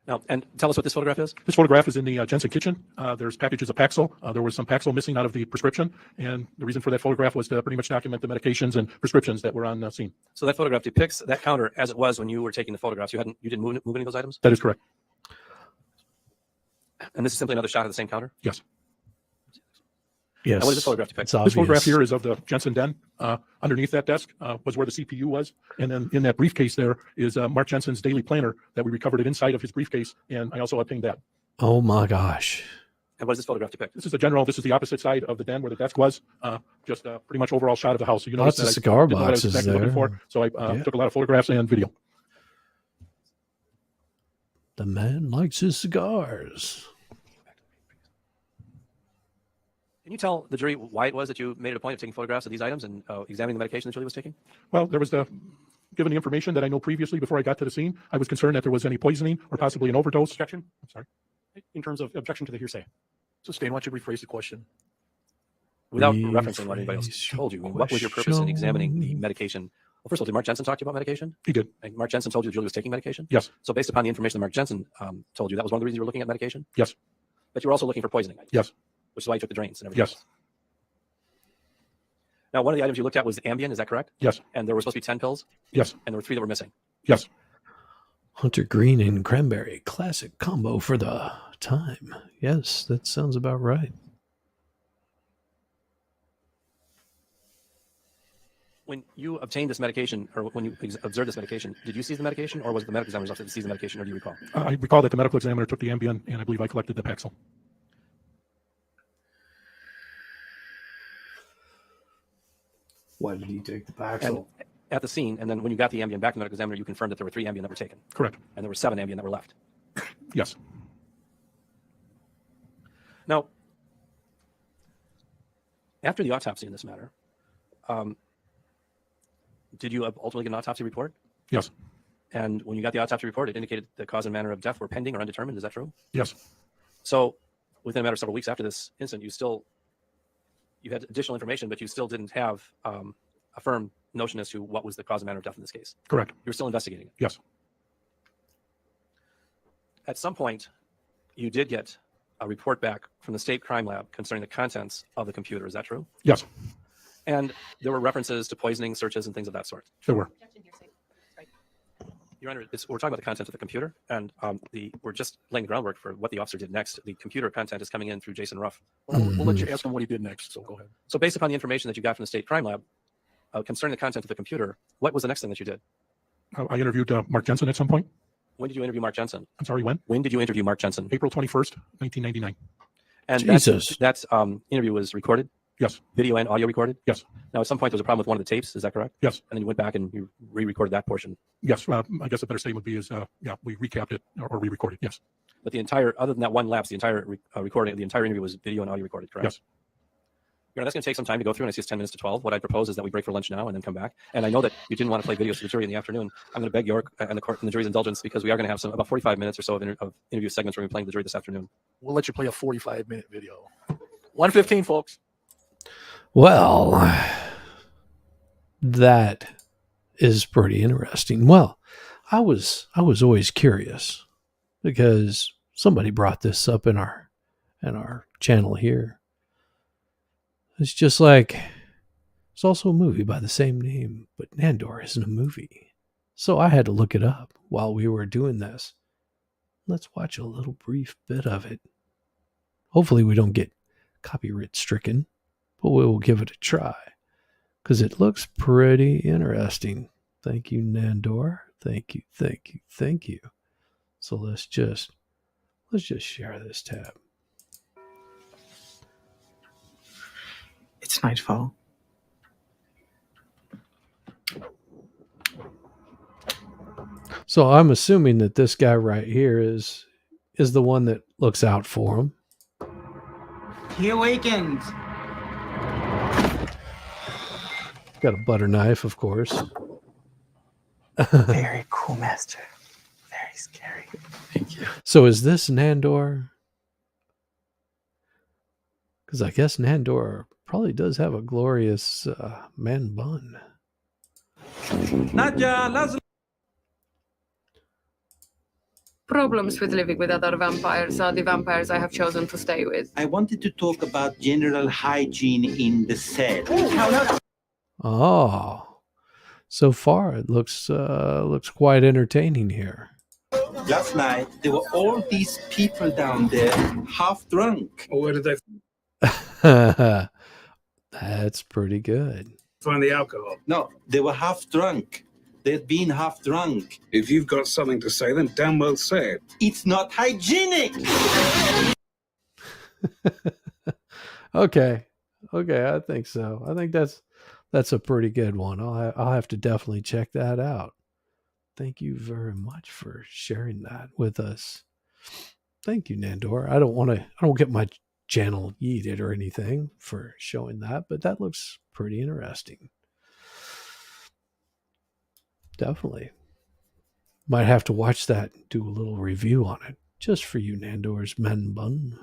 S8: Now, and tell us what this photograph is.
S10: This photograph is in the Jensen kitchen. There's packages of Paxil. There was some Paxil missing out of the prescription, and the reason for that photograph was to pretty much document the medications and prescriptions that were on the scene.
S8: So that photograph depicts that counter as it was when you were taking the photographs. You didn't move any of those items?
S10: That is correct.
S8: And this is simply another shot of the same counter?
S10: Yes.
S1: Yes.
S8: Now, what does this photograph depict?
S10: This photograph here is of the Jensen den. Underneath that desk was where the CPU was. And then in that briefcase there is Mark Jensen's daily planner that we recovered it inside of his briefcase. And I also obtained that.
S1: Oh my gosh.
S8: And what does this photograph depict?
S10: This is the opposite side of the den where the desk was. Just a pretty much overall shot of the house. So you notice
S1: Lots of cigar boxes there.
S10: So I took a lot of photographs and video.
S1: The man likes his cigars.
S8: Can you tell the jury why it was that you made it a point of taking photographs of these items and examining the medication that Julie was taking?
S10: Well, there was given the information that I know previously before I got to the scene, I was concerned that there was any poisoning or possibly an overdose.
S11: Objection?
S10: I'm sorry.
S11: In terms of objection to the hearsay.
S2: Sustain, why don't you rephrase the question?
S8: Without referencing what anybody else told you, what was your purpose in examining the medication? Well, first of all, did Mark Jensen talk to you about medication?
S10: He did.
S8: And Mark Jensen told you that Julie was taking medication?
S10: Yes.
S8: So based upon the information that Mark Jensen told you, that was one of the reasons you were looking at medication?
S10: Yes.
S8: But you were also looking for poisoning items?
S10: Yes.
S8: Which is why you took the drains and everything
S10: Yes.
S8: else. Now, one of the items you looked at was Ambien, is that correct?
S10: Yes.
S8: And there were supposed to be 10 pills?
S10: Yes.
S8: And there were 3 that were missing?
S10: Yes.
S1: Hunter Green and Cranberry, classic combo for the time. Yes, that sounds about right.
S8: When you obtained this medication, or when you observed this medication, did you seize the medication, or was it the medical examiner's office that seized the medication, or do you recall?
S10: I recall that the medical examiner took the Ambien, and I believe I collected the Paxil.
S1: Why did he take the
S8: And
S1: Paxil?
S8: at the scene, and then when you got the Ambien back from the medical examiner, you confirmed that there were 3 Ambien that were taken.
S10: Correct.
S8: And there were 7 Ambien that were left.
S10: Yes.
S8: Now, after the autopsy in this matter, did you ultimately get an autopsy report?
S10: Yes.
S8: And when you got the autopsy report, it indicated the cause and manner of death were pending or undetermined. Is that true?
S10: Yes.
S8: So within a matter of several weeks after this incident, you had additional information, but you still didn't have a firm notion as to what was the cause and manner of death in this case.
S10: Correct.
S8: You were still investigating it.
S10: Yes.
S8: At some point, you did get a report back from the state crime lab concerning the contents of the computer. Is that true?
S10: Yes.
S8: And there were references to poisoning searches and things of that sort.
S10: There were.
S8: Your Honor, we're talking about the content of the computer, and we're just laying the groundwork for what the officer did next. The computer content is coming in through Jason Ruff.
S2: Well, we'll let you ask him what he did next, so go ahead.
S8: So based upon the information that you got from the State Crime Lab concerning the content of the computer, what was the next thing that you did?
S10: I interviewed Mark Jensen at some point.
S8: When did you interview Mark Jensen?
S10: I'm sorry, when?
S8: When did you interview Mark Jensen?
S10: April 21st, 1999.
S8: And
S1: Jesus.
S8: that interview was recorded?
S10: Yes.
S8: Video and audio recorded?
S10: Yes.
S8: Now, at some point, there was a problem with one of the tapes. Is that correct?
S10: Yes.
S8: And then you went back and you re-recorded that portion.
S10: Yes. I guess a better statement would be is, we recapped it or re-recorded. Yes.
S8: But the entire, other than that one lapse, the entire recording, the entire interview was video and audio recorded, correct?
S10: Yes.
S8: You know, that's going to take some time to go through, and I see it's 10 minutes to 12. What I propose is that we break for lunch now and then come back. And I know that you didn't want to play videos to the jury in the afternoon. I'm going to beg your and the court and the jury's indulgence because we are going to have about 45 minutes or so of interview segments we're going to be playing to the jury this afternoon.
S2: We'll let you play a 45-minute video. 1:15, folks.
S1: Well, that is pretty interesting. Well, I was always curious because somebody brought this up in our channel here. It's just like, it's also a movie by the same name, but Nandor isn't a movie. So I had to look it up while we were doing this. Let's watch a little brief bit of it. Hopefully we don't get copyright stricken, but we will give it a try because it looks pretty interesting. Thank you, Nandor. Thank you, thank you, thank you. So let's just share this tab.
S12: It's nightfall.
S1: So I'm assuming that this guy right here is the one that looks out for him.
S12: He awakens.
S1: Got a butter knife, of course.
S12: Very cool, Master. Very scary. Thank you.
S1: So is this Nandor? Because I guess Nandor probably does have a glorious man bun.
S13: Problems with living with other vampires are the vampires I have chosen to stay with.
S12: I wanted to talk about general hygiene in the cell.
S1: Oh, so far it looks quite entertaining here.
S12: Last night, there were all these people down there, half drunk.
S14: Where did they
S1: That's pretty good.
S14: find the alcohol?
S12: No, they were half drunk. They'd been half drunk.
S14: If you've got something to say, then damn well say it.
S12: It's not hygienic.
S1: Okay, I think so. I think that's a pretty good one. I'll have to definitely check that out. Thank you very much for sharing that with us. Thank you, Nandor. I don't get my channel yeeted or anything for showing that, but that looks pretty interesting. Definitely. Might have to watch that and do a little review on it. Just for you, Nandor's man bun.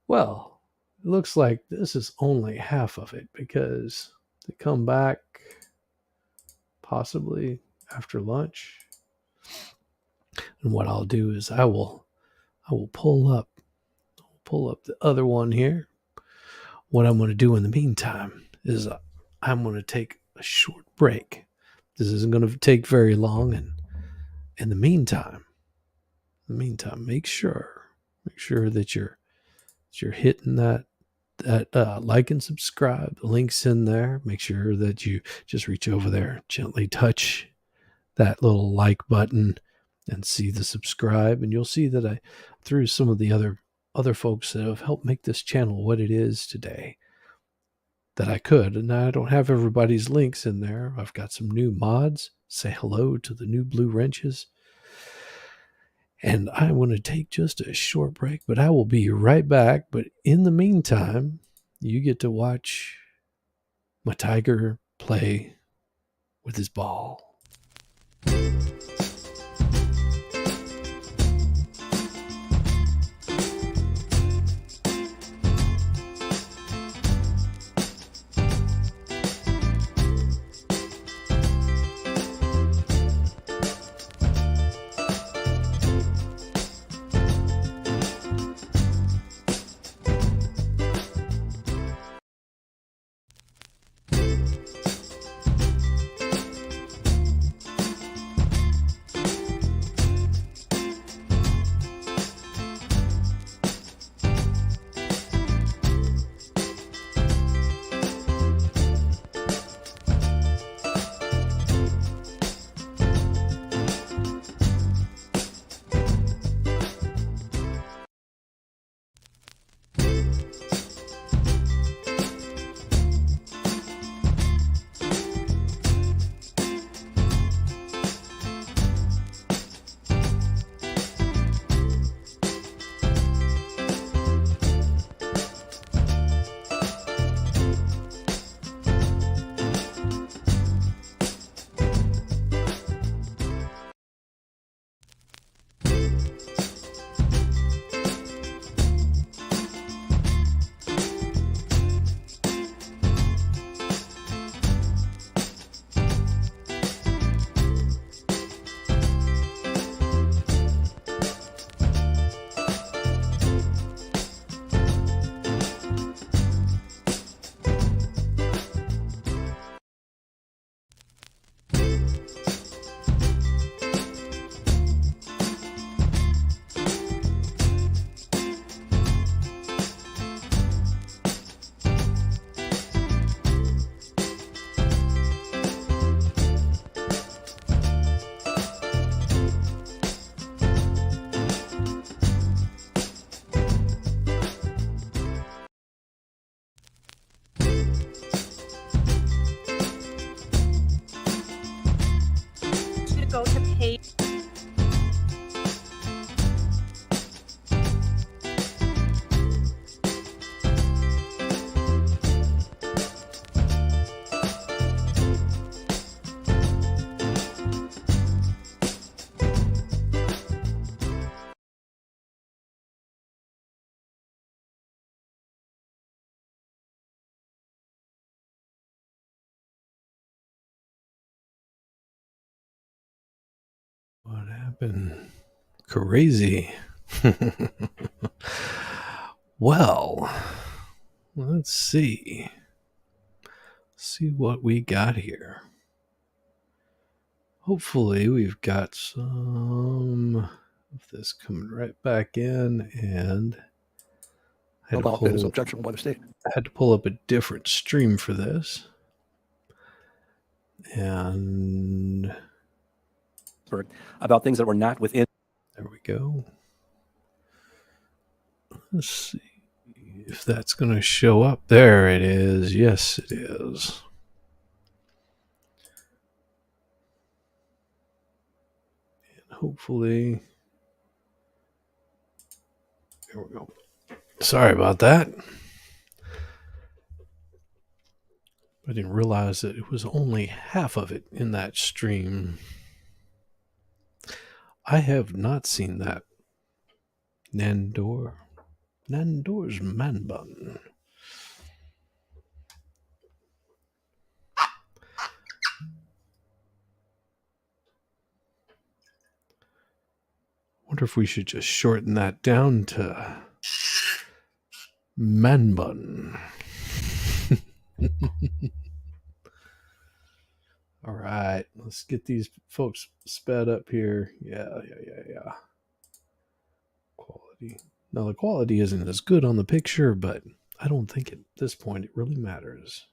S1: Well, it looks like this is only half of it because they come back possibly after lunch. And what I'll do is I will pull up the other one here. What I'm going to do in the meantime is I'm going to take a short break. This isn't going to take very long, and in the meantime, make sure that you're hitting that like and subscribe. The link's in there. Make sure that you just reach over there, gently touch that little like button and see the subscribe, and you'll see that I through some of the other folks that have helped make this channel what it is today, that I could, and I don't have everybody's links in there. I've got some new mods. Say hello to the new blue wrenches. And I want to take just a short break, but I will be right back. But in the meantime, you get to watch my tiger play with his ball. been crazy. Well, let's see. See what we got here. Hopefully we've got some of this coming right back in, and I
S2: About that is objectionable by the state.
S1: I had to pull up a different stream for this. And
S8: about things that were not within.
S1: There we go. Let's see if that's going to show up. There it is. Yes, it is. And hopefully, there we go. Sorry about that. I didn't realize that it was only half of it in that stream. I have not seen that. Nandor's man bun. Wonder if we should just shorten that down to man bun. All right, let's get these folks sped up here. Yeah. Quality. Now, the quality isn't as good on the picture, but I don't think at this point it really matters.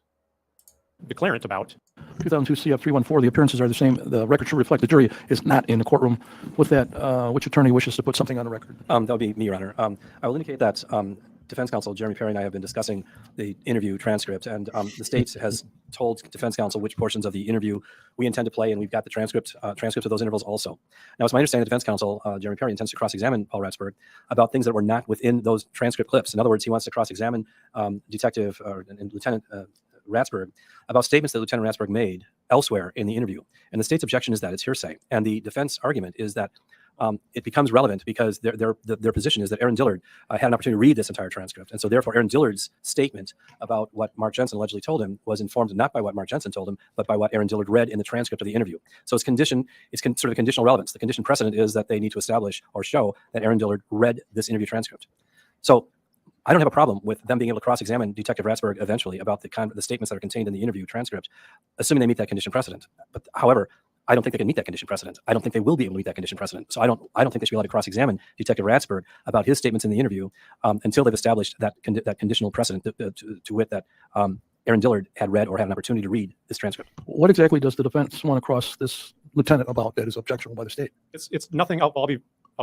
S11: Declarant about
S2: 2002 CF 314. The appearances are the same. The record should reflect the jury is not in the courtroom. With that, which attorney wishes to put something on the record?
S8: That would be me, Your Honor. I will indicate that defense counsel Jeremy Perry and I have been discussing the interview transcript, and the state has told defense counsel which portions of the interview we intend to play, and we've got the transcripts of those intervals also. Now, it's my understanding that defense counsel Jeremy Perry intends to cross-examine Paul Ratsburg about things that were not within those transcript clips. In other words, he wants to cross-examine Detective and Lieutenant Ratsburg about statements that Lieutenant Ratsburg made elsewhere in the interview. And the state's objection is that it's hearsay. And the defense argument is that it becomes relevant because their position is that Aaron Dillard had an opportunity to read this entire transcript. And so therefore, Aaron Dillard's statement about what Mark Jensen allegedly told him was informed not by what Mark Jensen told him, but by what Aaron Dillard read in the transcript of the interview. So it's sort of conditional relevance. The condition precedent is that they need to establish or show that Aaron Dillard read this interview transcript. So I don't have a problem with them being able to cross-examine Detective Ratsburg eventually about the statements that are contained in the interview transcript, assuming they meet that condition precedent. But however, I don't think they can meet that condition precedent. I don't think they will be able to meet that condition precedent. So I don't think they should be allowed to cross-examine Detective Ratsburg about his statements in the interview until they've established that conditional precedent to wit that Aaron Dillard had read or had an opportunity to read this transcript.
S2: What exactly does the defense want to cross this lieutenant about that is objectionable by the state?
S11: it's nothing. I'll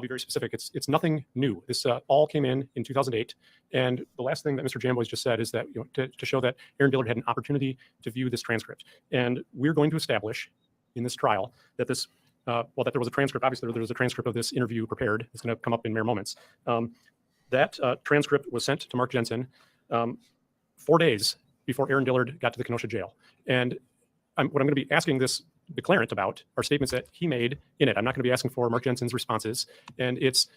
S11: be very specific. It's nothing new. This all came in 2008, and the last thing that Mr. Jamboys just said is that to show that Aaron Dillard had an opportunity to view this transcript, and we're going to establish in this trial that this that there was a transcript. Obviously, there was a transcript of this interview prepared. It's going to come up in mere moments. That transcript was sent to Mark Jensen 4 days before Aaron Dillard got to the Kenosha jail, and what I'm going to be asking this declarant about are statements that he made in it. I'm not going to be asking for Mark Jensen's responses, and it's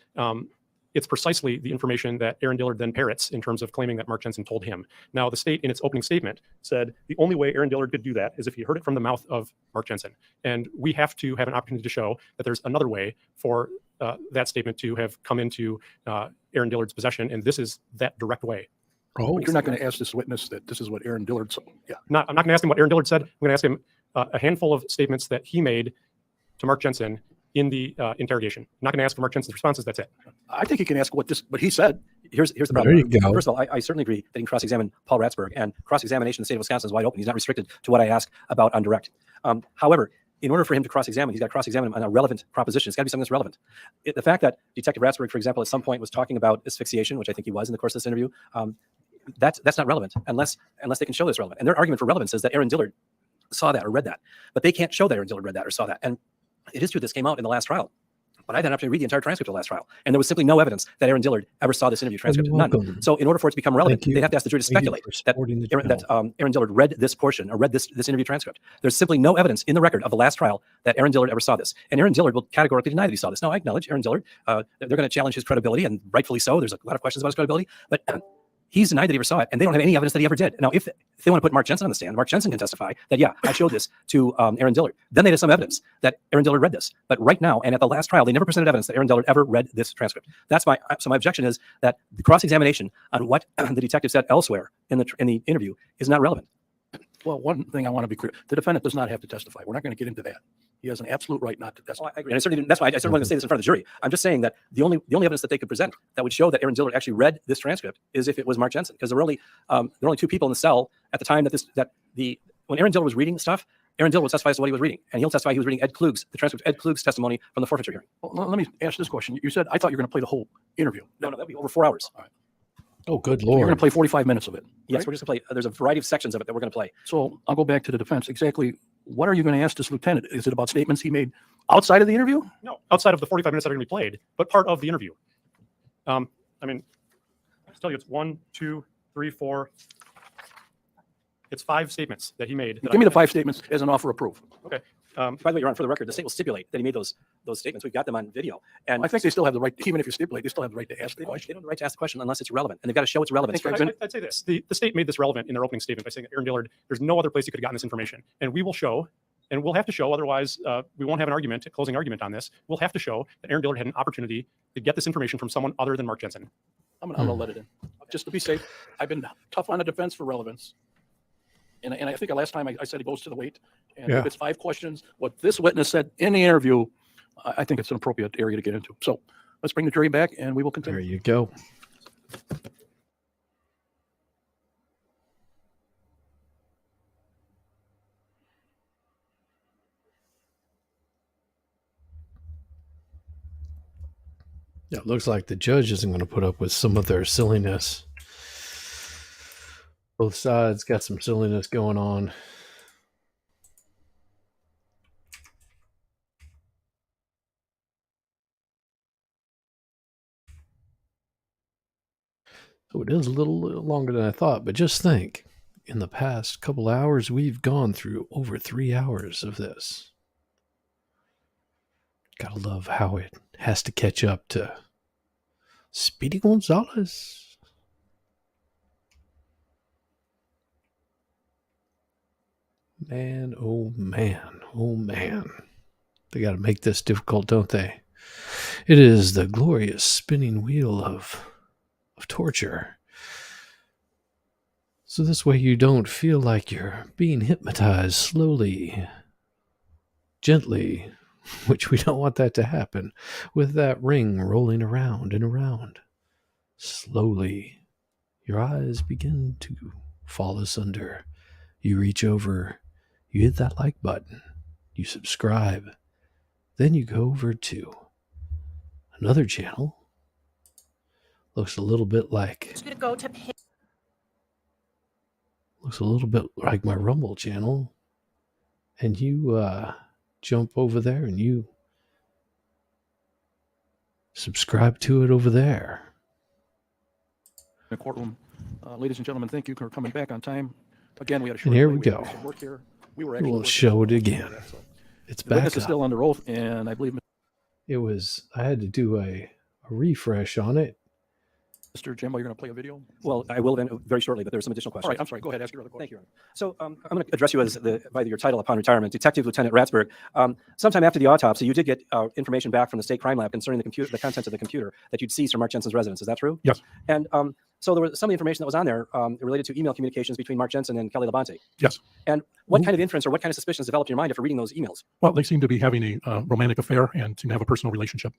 S11: precisely the information that Aaron Dillard then parrots in terms of claiming that Mark Jensen told him. Now, the state in its opening statement said the only way Aaron Dillard could do that is if he heard it from the mouth of Mark Jensen, and we have to have an opportunity to show that there's another way for that statement to have come into Aaron Dillard's possession, and this is that direct way.
S2: Oh, but you're not going to ask this witness that this is what Aaron Dillard said. Yeah.
S11: I'm not going to ask him what Aaron Dillard said. I'm going to ask him a handful of statements that he made to Mark Jensen in the interrogation. I'm not going to ask for Mark Jensen's responses. That's it.
S2: I think he can ask what he said.
S8: Here's the problem. There you go. First of all, I certainly agree that he can cross-examine Paul Ratsburg, and cross-examination in the state of Wisconsin is wide open. He's not restricted to what I ask about on direct. However, in order for him to cross-examine, he's got to cross-examine him on a relevant proposition. It's got to be something that's relevant. The fact that Detective Ratsburg, for example, at some point was talking about asphyxiation, which I think he was in the course of this interview, that's not relevant unless they can show this relevant. And their argument for relevance is that Aaron Dillard saw that or read that, but they can't show that Aaron Dillard read that or saw that. And it is true this came out in the last trial, but I had an opportunity to read the entire transcript of the last trial, and there was simply no evidence that Aaron Dillard ever saw this interview transcript. None. So in order for it to become relevant, they'd have to ask the jury to speculate that Aaron Dillard read this portion or read this interview transcript. There's simply no evidence in the record of the last trial that Aaron Dillard ever saw this. And Aaron Dillard will categorically deny that he saw this. Now, I acknowledge Aaron Dillard, they're going to challenge his credibility, and rightfully so. There's a lot of questions about his credibility, but He's denied that he ever saw it, and they don't have any evidence that he ever did. Now, if they want to put Mark Jensen on the stand, Mark Jensen can testify that, yeah, I showed this to Aaron Dillard. Then they have some evidence that Aaron Dillard read this. But right now, and at the last trial, they never presented evidence that Aaron Dillard ever read this transcript. That's my objection is that the cross-examination on what the detective said elsewhere in the interview is not relevant.
S2: Well, one thing I want to be clear, the defendant does not have to testify. We're not going to get into that. He has an absolute right not to testify.
S8: I agree. And I certainly, that's why I certainly want to say this in front of the jury. I'm just saying that the only evidence that they could present that would show that Aaron Dillard actually read this transcript is if it was Mark Jensen, because there were only two people in the cell at the time when Aaron Dillard was reading stuff. Aaron Dillard would testify as to what he was reading, and he'll testify he was reading the transcript of Ed Klug's testimony from the forfeiture hearing.
S2: Well, let me ask this question. You said, I thought you were going to play the whole interview.
S8: No, that'd be over 4 hours.
S2: All right.
S1: Oh, good
S2: So you're going
S1: Lord.
S2: to play 45 minutes of it.
S8: Yes,
S2: right?
S8: we're just going to play. There's a variety of sections of it that we're going to play.
S2: So I'll go back to the defense. Exactly what are you going to ask this lieutenant? Is it about statements he made outside of the interview?
S11: No, outside of the 45 minutes that are going to be played, but part of the interview. I mean, I'll tell you, it's 1, 2, 3, 4. It's 5 statements that he made.
S2: Give me the 5 statements as an offer of proof.
S11: Okay.
S8: By the way, Your Honor, for the record, the state will stipulate that he made those statements. We've got them on video. And
S2: I think they still have the right, even if you stipulate, they still have the right to ask the
S8: they
S2: question.
S8: don't have the right to ask the question unless it's relevant, and they've got to show it's relevant.
S11: I'd say this. The state made this relevant in their opening statement by saying that Aaron Dillard, there's no other place he could have gotten this information. And we will show, and we'll have to show, otherwise we won't have an argument, a closing argument on this. We'll have to show that Aaron Dillard had an opportunity to get this information from someone other than Mark Jensen.
S2: I'm going to let it in. Just to be safe, I've been tough on the defense for relevance. And I think the last time I said it goes to the weight. And if it's 5 questions, what this witness said in the interview, I think it's an appropriate area to get into. So let's bring the jury back and we will continue.
S1: There you go. Yeah, it looks like the judge isn't going to put up with some of their silliness. Both sides got some silliness going on. So it is a little longer than I thought, but just think, in the past couple hours, we've gone through over 3 hours of this. Gotta love how it has to catch up to Speedy Gonzalez. Man, oh man, oh man. They gotta make this difficult, don't they? It is the glorious spinning wheel of torture. So this way you don't feel like you're being hypnotized slowly, gently, which we don't want that to happen, with that ring rolling around and around. Slowly, your eyes begin to fall asunder. You reach over, you hit that like button, you subscribe, then you go over to another channel. Looks a little bit like looks a little bit like my Rumble channel, and you jump over there and you subscribe to it over there.
S2: The courtroom, ladies and gentlemen, thank you for coming back on time. Again, we had a short
S1: And here
S2: delay.
S1: we go.
S2: had some work here.
S1: We'll show it again. It's
S2: The
S1: back
S2: witness is
S1: up.
S2: still under oath, and I believe
S1: I had to do a refresh on it.
S2: Mr. Jimbo, you're going to play a video?
S8: Well, I will very shortly, but there's some additional questions.
S2: All right, I'm sorry. Go ahead, ask your other question.
S8: Thank you, Ron. So I'm going to address you as by your title upon retirement, Detective Lieutenant Ratsberg. Sometime after the autopsy, you did get information back from the state crime lab concerning the contents of the computer that you'd seized from Mark Jensen's residence. Is that true?
S10: Yes.
S8: And so there was some of the information that was on there related to email communications between Mark Jensen and Kelly Labonte.
S10: Yes.
S8: And what kind of inference or what kind of suspicions developed in your mind after reading those emails?
S10: Well, they seem to be having a romantic affair and seem to have a personal relationship.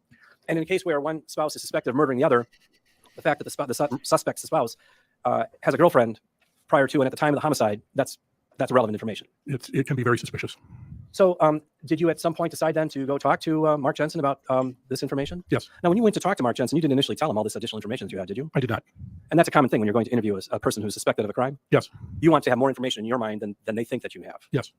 S8: And in a case where one spouse is suspected of murdering the other, the fact that the suspect's spouse has a girlfriend prior to and at the time of the homicide, that's relevant information.
S10: It can be very suspicious.
S8: So did you at some point decide then to go talk to Mark Jensen about this information?
S10: Yes.
S8: Now, when you went to talk to Mark Jensen, you didn't initially tell him all this additional information that you had, did you?
S10: I did not.
S8: And that's a common thing when you're going to interview a person who's suspected of a crime?
S10: Yes.
S8: You want to have more information in your mind than they think that you have.
S10: Yes.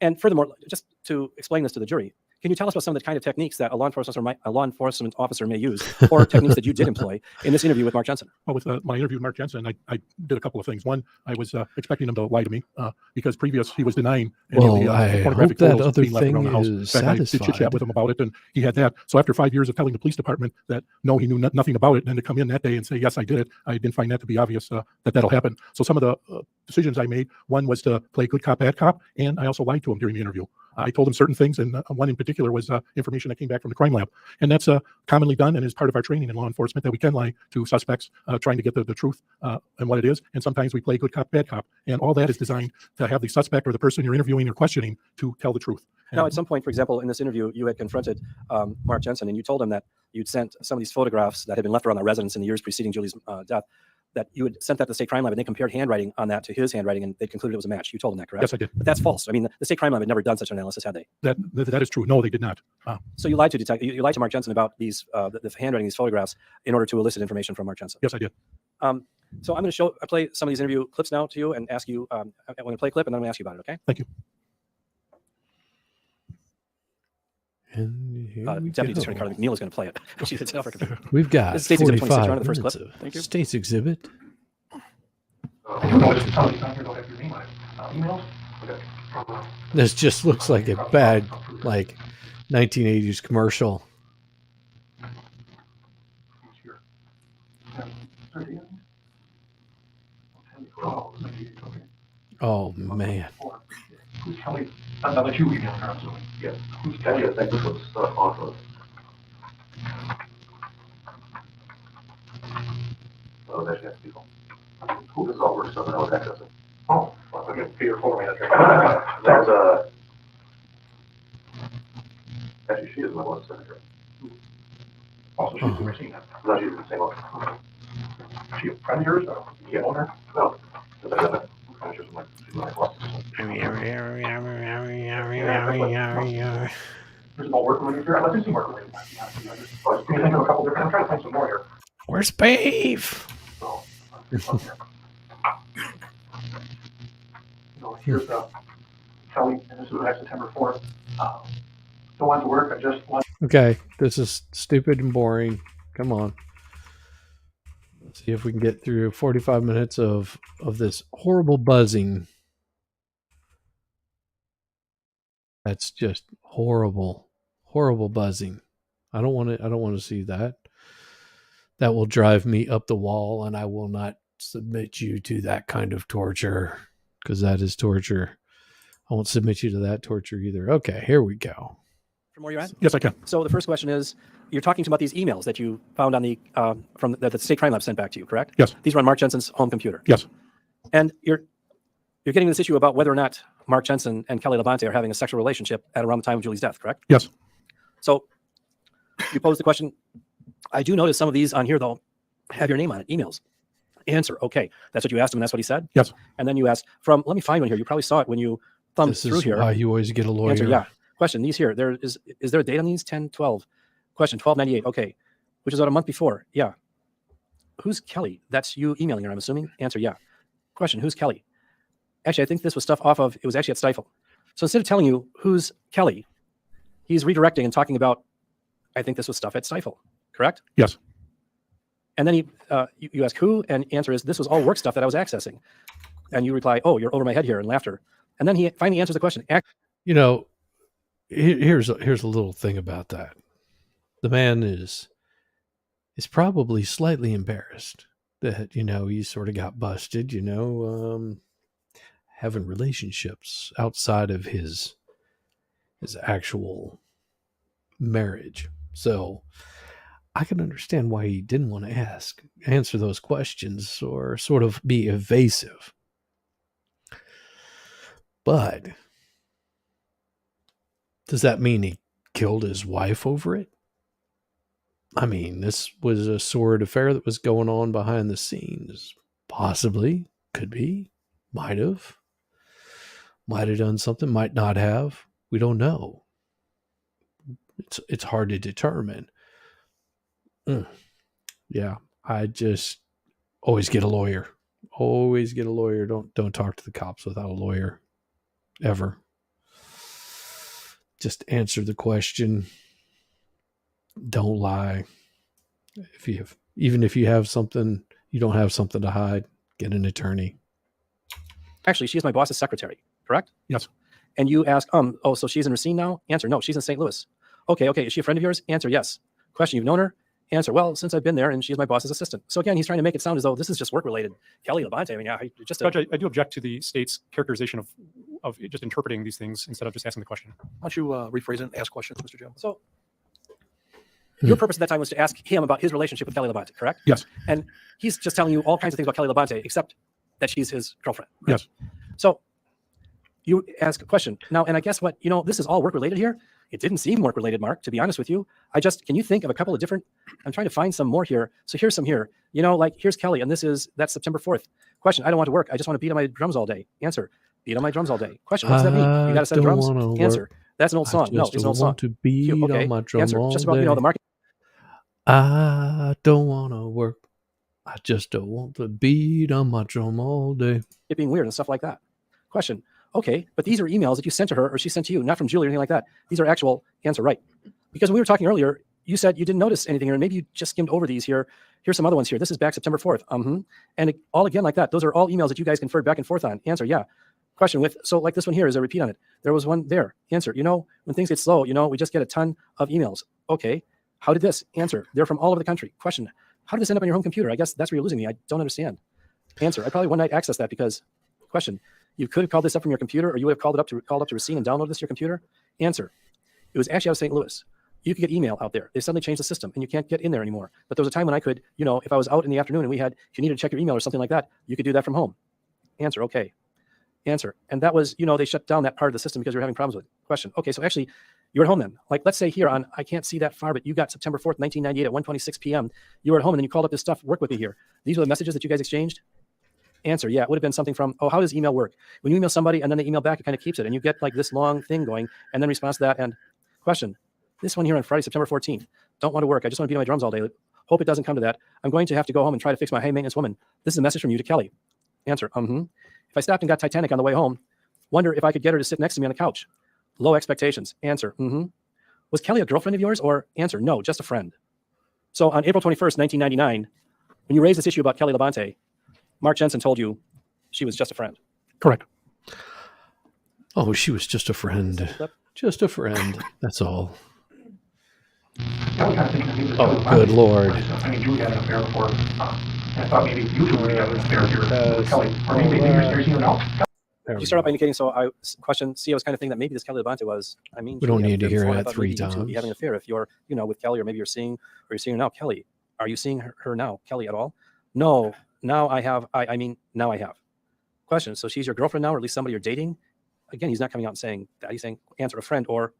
S8: And furthermore, just to explain this to the jury, Can you tell us about some of the kind of techniques that a law enforcement officer may use, or techniques that you did employ in this interview with Mark Jensen?
S10: Well, with my interview with Mark Jensen, I did a couple of things. One, I was expecting him to lie to me because previous he was denying any of the pornographic photos being left around the house. In fact, I did chit-chat with him about it, and he had that. So after 5 years of telling the police department that no, he knew nothing about it, and then to come in that day and say, yes, I did it, I didn't find that to be obvious that that'll happen. So some of the decisions I made, one was to play good cop, bad cop, and I also lied to him during the interview. I told him certain things, and one in particular was information that came back from the crime lab. And that's commonly done and is part of our training in law enforcement, that we can lie to suspects trying to get the truth and what it is. And sometimes we play good cop, bad cop. And all that is designed to have the suspect or the person you're interviewing or questioning to tell the truth.
S8: Now, at some point, for example, in this interview, you had confronted Mark Jensen, and you told him that you'd sent some of these photographs that had been left around the residence in the years preceding Julie's death, that you had sent that to the state crime lab, and they compared handwriting on that to his handwriting, and they concluded it was a match. You told them that, correct?
S10: Yes, I did.
S8: But that's false. I mean, the state crime lab had never done such an analysis, had they?
S10: That is true. No, they did not.
S8: So you lied to you lied to Mark Jensen about these the handwriting, these photographs, in order to elicit information from Mark Jensen.
S10: Yes, I did.
S8: So I'm going to play some of these interview clips now to you and ask you. I'm going to play a clip, and then I'm going to ask you about it. Okay?
S10: Thank you.
S1: And
S8: Deputy Attorney Carla McNeil is going to play it.
S1: We've got
S8: this is State's Exhibit 26. Run the first
S1: minutes
S8: clip.
S1: of
S8: Thank you.
S1: State's Exhibit. This just looks like a bad, 1980s commercial. Oh man.
S10: Who's Kelly? I'll let you email her, I'm assuming. Yeah. Who's Kelly? I think this was off of. Oh, that's got people. Who does all work stuff and I was accessing? Oh, well, again, Peter for me. That's actually, she is my one secretary. Also, she's the machine. No, she's the same one. Is she a friend of yours? You know her? No. She's my boss. There's more work with here. I'd like to see work with Can you think of a couple different? I'm trying to find some more here.
S1: Where's beef?
S10: So, here's Kelly, and this is back September 4th. Don't want to work. I just want.
S1: Okay, this is stupid and boring. Come on. Let's see if we can get through 45 minutes of this horrible buzzing. That's just horrible, horrible buzzing. I don't want to see that. That will drive me up the wall, and I will not submit you to that kind of torture, because that is torture. I won't submit you to that torture either. Okay, here we go.
S8: From where you're at?
S10: Yes, I can.
S8: So the first question is, you're talking about these emails that you found on the that the state crime lab sent back to you, correct?
S10: Yes.
S8: These were on Mark Jensen's home computer.
S10: Yes.
S8: And you're getting this issue about whether or not Mark Jensen and Kelly Labonte are having a sexual relationship at around the time of Julie's death, correct?
S10: Yes.
S8: So you pose the question, I do notice some of these on here, though, have your name on it, emails. Answer, okay. That's what you asked him, and that's what he said?
S10: Yes.
S8: And then you asked, let me find one here. You probably saw it when you thumbed through here.
S1: This is why you always get a lawyer.
S8: Answer, yeah. Question, these here, is there a date on these? 10/12. Question, 12/98. Okay. Which is about a month before. Yeah. Who's Kelly? That's you emailing her, I'm assuming. Answer, yeah. Question, who's Kelly? Actually, I think this was stuff off of, it was actually at Stifle. So instead of telling you who's Kelly, he's redirecting and talking about, I think this was stuff at Stifle, correct?
S10: Yes.
S8: And then you ask who, and answer is, this was all work stuff that I was accessing. And you reply, oh, you're over my head here, and laughter. And then he finally answers the question.
S1: You know, here's a little thing about that. The man is probably slightly embarrassed that, he sort of got busted, having relationships outside of his actual marriage. So I can understand why he didn't want to answer those questions or sort of be evasive. But does that mean he killed his wife over it? I mean, this was a sordid affair that was going on behind the scenes. Possibly, could be, might have done something, might not have. We don't know. It's hard to determine. Yeah, I just always get a lawyer. Always get a lawyer. Don't talk to the cops without a lawyer, ever. Just answer the question. Don't lie. Even if you have something, you don't have something to hide, get an attorney.
S8: Actually, she is my boss's secretary, correct?
S10: Yes.
S8: And you ask, oh, so she's in Racine now? Answer, no, she's in St. Louis. Okay. Is she a friend of yours? Answer, yes. Question, you've known her? Answer, well, since I've been there, and she's my boss's assistant. So again, he's trying to make it sound as though this is just work-related. Kelly Labonte, I mean, yeah, just
S11: Judge, I do object to the state's characterization of just interpreting these things instead of just asking the question.
S2: Why don't you rephrase it and ask questions, Mr. Jim?
S8: So your purpose at that time was to ask him about his relationship with Kelly Labonte, correct?
S10: Yes.
S8: And he's just telling you all kinds of things about Kelly Labonte, except that she's his girlfriend. Right?
S10: Yes.
S8: So you ask a question. Now, and I guess what, this is all work-related here. It didn't seem work-related, Mark, to be honest with you. Can you think of a couple of different, I'm trying to find some more here. So here's some here. Like here's Kelly, and that's September 4th. Question, I don't want to work. I just want to beat on my drums all day. Answer, beat on my drums all day. Question, what does that mean? You got a set of drums? Answer, that's an old song. No, it's an old song.
S1: To beat
S8: okay.
S1: on my drum
S8: Answer,
S1: all
S8: just about,
S1: day.
S8: the market.
S1: I don't want to work. I just don't want to beat on my drum all day.
S8: It being weird and stuff like that. Question, okay, but these are emails that you sent to her or she sent to you, not from Julie or anything like that. These are actual, answer right. Because when we were talking earlier, you said you didn't notice anything here, and maybe you just skimmed over these here. Here's some other ones here. This is back September 4th. And all again like that. Those are all emails that you guys conferred back and forth on. Answer, yeah. Question so like this one here is a repeat on it. There was one there. Answer, when things get slow, we just get a ton of emails. Okay. How did this? Answer, they're from all over the country. Question, how did this end up on your home computer? I guess that's where you're losing me. I don't understand. Answer, I probably one night accessed that because, question, you could have called this up from your computer, or you would have called up to Racine and downloaded this to your computer. Answer, it was actually out of St. Louis. You could get email out there. They suddenly changed the system and you can't get in there anymore. But there was a time when I could, if I was out in the afternoon and if you needed to check your email or something like that, you could do that from home. Answer, okay. Answer, and that was, they shut down that part of the system because you're having problems with it. Question, okay, so actually you're at home then. Like, let's say here I can't see that far, but you got September 4th, 1998 at 1:26 p.m. You were at home and then you called up this stuff, work with me here. These were the messages that you guys exchanged? Answer, yeah, it would have been something from, how does email work? When you email somebody and then they email back, it kind of keeps it and you get like this long thing going and then response to that. And question, this one here on Friday, September 14th, don't want to work. I just want to beat on my drums all day. Hope it doesn't come to that. I'm going to have to go home and try to fix my high maintenance woman. This is a message from you to Kelly. Answer, If I stopped and got Titanic on the way home, wonder if I could get her to sit next to me on the couch. Low expectations. Answer, Was Kelly a girlfriend of yours? Or answer, no, just a friend. So on April 21st, 1999, when you raised this issue about Kelly Labonte, Mark Jensen told you she was just a friend.
S10: Correct.
S1: Oh, she was just a friend. Just a friend. That's all. Oh, good Lord.
S10: I mean, Julie had an affair before. I thought maybe you two would have an affair here with Kelly. Or maybe you're seriously now.
S8: You start off by indicating, so I was kind of thing that maybe this Kelly Labonte was,
S1: we don't need to hear
S8: it
S1: that 3 times.
S8: You be having an affair if you're, with Kelly, or maybe you're seeing her now. Kelly, are you seeing her now, Kelly, at all? No, now I have. Now I have. Question, so she's your girlfriend now, or at least somebody you're dating? Again, he's not coming out and saying that. He's saying, answer, a friend, or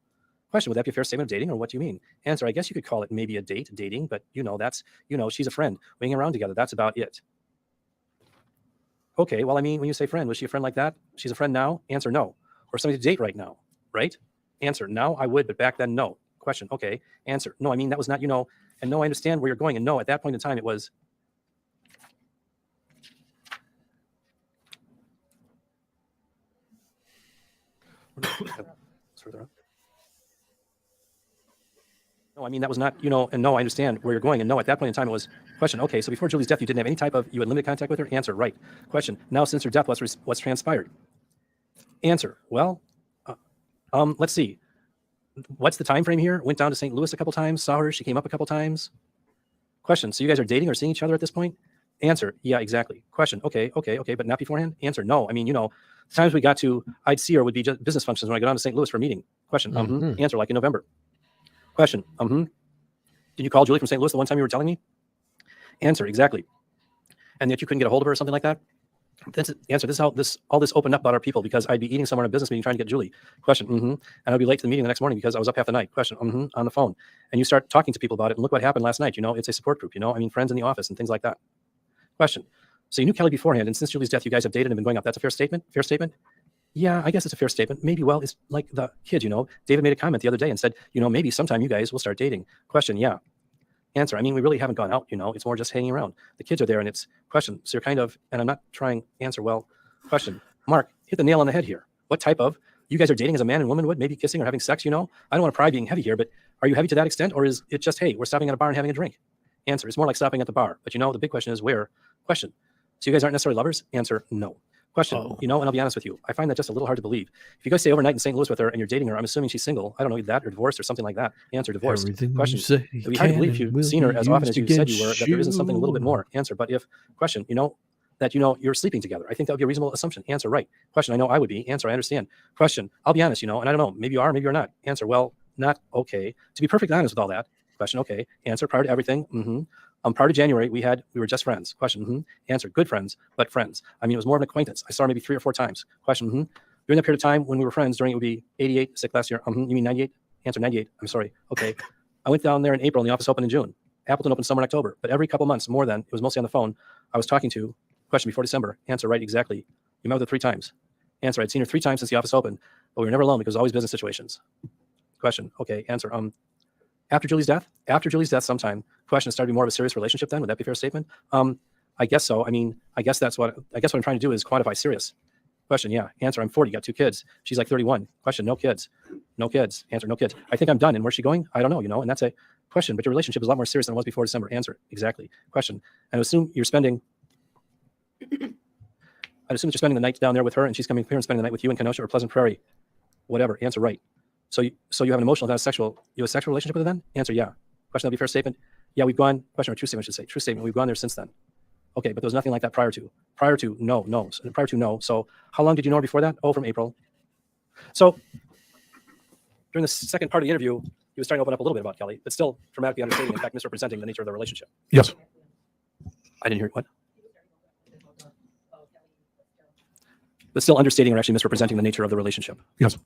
S8: question, would that be a fair statement of dating, or what do you mean? Answer, I guess you could call it maybe a dating, but that's, she's a friend, winging around together. That's about it. Okay, well, when you say friend, was she a friend like that? She's a friend now? Answer, no. Or somebody to date right now, right? Answer, now I would, but back then, no. Question, okay. Answer, no, that was not, and no, I understand where you're going, and no, at that point in time, it was. Further up. No, that was not, and no, I understand where you're going. And no, at that point in time, it was question. Okay, so before Julie's death, you didn't have any you had limited contact with her? Answer, right. Question, now since her death, what's transpired? Answer, well, let's see. What's the time frame here? Went down to St. Louis a couple times, saw her, she came up a couple times. Question, so you guys are dating or seeing each other at this point? Answer, yeah, exactly. Question, okay, but not beforehand? Answer, no, the times we got to, I'd see her would be just business functions when I go down to St. Louis for a meeting. Question, Answer, like in November. Question, Did you call Julie from St. Louis the one time you were telling me? Answer, exactly. And that you couldn't get a hold of her or something like that? Answer, this is how all this opened up about our people, because I'd be eating somewhere in a business meeting trying to get Julie. Question, And I'd be late to the meeting the next morning because I was up half the night. Question, on the phone. And you start talking to people about it, and look what happened last night. It's a support group, friends in the office and things like that. Question, so you knew Kelly beforehand, and since Julie's death, you guys have dated and been going up. That's a fair statement? Fair statement? Yeah, I guess it's a fair statement. Maybe, well, it's like the kid, David made a comment the other day and said, maybe sometime you guys will start dating. Question, yeah. Answer, we really haven't gone out, it's more just hanging around. The kids are there and it's question. So you're kind of, and I'm not trying answer well. Question, Mark, hit the nail on the head here. What type of, you guys are dating as a man and woman would, maybe kissing or having sex, you know? I don't want to pry being heavy here, but are you heavy to that extent? Or is it just, hey, we're stopping at a bar and having a drink? Answer, it's more like stopping at the bar. But you know, the big question is where? Question, so you guys aren't necessarily lovers? Answer, no. Question, you know, and I'll be honest with you, I find that just a little hard to believe. If you guys stay overnight in St. Louis with her and you're dating her, I'm assuming she's single. I don't know, that or divorced or something like that. Answer, divorced.
S1: Everything
S8: Question,
S1: you say
S8: it'd be hard to believe if you've seen her as often as you said you were, that there isn't something a little bit more. Answer, but if, question, you know, that you know you're sleeping together. I think that would be a reasonable assumption. Answer, right. Question, I know I would be. Answer, I understand. Question, I'll be honest, you know, and I don't know, maybe you are, maybe you're not. Answer, well, not okay. To be perfectly honest with all that. Question, okay. Answer, prior to everything, prior to January, we were just friends. Question, Answer, good friends, but friends. I mean, it was more of an acquaintance. I saw her maybe 3 or 4 times. Question, During that period of time when we were friends, during it would be 88, sick last year. You mean 98? Answer, 98. I'm sorry. Okay. I went down there in April and the office opened in June. Appleton opened summer in October, but every couple months more than, it was mostly on the phone, I was talking to. Question, before December. Answer, right, exactly. You met with her 3 times. Answer, I'd seen her 3 times since the office opened, but we were never alone because it was always business situations. Question, okay. Answer, after Julie's death sometime. Question, started to be more of a serious relationship then? Would that be a fair statement? I guess so. I mean, I guess what I'm trying to do is quantify serious. Question, yeah. Answer, I'm 40, got 2 kids. She's like 31. Question, no kids. No kids. Answer, no kids. I think I'm done. And where's she going? I don't know, you know, and that's a question, but your relationship is a lot more serious than it was before December. Answer, exactly. Question, and I assume you're spending the night down there with her and she's coming here and spending the night with you in Kenosha or Pleasant Prairie, whatever. Answer, right. So you have an emotional, not a sexual, you have a sexual relationship with her then? Answer, yeah. Question, that'll be a fair statement. Yeah, we've gone, question, or true statement, I should say. True statement, we've gone there since then. Okay, but there was nothing like that prior to. Prior to, no. So how long did you know her before that? Oh, from April. So during the second part of the interview, he was starting to open up a little bit about Kelly, but still dramatically understating, in fact, misrepresenting the nature of their relationship.
S10: Yes.
S8: I didn't hear what? But still understating or actually misrepresenting the nature of the relationship.
S10: Yes.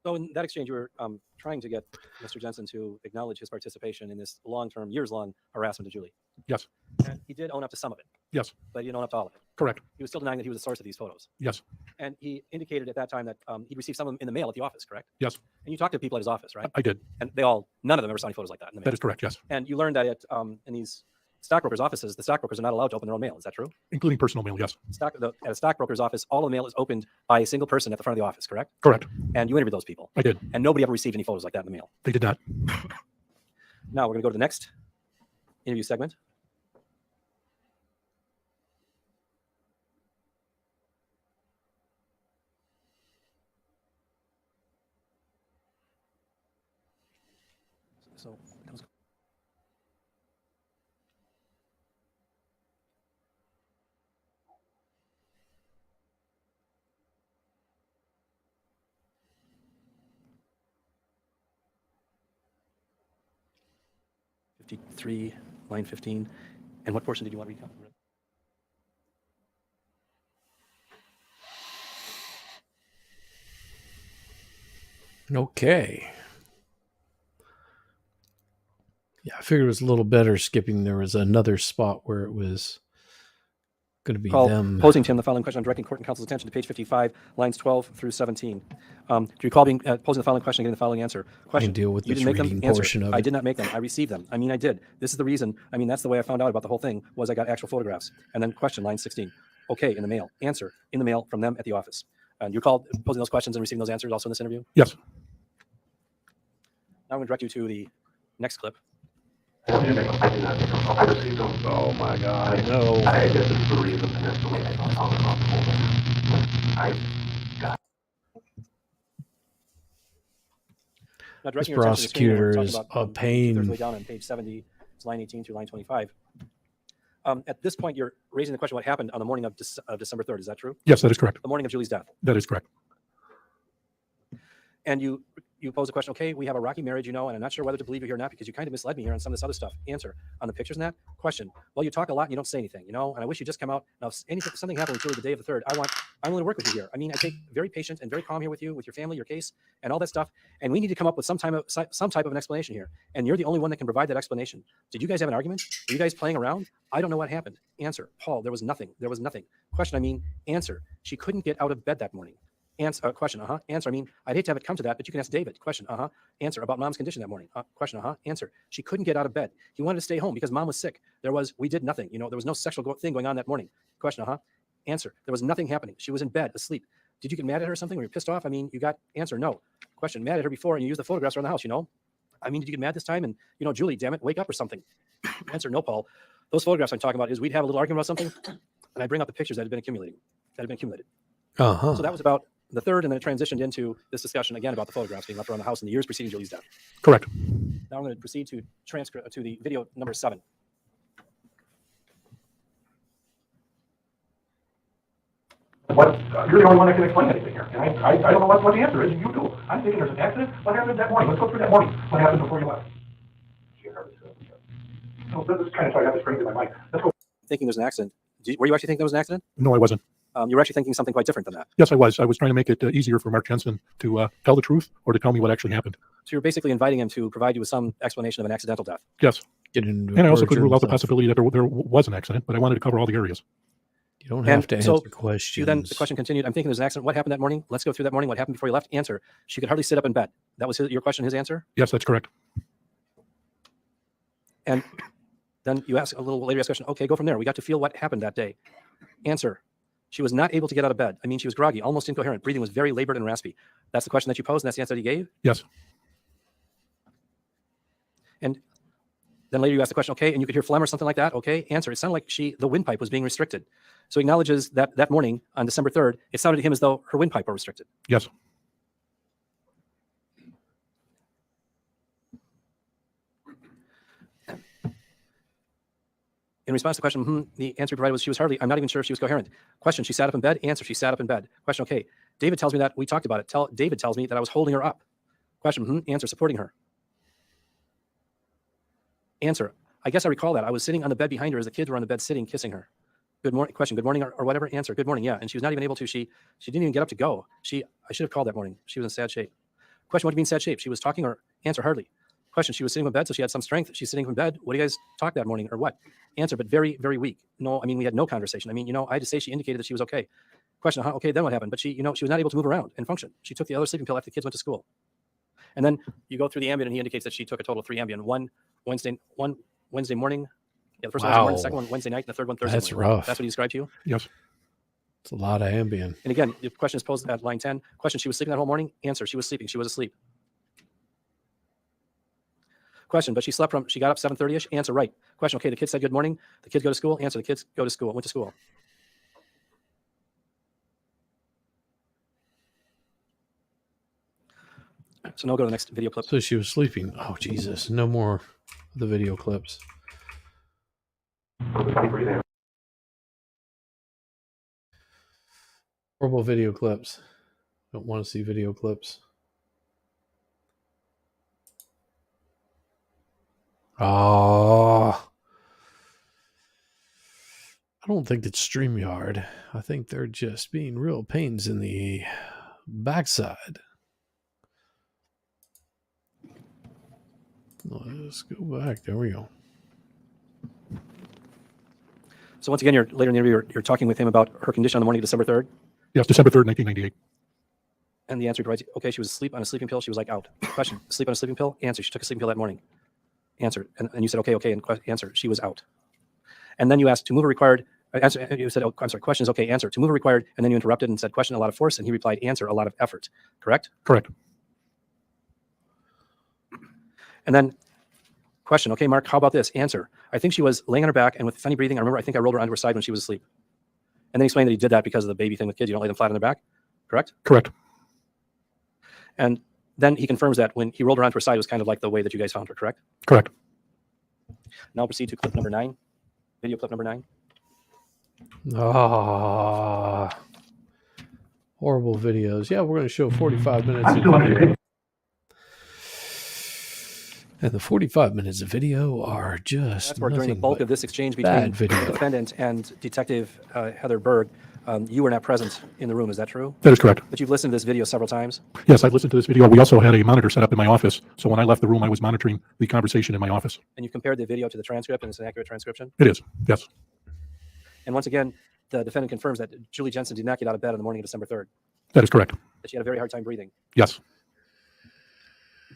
S8: So in that exchange, you were trying to get Mr. Jensen to acknowledge his participation in this long-term, years-long harassment of Julie.
S10: Yes.
S8: And he did own up to some of it.
S10: Yes.
S8: But he didn't own up to all of it.
S10: Correct.
S8: He was still denying that he was the source of these photos.
S10: Yes.
S8: And he indicated at that time that he received some of them in the mail at the office, correct?
S10: Yes.
S8: And you talked to people at his office, right?
S10: I did.
S8: And none of them ever saw any photos like that in the mail.
S10: That is correct, yes.
S8: And you learned that in these stockbrokers' offices, the stockbrokers are not allowed to open their own mail. Is that true?
S10: Including personal mail, yes.
S8: At a stockbroker's office, all the mail is opened by a single person at the front of the office, correct?
S10: Correct.
S8: And you interviewed those people.
S10: I did.
S8: And nobody ever received any photos like that in the mail.
S10: They did not.
S8: Now we're going to go to the next interview segment. So that was line 15. And what portion did you want to read?
S1: Okay. Yeah, I figured it was a little better skipping. There was another spot where it was going to be them.
S8: Posing to him the following question. I'm directing court and counsel's attention to page 55, lines 12 through 17. Do you recall being posing the following question and getting the following answer? Question.
S1: I can deal with
S8: You
S1: this
S8: didn't make
S1: reading
S8: them? Answer.
S1: portion of
S8: I
S1: it.
S8: did not make them. I received them. I mean, I did. This is the reason. I mean, that's the way I found out about the whole thing was I got actual photographs. And then question, line 16. Okay, in the mail. Answer, in the mail from them at the office. And you recall posing those questions and receiving those answers also in this interview?
S10: Yes.
S8: Now I'm going to direct you to the next clip.
S6: Oh my God.
S1: I know.
S6: I guess it's the reason and it's the way I found out about the whole thing. I got.
S8: Now,
S1: This
S8: directing your attention to the screen, we're
S1: prosecutor
S8: talking
S1: is
S8: about,
S1: a pain.
S8: There's way down on page 70, it's line 18 through line 25. At this point, you're raising the question what happened on the morning of December 3rd. Is that true?
S10: Yes, that is correct.
S8: The morning of Julie's death.
S10: That is correct.
S8: And you pose a question, okay, we have a rocky marriage, you know, and I'm not sure whether to believe you here or not because you kind of misled me here on some of this other stuff. Answer, on the pictures and that. Question, well, you talk a lot and you don't say anything, you know, and I wish you just come out. Now, if something happened with Julie the day of the 3rd, I'm willing to work with you here. I mean, I take very patient and very calm here with you, with your family, your case, and all that stuff. And we need to come up with some type of an explanation here. And you're the only one that can provide that explanation. Did you guys have an argument? Were you guys playing around? I don't know what happened. Answer, Paul, there was nothing. There was nothing. Question, I mean, answer, she couldn't get out of bed that morning. Answer, question, Answer, I mean, I'd hate to have it come to that, but you can ask David. Question, Answer, about mom's condition that morning. Question, Answer, she couldn't get out of bed. He wanted to stay home because mom was sick. We did nothing. You know, there was no sexual thing going on that morning. Question, Answer, there was nothing happening. She was in bed, asleep. Did you get mad at her or something? Were you pissed off? I mean, you got answer no. Question, mad at her before and you used the photographs around the house, you know? I mean, did you get mad this time? And, you know, Julie, damn it, wake up or something. Answer no, Paul. Those photographs I'm talking about is we'd have a little argument about something and I bring up the pictures that had been accumulated.
S1: Uh-huh.
S8: So that was about the third, and then it transitioned into this discussion again about the photographs being left around the house in the years preceding Julie's death.
S10: Correct.
S8: Now I'm going to proceed to the video number 7.
S10: What, you're the only one that can explain anything here. And I don't know what the answer is. You do. I'm thinking there's an accident. What happened that morning? Let's go through that morning. What happened before you left? No, this is kind of, so I got this straight in my mind. Let's go.
S8: Thinking there's an accident. Were you actually thinking there was an accident?
S10: No, I wasn't.
S8: You were actually thinking something quite different than that.
S10: Yes, I was. I was trying to make it easier for Mark Jensen to tell the truth or to tell me what actually happened.
S8: So you're basically inviting him to provide you with some explanation of an accidental death.
S10: Yes.
S1: And
S10: I also could rule out the possibility that there was an accident, but I wanted to cover all the areas.
S1: You don't have to answer questions.
S8: Then the question continued. I'm thinking there's an accident. What happened that morning? Let's go through that morning. What happened before you left? Answer. She could hardly sit up in bed. That was your question, his answer?
S10: Yes, that's correct.
S8: And then you ask a little later question. Okay, go from there. We got to feel what happened that day. Answer. She was not able to get out of bed. I mean, she was groggy, almost incoherent. Breathing was very labored and raspy. That's the question that you posed, and that's the answer that you gave?
S10: Yes.
S8: And then later you asked the question, okay, and you could hear phlegm or something like that. Okay, answer. It sounded like the windpipe was being restricted. So he acknowledges that that morning on December 3rd, it sounded to him as though her windpipe were restricted.
S10: Yes.
S8: In response to the question, the answer he provided was she was hardly, I'm not even sure if she was coherent. Question, she sat up in bed. Answer, she sat up in bed. Question, okay, David tells me that we talked about it. David tells me that I was holding her up. Question, answer, supporting her. Answer, I guess I recall that. I was sitting on the bed behind her as the kids were on the bed sitting, kissing her. Good morning. Question, good morning or whatever. Answer, good morning. Yeah, and she was not even able to. She didn't even get up to go. I should have called that morning. She was in sad shape. Question, what do you mean sad shape? She was talking or answer, hardly. Question, she was sitting in bed, so she had some strength. She's sitting in bed. What do you guys talk that morning or what? Answer, but very, very weak. No, I mean, we had no conversation. I mean, I had to say she indicated that she was okay. Question, okay, then what happened? But she was not able to move around and function. She took the other sleeping pill after the kids went to school. And then you go through the Ambien, and he indicates that she took a total of 3 Ambien. One Wednesday morning. Yeah, the first one was morning, the second one Wednesday night, and the third one Thursday
S1: That's
S8: morning.
S1: rough.
S8: That's what he described to you?
S10: Yes.
S1: It's a lot of Ambien.
S8: And again, the question is posed at line 10. Question, she was sleeping that whole morning? Answer, she was sleeping. She was asleep. Question, but she got up 7:30ish? Answer, right. Question, okay, the kids said good morning. The kids go to school? Answer, the kids go to school, went to school. So now go to the next video clip.
S1: So she was sleeping. Oh, Jesus. No more of the video clips. Horrible video clips. Don't want to see video clips. Oh, I don't think it's StreamYard. I think they're just being real pains in the backside. Let's go back. There we go.
S8: So once again, later in the interview, you're talking with him about her condition on the morning of December 3rd?
S10: Yes, December 3rd, 1998.
S8: And the answer provides, okay, she was asleep on a sleeping pill. She was like out. Question, sleep on a sleeping pill? Answer, she took a sleeping pill that morning. Answer, and you said, okay, and answer, she was out. And then you asked, to move a required, answer, you said, question is okay, answer, to move a required, and then you interrupted and said, question, a lot of force, and he replied, answer, a lot of effort. Correct?
S10: Correct.
S8: And then question, okay, Mark, how about this? Answer, I think she was laying on her back and with funny breathing. I think I rolled her onto her side when she was asleep. And then he explained that he did that because of the baby thing with kids. You don't lay them flat on their back. Correct?
S10: Correct.
S8: And then he confirms that when he rolled her onto her side, it was kind of like the way that you guys found her, correct?
S10: Correct.
S8: Now proceed to clip number 9, video clip number 9.
S1: Ah, horrible videos. Yeah, we're going to show 45 minutes of video. And the 45 minutes of video are just
S8: That's where during the bulk of this exchange between the defendant and Detective Heather Berg, you were not present in the room. Is that true?
S10: That is correct.
S8: But you've listened to this video several times?
S10: Yes, I've listened to this video. We also had a monitor set up in my office. So when I left the room, I was monitoring the conversation in my office.
S8: And you compared the video to the transcript, and it's an accurate transcription?
S10: It is, yes.
S8: And once again, the defendant confirms that Julie Jensen did not get out of bed on the morning of December 3rd.
S10: That is correct.
S8: That she had a very hard time breathing.
S10: Yes.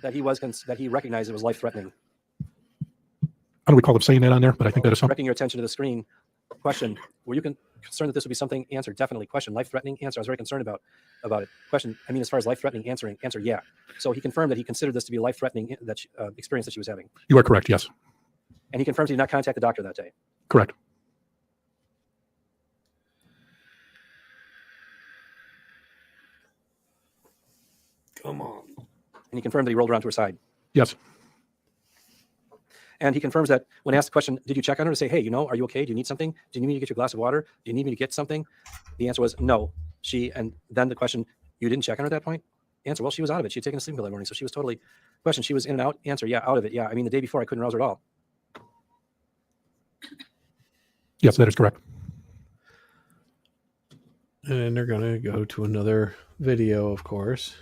S8: That he recognized it was life-threatening.
S10: I don't recall him saying that on there, but I think that is something.
S8: Directing your attention to the screen, Question, were you concerned that this would be something? Answer, definitely. Question, life-threatening? Answer, I was very concerned about it. Question, I mean, as far as life-threatening, answer, yeah. So he confirmed that he considered this to be a life-threatening experience that she was having.
S10: You are correct, yes.
S8: And he confirmed he did not contact the doctor that day.
S10: Correct.
S8: Come on. And he confirmed that he rolled around to her side.
S10: Yes.
S8: And he confirms that when asked the question, did you check on her to say, hey, you know, are you okay? Do you need something? Do you need me to get you a glass of water? Do you need me to get something? The answer was no. And then the question, you didn't check on her at that point? Answer, well, she was out of it. She had taken a sleeping pill that morning, so she was totally, question, she was in and out? Answer, yeah, out of it. Yeah, I mean, the day before I couldn't rouse her at all.
S10: Yes, that is correct.
S1: And they're going to go to another video, of course.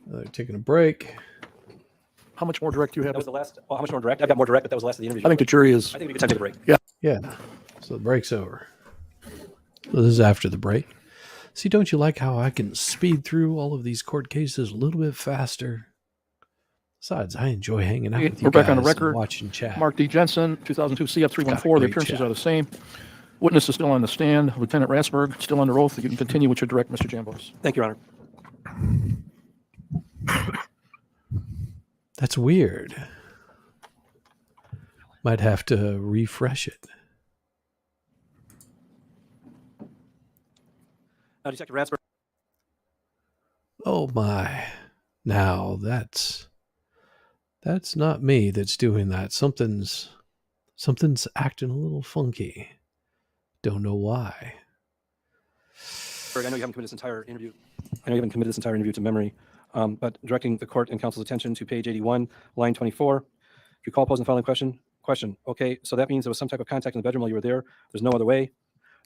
S1: They're taking a break.
S2: How much more direct do you have?
S8: That was the last. Well, how much more direct? I've got more direct, but that was the last of the interview.
S2: I think the jury is.
S8: I think it'd be a good time to take a break.
S2: Yeah.
S1: Yeah. So the break's over. So this is after the break. See, don't you like how I can speed through all of these court cases a little bit faster? Besides, I enjoy hanging out with you
S2: We're
S1: guys
S2: back on the
S1: and
S2: record.
S1: watching chat.
S2: Mark D. Jensen, 2002 CF314. The
S1: great
S2: appearances
S1: chat.
S2: are the same. Witness is still on the stand. Lieutenant Rasberg, still under oath. You can continue with your direct, Mr. Jambos.
S8: Thank you, Your Honor.
S1: That's weird. Might have to refresh it.
S8: Now, Detective Rasberg.
S1: Oh my. Now that's not me that's doing that. Something's acting a little funky. Don't know why.
S8: I know you haven't committed this entire interview to memory, but directing the court and counsel's attention to page 81, line 24. If you call posing the following question. Okay, so that means there was some type of contact in the bedroom while you were there. There's no other way.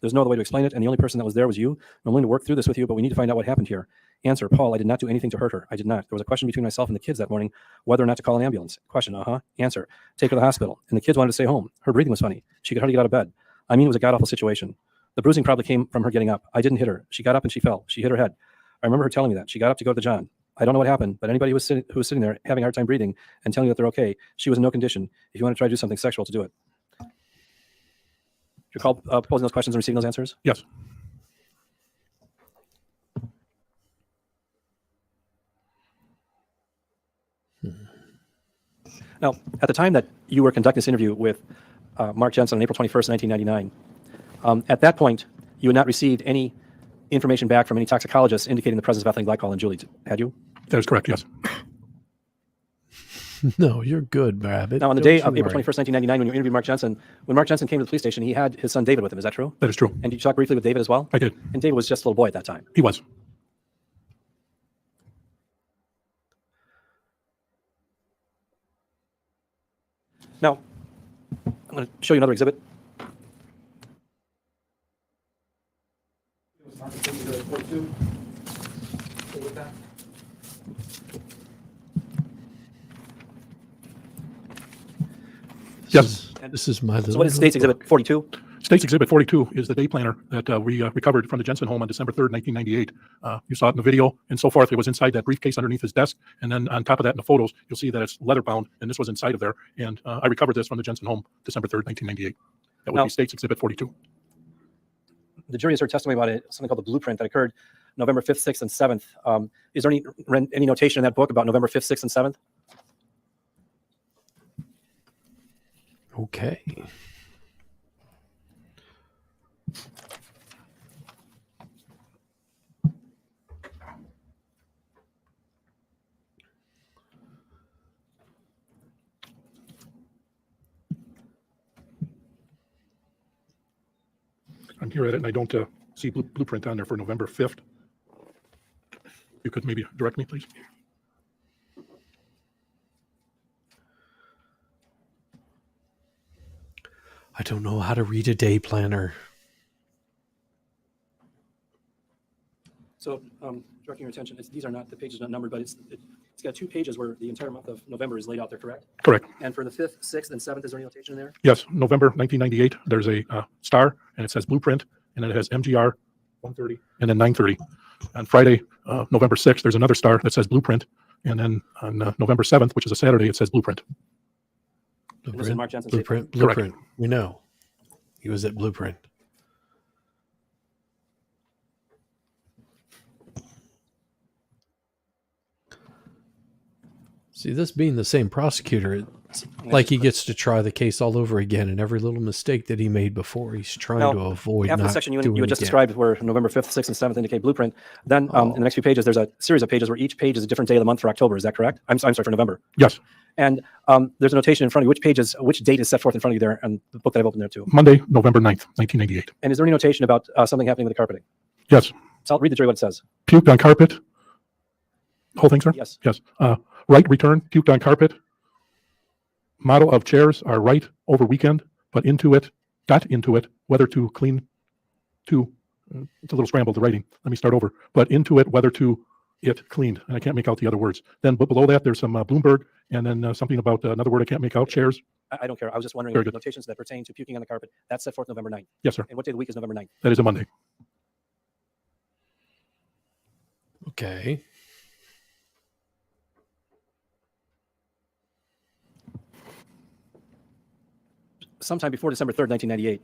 S8: There's no other way to explain it, and the only person that was there was you. I'm willing to work through this with you, but we need to find out what happened here. Answer, Paul, I did not do anything to hurt her. I did not. There was a question between myself and the kids that morning, whether or not to call an ambulance. Question, Answer, take her to the hospital. And the kids wanted to stay home. Her breathing was funny. She could hardly get out of bed. I mean, it was a god-awful situation. The bruising probably came from her getting up. I didn't hit her. She got up and she fell. She hit her head. I remember her telling me that. She got up to go to the John. I don't know what happened, but anybody who was sitting there having a hard time breathing and telling you that they're okay, she was in no condition. If you want to try to do something sexual, to do it. You call posing those questions and receiving those answers?
S10: Yes.
S8: Now, at the time that you were conducting this interview with Mark Jensen on April 21st, 1999, at that point, you had not received any information back from any toxicologists indicating the presence of ethylene glycol in Julie, had you?
S10: That is correct, yes.
S1: No, you're good, Rabbit.
S8: Now, on the day of April 21st, 1999, when you interviewed Mark Jensen, when Mark Jensen came to the police station, he had his son David with him. Is that true?
S10: That is true.
S8: And did you talk briefly with David as well?
S10: I did.
S8: And David was just a little boy at that time.
S10: He was.
S8: Now, I'm going to show you another exhibit.
S10: Yes.
S1: This is my little.
S8: So what is State's Exhibit 42?
S10: State's Exhibit 42 is the day planner that we recovered from the Jensen home on December 3rd, 1998. You saw it in the video and so forth. It was inside that briefcase underneath his desk. And then on top of that in the photos, you'll see that it's leather bound, and this was inside of there. And I recovered this from the Jensen home December 3rd, 1998. That would be State's Exhibit 42.
S8: The jury has heard testimony about it, something called the blueprint that occurred November 5th, 6th, and 7th. Is there any notation in that book about November 5th, 6th, and 7th?
S1: Okay.
S10: I'm here at it, and I don't see blueprint on there for November 5th. You could maybe direct me, please.
S1: I don't know how to read a day planner.
S8: So, directing your attention, these are not, the pages are not numbered, but it's got 2 pages where the entire month of November is laid out there, correct?
S10: Correct.
S8: And for the 5th, 6th, and 7th, is there any notation in there?
S10: Yes, November 1998, there's a star, and it says blueprint, and then it has MGR 1:30 and then 9:30. On Friday, November 6th, there's another star that says blueprint, and then on November 7th, which is a Saturday, it says blueprint.
S8: And this is Mark Jensen's
S1: Blueprint.
S10: Correct.
S1: We know. He was at Blueprint. See, this being the same prosecutor, it's like he gets to try the case all over again, and every little mistake that he made before, he's trying to avoid
S8: after
S1: not
S8: the section you
S1: doing
S8: had just
S1: again.
S8: described, where November 5th, 6th, and 7th indicate Blueprint, then in the next few pages, there's a series of pages where each page is a different day of the month for October. Is that correct? I'm sorry, for November.
S10: Yes.
S8: And there's a notation in front of you. Which date is set forth in front of you there, and the book that I've opened there too.
S10: Monday, November 9th, 1988.
S8: And is there any notation about something happening with the carpeting?
S10: Yes.
S8: So I'll read the jury what it says.
S10: Puked on carpet. Whole thing, sir?
S8: Yes.
S10: Yes. Right return, puked on carpet. Model of chairs are right over weekend, but got into it, whether to clean to, it's a little scrambled, the writing. Let me start over. But into it, whether to it cleaned. And I can't make out the other words. Then below that, there's some Bloomberg, and then something about another word I can't make out, chairs.
S8: I don't care. I was just wondering
S10: Very
S8: if the
S10: good.
S8: notations that pertain to puking on the carpet, that's set forth November 9th.
S10: Yes, sir.
S8: And what day of the week is November 9th?
S10: That is a Monday.
S1: Okay.
S8: Sometime before December 3rd, 1998,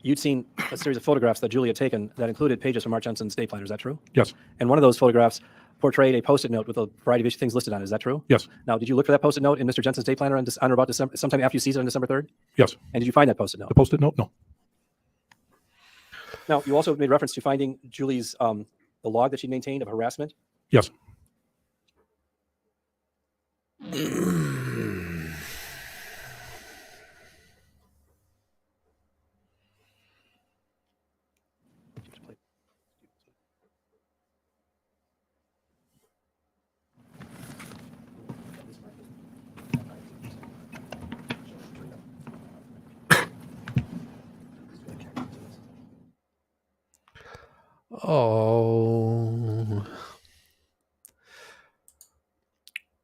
S8: you'd seen a series of photographs that Julie had taken that included pages from Mark Jensen's day planner. Is that true?
S10: Yes.
S8: And one of those photographs portrayed a Post-it note with a variety of things listed on it. Is that true?
S10: Yes.
S8: Now, did you look for that Post-it note in Mr. Jensen's day planner on or about December, sometime after you seized it on December 3rd?
S10: Yes.
S8: And did you find that Post-it note?
S10: The Post-it note? No.
S8: Now, you also made reference to finding Julie's, the log that she maintained of harassment.
S10: Yes.
S1: Oh.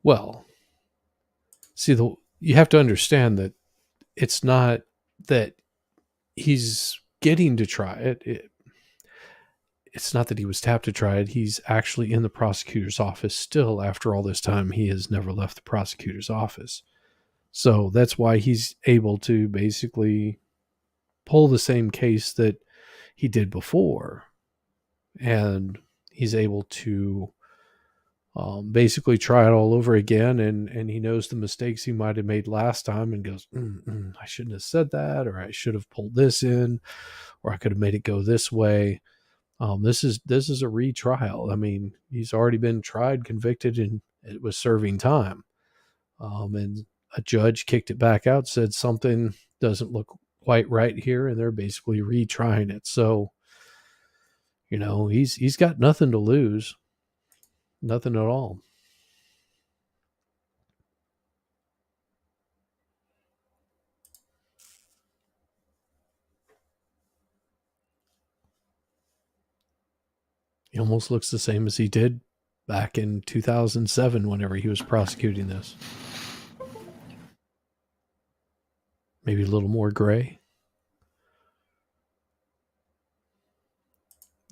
S1: Well, see, you have to understand that it's not that he's getting to try it. It's not that he was tapped to try it. He's actually in the prosecutor's office still. After all this time, he has never left the prosecutor's office. So that's why he's able to basically pull the same case that he did before. And he's able to basically try it all over again. And he knows the mistakes he might have made last time and goes, I shouldn't have said that, or I should have pulled this in, or I could have made it go this way. This is a retrial. I mean, he's already been tried, convicted, and it was serving time. And a judge kicked it back out, said something doesn't look quite right here, and they're basically retrying it. So, you know, he's got nothing to lose, nothing at all. He almost looks the same as he did back in 2007 whenever he was prosecuting this. Maybe a little more gray.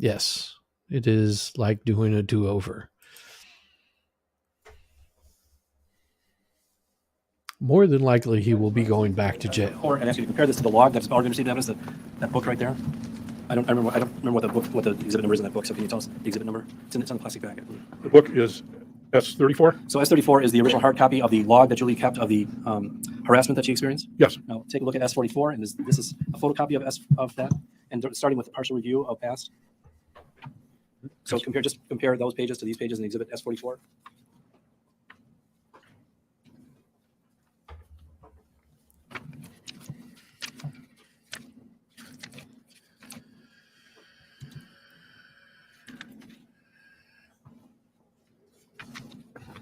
S1: Yes, it is like doing a do-over. More than likely, he will be going back to jail.
S8: Or and ask you to compare this to the log that's already received evidence, that book right there. I don't remember what the exhibit number is in that book. So can you tell us the exhibit number? It's on the plastic packet.
S10: The book is S34.
S8: So S34 is the original hard copy of the log that Julie kept of the harassment that she experienced.
S10: Yes.
S8: Now take a look at S44, and this is a photocopy of that, and starting with the partial review of past. So compare those pages to these pages in exhibit S44.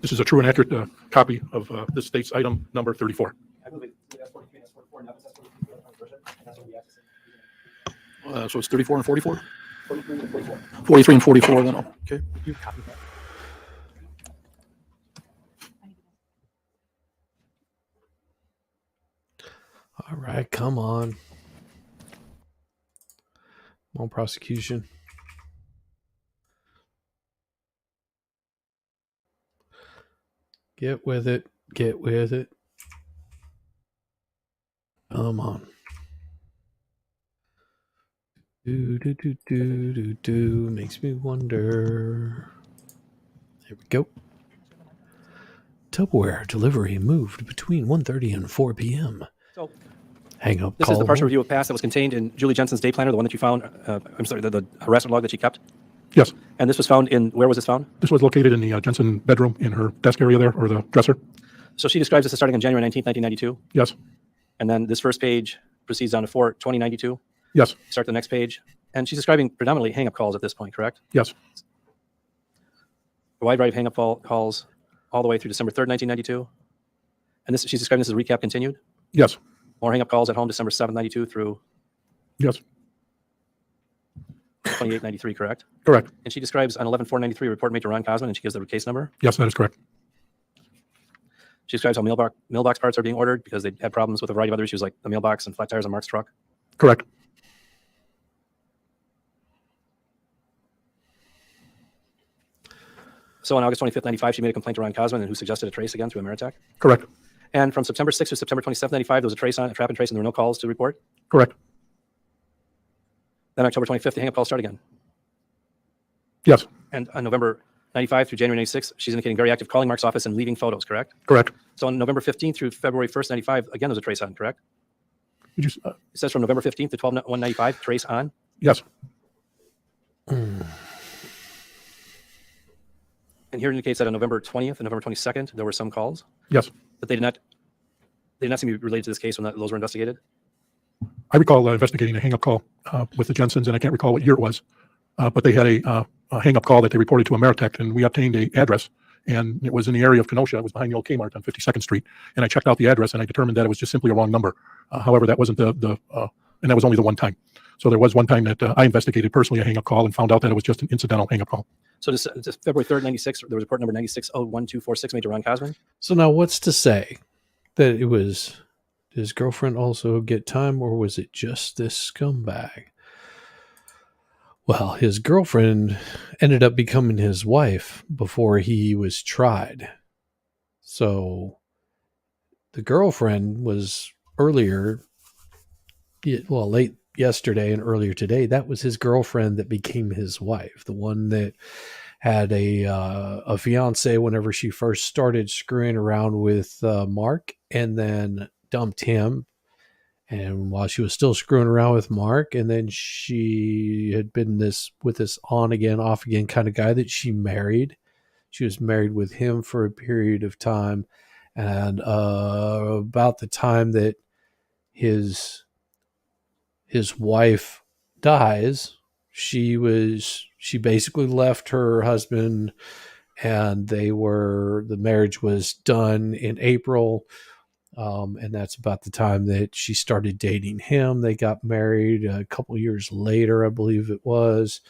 S10: This is a true and accurate copy of this state's item number 34.
S2: So it's 34 and 44? 43 and 44 then. Okay.
S1: All right, come on. Come on, prosecution. Get with it. Get with it. Come on. Makes me wonder. There we go. Tupperware delivery moved between 1:30 and 4 p.m.
S8: So
S1: Hang up.
S8: This is the partial review of past that was contained in Julie Jensen's day planner, the one that you found. I'm sorry, the harassment log that she kept.
S10: Yes.
S8: And this was found in, where was this found?
S10: This was located in the Jensen bedroom in her desk area there, or the dresser.
S8: So she describes this as starting on January 19th, 1992.
S10: Yes.
S8: And then this first page proceeds on to 4/2092.
S10: Yes.
S8: Start the next page. And she's describing predominantly hang-up calls at this point, correct?
S10: Yes.
S8: A wide variety of hang-up calls all the way through December 3rd, 1992. And this, she's describing this as a recap continued?
S10: Yes.
S8: More hang-up calls at home December 7th, 92 through?
S10: Yes.
S8: 2893, correct?
S10: Correct.
S8: And she describes on 11/4/93 a report made to Ron Cosman, and she gives the case number?
S10: Yes, that is correct.
S8: She describes how mailbox parts are being ordered because they had problems with a variety of other issues like the mailbox and flat tires on Mark's truck?
S10: Correct.
S8: So on August 25th, 95, she made a complaint to Ron Cosman, who suggested a trace again through Ameritech?
S10: Correct.
S8: And from September 6th to September 27th, 95, there was a trace on, a trap and trace, and there were no calls to report?
S10: Correct.
S8: Then October 25th, the hang-up calls start again?
S10: Yes.
S8: And on November 95 through January 96, she's indicating very active calling Mark's office and leaving photos, correct?
S10: Correct.
S8: So on November 15th through February 1st, 95, again, there's a trace on, correct?
S10: Did you,
S8: it says from November 15th to 12/1/95, trace on?
S10: Yes.
S8: And here it indicates that on November 20th and November 22nd, there were some calls?
S10: Yes.
S8: But they did not seem to be related to this case when those were investigated?
S10: I recall investigating a hang-up call with the Jensens, and I can't recall what year it was, but they had a hang-up call that they reported to Ameritech, and we obtained an address, and it was in the area of Kenosha. It was behind the old Kmart on 52nd Street, and I checked out the address, and I determined that it was just simply a wrong number. However, that wasn't and that was only the one time. So there was one time that I investigated personally a hang-up call and found out that it was just an incidental hang-up call.
S8: So this February 3rd, 96, there was report number 96-01246 made to Ron Cosman?
S1: So now what's to say that it was, did his girlfriend also get time, or was it just this scumbag? Well, his girlfriend ended up becoming his wife before he was tried. So the girlfriend was earlier, well, late yesterday and earlier today, that was his girlfriend that became his wife, the one that had a fiance whenever she first started screwing around with Mark, and then dumped him. And while she was still screwing around with Mark, and then she had been with this on again, off again kind of guy that she married. She was married with him for a period of time, and about the time that his wife dies, she basically left her husband, and the marriage was done in April. And that's about the time that she started dating him. They got married a couple years later, I believe it was.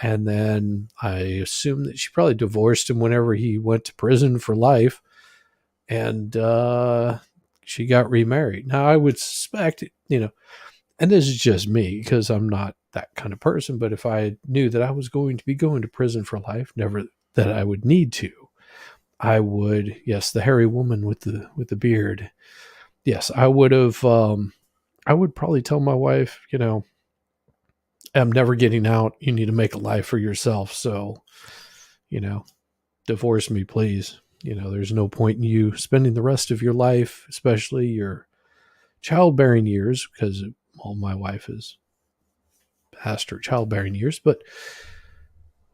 S1: And then I assume that she probably divorced him whenever he went to prison for life. And she got remarried. Now, I would suspect, and this is just me because I'm not that kind of person, but if I knew that I was going to be going to prison for life, never that I would need to, I would, yes, the hairy woman with the beard. Yes, I would have, I would probably tell my wife, I'm never getting out. You need to make a life for yourself. So, divorce me, please. There's no point in you spending the rest of your life, especially your childbearing years, because, well, my wife is past her childbearing years, but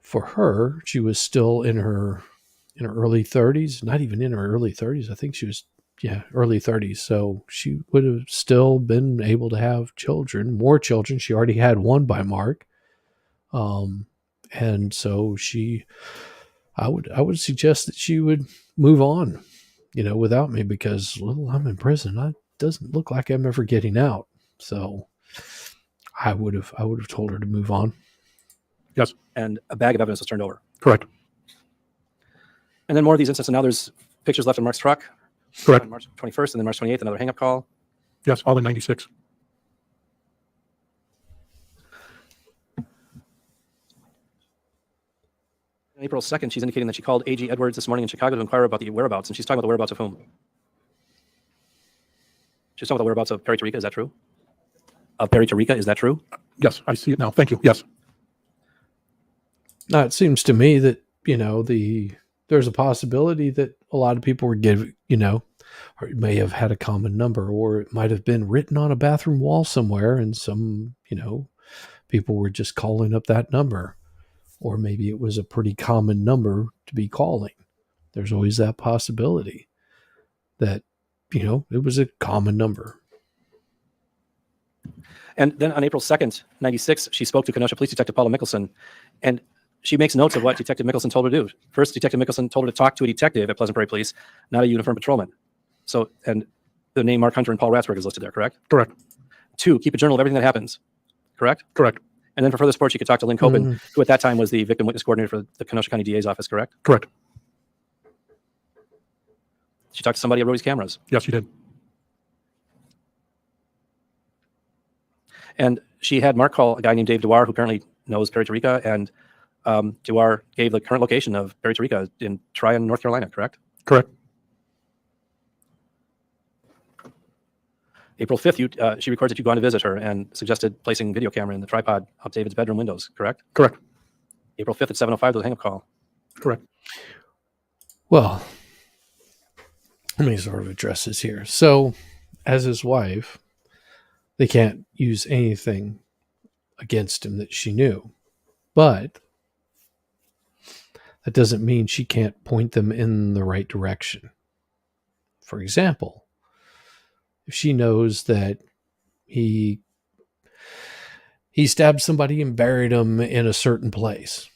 S1: for her, she was still in her early 30s, not even in her early 30s. I think she was, early 30s. So she would have still been able to have more children. She already had one by Mark. And so I would suggest that she would move on, without me, because, well, I'm in prison. It doesn't look like I'm ever getting out. So I would have told her to move on.
S10: Yes.
S8: And a bag of evidence was turned over.
S10: Correct.
S8: And then more of these instances. Now there's pictures left in Mark's truck.
S10: Correct.
S8: On March 21st and then March 28th, another hang-up call.
S10: Yes, all in 96.
S8: On April 2nd, she's indicating that she called A.G. Edwards this morning in Chicago to inquire about the whereabouts, and she's talking about the whereabouts of whom? She's talking about the whereabouts of Perry Tarika, is that true? Of Perry Tarika, is that true?
S10: Yes, I see it now. Thank you. Yes.
S1: Now, it seems to me that, there's a possibility that a lot of people were or it may have had a common number, or it might have been written on a bathroom wall somewhere, and some, people were just calling up that number. Or maybe it was a pretty common number to be calling. There's always that possibility that, it was a common number.
S8: And then on April 2nd, 96, she spoke to Kenosha Police Detective Paula Mickelson, and she makes notes of what Detective Mickelson told her to do. First, Detective Mickelson told her to talk to a detective at Pleasant Prairie Police, not a uniformed patrolman. So, and the name Mark Hunter and Paul Ratsberg is listed there, correct?
S10: Correct.
S8: 2, keep a journal of everything that happens, correct?
S10: Correct.
S8: And then for further support, you could talk to Lynn Copen, who at that time was the victim witness coordinator for the Kenosha County DA's office, correct?
S10: Correct.
S8: She talked to somebody at Rody's cameras.
S10: Yes, she did.
S8: And she had Mark call a guy named Dave Dewar, who apparently knows Perry Tarica, and Dewar gave the current location of Perry Tarica in Tryon, North Carolina, correct?
S10: Correct.
S8: April 5th, she records that you go on to visit her and suggested placing video camera in the tripod of David's bedroom windows, correct?
S10: Correct.
S8: April 5th at 7:05, there was a hang-up call.
S10: Correct.
S1: Well, let me sort of address this here. So, as his wife, they can't use anything against him that she knew. But that doesn't mean she can't point them in the right direction. For example, if she knows that he stabbed somebody and buried him in a certain place,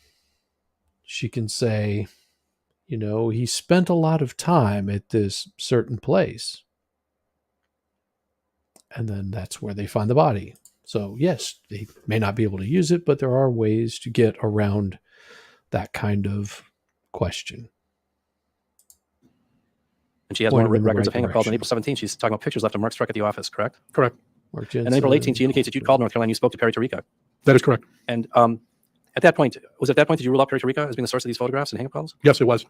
S1: she can say, he spent a lot of time at this certain place. And then that's where they find the body. So yes, they may not be able to use it, but there are ways to get around that kind of question.
S8: And she has more records of hang-up calls on April 17th. She's talking about pictures left of Mark's truck at the office, correct?
S10: Correct.
S1: Mark
S8: And
S1: Jensen,
S8: then April 18th, she indicates that you'd called North Carolina and you spoke to Perry Tarica.
S10: That is correct.
S8: And at that point, did you rule out Perry Tarica as being the source of these photographs and hang-up calls?
S10: Yes, it was.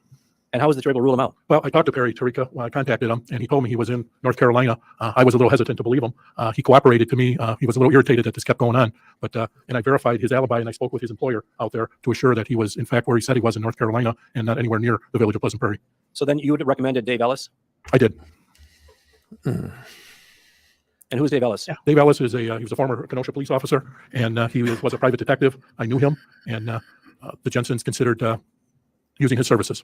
S8: And how was it that you were able to rule him out?
S10: Well, I talked to Perry Tarica when I contacted him, and he told me he was in North Carolina. I was a little hesitant to believe him. He cooperated to me. He was a little irritated that this kept going on. But and I verified his alibi, and I spoke with his employer out there to assure that he was, in fact, where he said he was in North Carolina and not anywhere near the village of Pleasant Prairie.
S8: So then you would have recommended Dave Ellis?
S10: I did.
S8: And who's Dave Ellis?
S10: Yeah. Dave Ellis is he was a former Kenosha police officer, and he was a private detective. I knew him, and the Jensens considered using his services.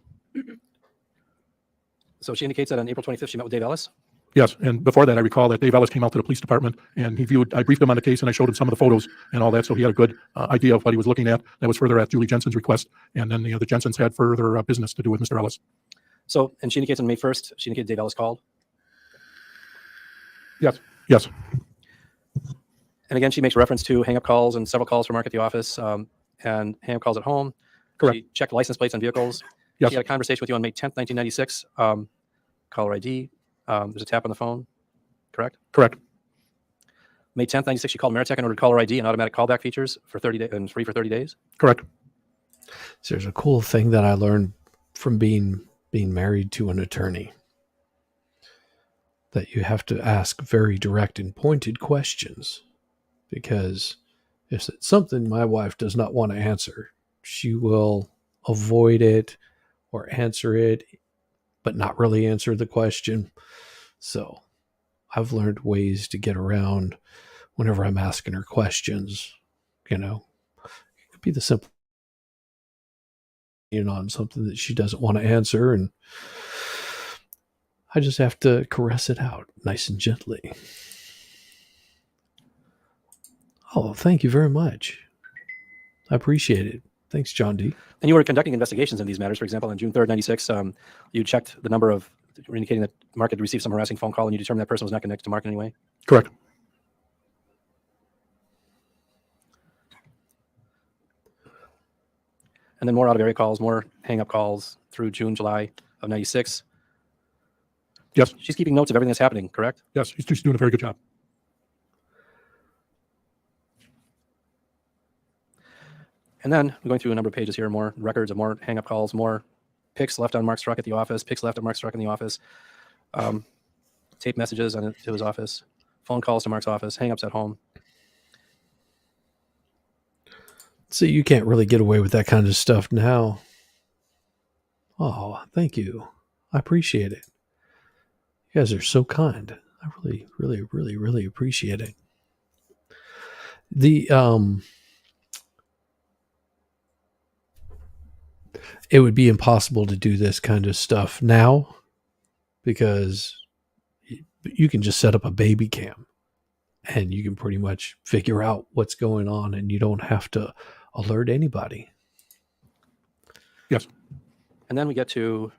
S8: So she indicates that on April 25th, she met with Dave Ellis?
S10: Yes, and before that, I recall that Dave Ellis came out to the police department, and I briefed him on the case, and I showed him some of the photos and all that, so he had a good idea of what he was looking at. That was further at Julie Jensen's request, and then the Jensens had further business to do with Mr. Ellis.
S8: So, and she indicates on May 1st, she indicated Dave Ellis called?
S10: Yes, yes.
S8: And again, she makes reference to hang-up calls and several calls from Mark at the office, and hang-up calls at home.
S10: Correct.
S8: She checked license plates on vehicles.
S10: Yes.
S8: She had a conversation with you on May 10th, 1996. Caller ID. There's a tap on the phone. Correct?
S10: Correct.
S8: May 10th, 96, she called Meritech in order to caller ID and automatic callback features for 30 days and free for 30 days.
S10: Correct.
S1: So there's a cool thing that I learned from being married to an attorney, that you have to ask very direct and pointed questions, because if it's something my wife does not want to answer, she will avoid it or answer it, but not really answer the question. So I've learned ways to get around whenever I'm asking her questions. It could be the simple on something that she doesn't want to answer, and I just have to caress it out nice and gently. Oh, thank you very much. I appreciate it. Thanks, John D.
S8: And you were conducting investigations in these matters. For example, on June 3rd, 96, you checked the number of, indicating that Mark had received some harassing phone call, and you determined that person was not connected to Mark in any way?
S10: Correct.
S8: And then more out-of-area calls, more hang-up calls through June, July of 96.
S10: Yes.
S8: She's keeping notes of everything that's happening, correct?
S10: Yes, she's doing a very good job.
S8: And then I'm going through a number of pages here, more records of more hang-up calls, more pics left on Mark's truck at the office, pics left at Mark's truck in the office, tape messages to his office, phone calls to Mark's office, hang-ups at home.
S1: See, you can't really get away with that kind of stuff now. Oh, thank you. I appreciate it. You guys are so kind. I really, really, really, really appreciate it. It would be impossible to do this kind of stuff now because you can just set up a baby cam and you can pretty much figure out what's going on and you don't have to alert anybody.
S10: Yes.
S8: And then we get to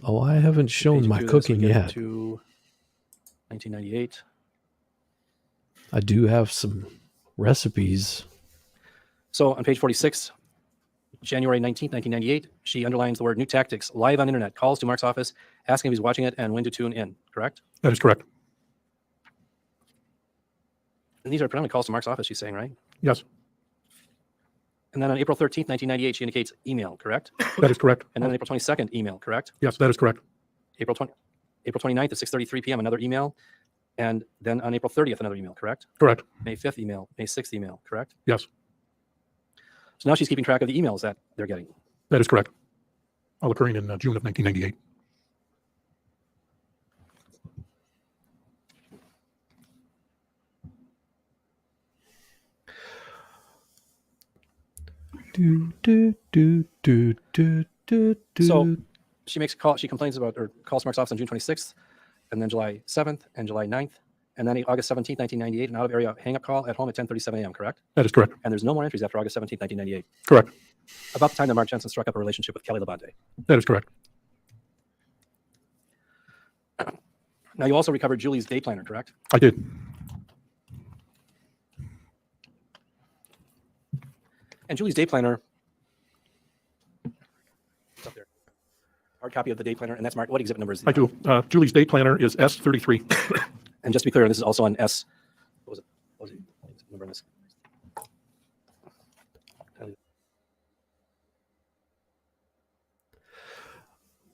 S1: I haven't shown my cooking yet.
S8: To 1998.
S1: I do have some recipes.
S8: So on page 46, January 19th, 1998, she underlines the word new tactics, live on internet, calls to Mark's office, asking if he's watching it and when to tune in, correct?
S10: That is correct.
S8: And these are predominantly calls to Mark's office, she's saying, right?
S10: Yes.
S8: And then on April 13th, 1998, she indicates email, correct?
S10: That is correct.
S8: And then on April 22nd, email, correct?
S10: Yes, that is correct.
S8: April 29th at 6:33 p.m., another email. And then on April 30th, another email, correct?
S10: Correct.
S8: May 5th email, May 6th email, correct?
S10: Yes.
S8: So now she's keeping track of the emails that they're getting.
S10: That is correct. All occurring in June of 1998.
S8: So she makes a call. She complains about or calls Mark's office on June 26th, and then July 7th, and July 9th, and then August 17th, 1998, an out-of-area hang-up call at home at 10:37 a.m., correct?
S10: That is correct.
S8: And there's no more entries after August 17th, 1998.
S10: Correct.
S8: About the time that Mark Jensen struck up a relationship with Kelly Labonte.
S10: That is correct.
S8: Now, you also recovered Julie's day planner, correct?
S10: I did.
S8: And Julie's day planner, it's up there. Hard copy of the day planner, and that's marked. What exhibit number is it?
S10: I do. Julie's day planner is S33.
S8: And just to be clear, this is also on S. What was it? What was it? Number on this?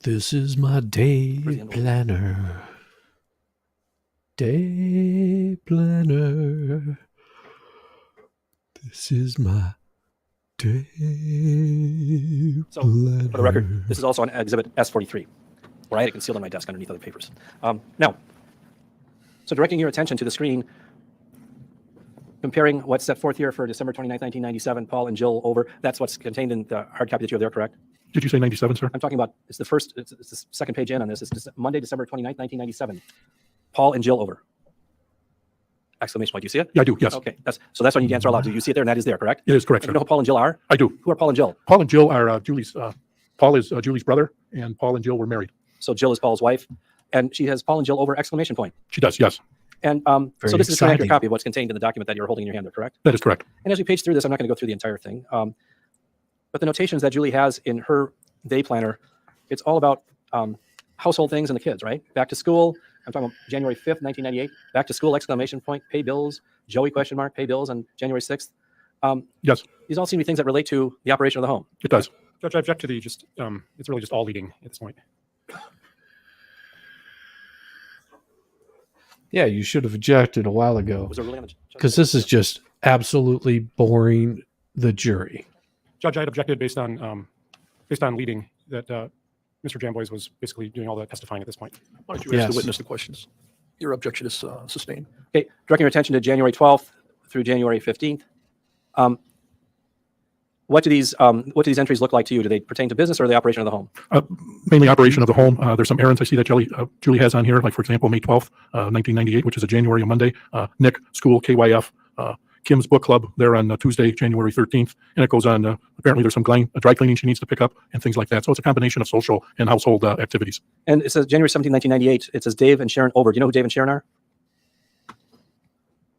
S1: This is my day planner. Day planner. This is my day
S8: So,
S1: planner.
S8: for the record, this is also on exhibit S43, where I had it concealed on my desk underneath other papers. Now, so directing your attention to the screen, comparing what's set forth here for December 29th, 1997, Paul and Jill over, that's what's contained in the hard copy that you have there, correct?
S10: Did you say 97, sir?
S8: I'm talking about, it's the second page in on this. It's Monday, December 29th, 1997. Paul and Jill over. Exclamation point. Do you see it?
S10: Yeah, I do. Yes.
S8: Okay. That's when you answer aloud. Do you see it there? And that is there, correct?
S10: It is correct,
S8: And
S10: sir.
S8: you know who Paul and Jill are?
S10: I do.
S8: Who are Paul and Jill?
S10: Paul and Jill are Julie's. Paul is Julie's brother, and Paul and Jill were married.
S8: So Jill is Paul's wife, and she has Paul and Jill over exclamation point.
S10: She does. Yes.
S8: And so this is an accurate copy of what's contained in the document that you're holding in your hand there, correct?
S10: That is correct.
S8: And as we page through this, I'm not going to go through the entire thing. But the notations that Julie has in her day planner, it's all about household things and the kids, right? Back to school. I'm talking about January 5th, 1998. Back to school, exclamation point, pay bills, Joey question mark, pay bills on January 6th.
S10: Yes.
S8: These all seem to be things that relate to the operation of the home.
S10: It does.
S11: Judge, I object to the just, it's really just all leading at this point.
S1: Yeah, you should have objected a while ago.
S8: Was there really on the
S1: Because this is just absolutely boring the jury.
S11: Judge, I had objected based on leading that Mr. Jamboys was basically doing all the testifying at this point.
S2: Why don't you ask the witness the questions? Your objection is sustained.
S8: Okay, directing your attention to January 12th through January 15th. What do these entries look like to you? Do they pertain to business or the operation of the home?
S10: Mainly operation of the home. There's some errands I see that Julie has on here, like, for example, May 12th, 1998, which is a January, a Monday. Nick, school, KYF. Kim's book club there on Tuesday, January 13th. And it goes on, apparently there's some dry cleaning she needs to pick up and things like that. So it's a combination of social and household activities.
S8: And it says January 17, 1998. It says Dave and Sharon over. Do you know who Dave and Sharon are?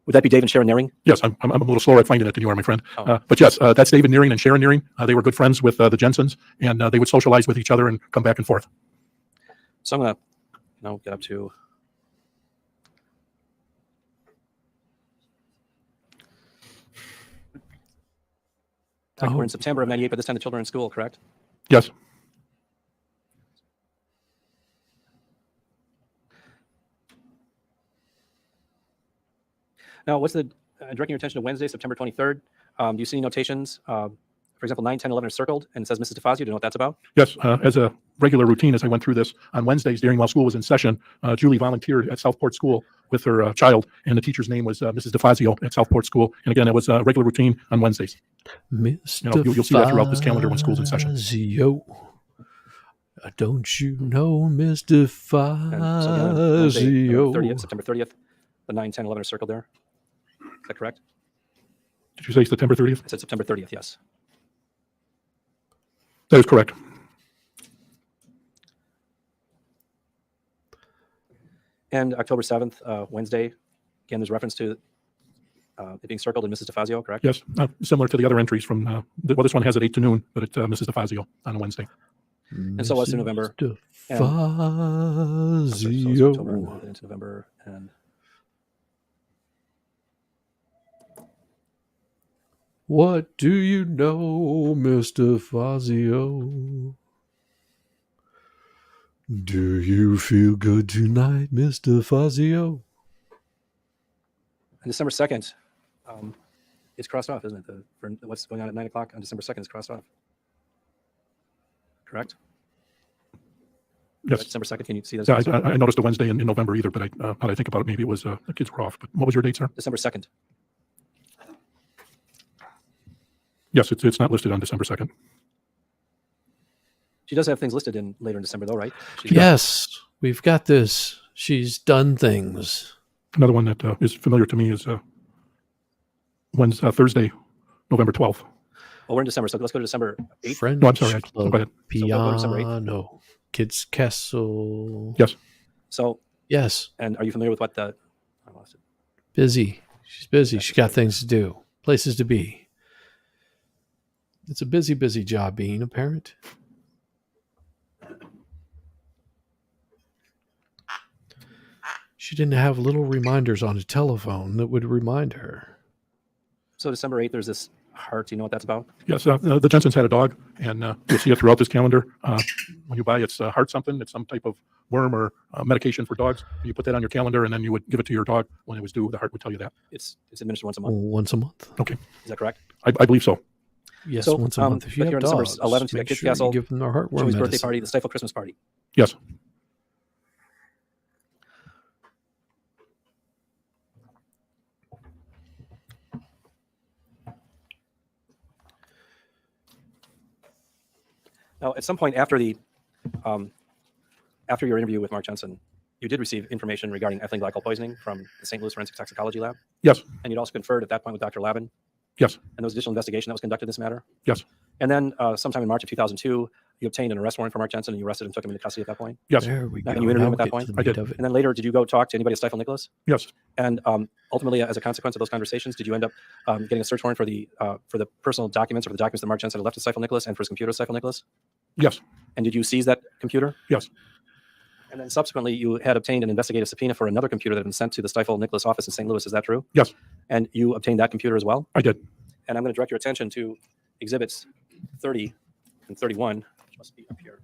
S8: Would that be Dave and Sharon Nearing?
S10: Yes, I'm a little slower at finding it than you are, my friend.
S8: Oh.
S10: But yes, that's David Nearing and Sharon Nearing. They were good friends with the Jensens, and they would socialize with each other and come back and forth.
S8: So I'm going to get up to... We're in September of 98, but this time the children are in school, correct?
S10: Yes.
S8: Now, what's the directing your attention to Wednesday, September 23rd? Do you see any notations? For example, 9, 10, 11 are circled, and it says Mrs. DeFazio. Do you know what that's about?
S10: Yes, as a regular routine, as I went through this on Wednesdays while school was in session, Julie volunteered at Southport School with her child, and the teacher's name was Mrs. DeFazio at Southport School. And again, it was a regular routine on Wednesdays.
S1: Mr.
S10: You'll see that throughout this calendar when school's in session.
S1: Fazio. Don't you know Mr.
S8: And so again, on Wednesday,
S1: Fazio?
S8: September 30th, the 9, 10, 11 are circled there. Is that correct?
S10: Did you say September 30th?
S8: I said September 30th, yes.
S10: That is correct.
S8: And October 7th, Wednesday, again, there's reference to it being circled in Mrs. DeFazio, correct?
S10: Yes, similar to the other entries from, well, this one has at 8 to noon, but it's Mrs. DeFazio on a Wednesday.
S8: And so was to November.
S1: DeFazio.
S8: So October into November. And
S1: what do you know, Mr. Fazio? Do you feel good tonight, Mr. Fazio?
S8: And December 2nd, it's crossed off, isn't it? For what's going on at 9 o'clock on December 2nd is crossed off. Correct?
S10: Yes.
S8: December 2nd, can you see that?
S10: Yeah, I noticed a Wednesday in November either, but now that I think about it, maybe it was the kids were off. But what was your date, sir?
S8: December 2nd.
S10: Yes, it's not listed on December 2nd.
S8: She does have things listed in later in December, though, right?
S1: Yes, we've got this. She's done things.
S10: Another one that is familiar to me is Thursday, November 12th.
S8: Well, we're in December, so let's go to December 8th.
S1: French
S10: No, I'm sorry.
S1: Club,
S10: Go ahead.
S1: Piano, Kids Castle.
S10: Yes.
S8: So,
S1: yes.
S8: And are you familiar with what the... I lost it.
S1: Busy. She's busy. She's got things to do, places to be. It's a busy, busy job being a parent. She didn't have little reminders on a telephone that would remind her.
S8: So December 8th, there's this heart. Do you know what that's about?
S10: Yes, the Jensens had a dog, and you'll see it throughout this calendar. When you buy it's heart something, it's some type of worm or medication for dogs. You put that on your calendar, and then you would give it to your dog when it was due. The heart would tell you that.
S8: It's administered once a month.
S1: Once a month.
S10: Okay.
S8: Is that correct?
S10: I believe so.
S1: Yes,
S8: so,
S1: once a month. If you have
S8: here on
S1: dogs,
S8: December 11th, you
S1: make
S8: got Kids
S1: sure you
S8: Castle,
S1: give them their heartworm
S8: Julie's birthday
S1: medicine.
S8: party, the Stifle Christmas party.
S10: Yes.
S8: Now, at some point after the after your interview with Mark Jensen, you did receive information regarding ethylene glycol poisoning from the St. Louis Forensic Toxicology Lab.
S10: Yes.
S8: And you'd also conferred at that point with Dr. Lavin.
S10: Yes.
S8: And there was additional investigation that was conducted in this matter.
S10: Yes.
S8: And then sometime in March of 2002, you obtained an arrest warrant for Mark Jensen, and you arrested and took him into custody at that point.
S10: Yes.
S1: There we go.
S8: And you interviewed him
S1: Now
S8: at that
S1: we'll
S8: point.
S1: get to the
S10: I did.
S1: meat of it.
S8: And then later, did you go talk to anybody at Stifle Nicholas?
S10: Yes.
S8: And ultimately, as a consequence of those conversations, did you end up getting a search warrant for the personal documents or the documents that Mark Jensen had left at Stifle Nicholas and for his computer at Stifle Nicholas?
S10: Yes.
S8: And did you seize that computer?
S10: Yes.
S8: And then subsequently, you had obtained an investigative subpoena for another computer that had been sent to the Stifle Nicholas office in St. Louis. Is that true?
S10: Yes.
S8: And you obtained that computer as well?
S10: I did.
S8: And I'm going to direct your attention to exhibits 30 and 31, which must be up here.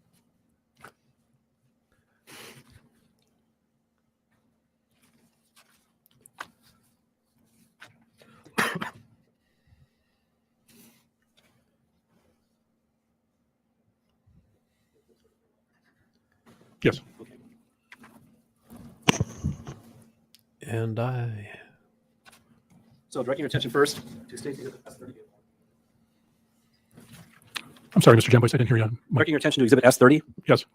S10: Yes.
S1: And I...
S8: So directing your attention first to State's Exhibit S30.
S10: I'm sorry, Mr. Jambois, I didn't hear you.
S8: Directing your attention to Exhibit S30.
S10: Yes.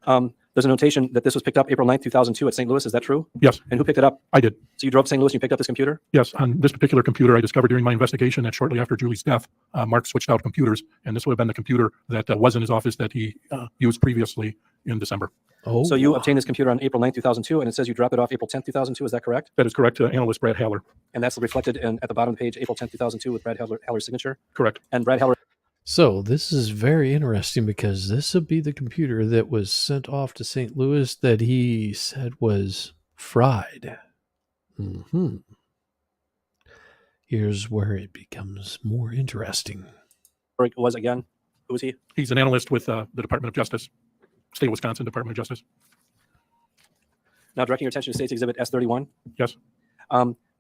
S8: There's a notation that this was picked up April 9th, 2002 at St. Louis. Is that true?
S10: Yes.
S8: And who picked it up?
S10: I did.
S8: So you drove to St. Louis and you picked up this computer?
S10: Yes. On this particular computer, I discovered during my investigation that shortly after Julie's death, Mark switched out computers, and this would have been the computer that was in his office that he used previously in December.
S1: Oh.
S8: So you obtained this computer on April 9th, 2002, and it says you dropped it off April 10th, 2002. Is that correct?
S10: That is correct. Analyst Brad Haller.
S8: And that's reflected at the bottom of the page, April 10th, 2002, with Brad Haller's signature?
S10: Correct.
S8: And Brad Haller...
S1: So this is very interesting because this would be the computer that was sent off to St. Louis that he said was fried. Mm-hmm. Here's where it becomes more interesting.
S8: Was again, who is he?
S10: He's an analyst with the Department of Justice, State of Wisconsin Department of Justice.
S8: Now directing your attention to State's Exhibit S31.
S10: Yes.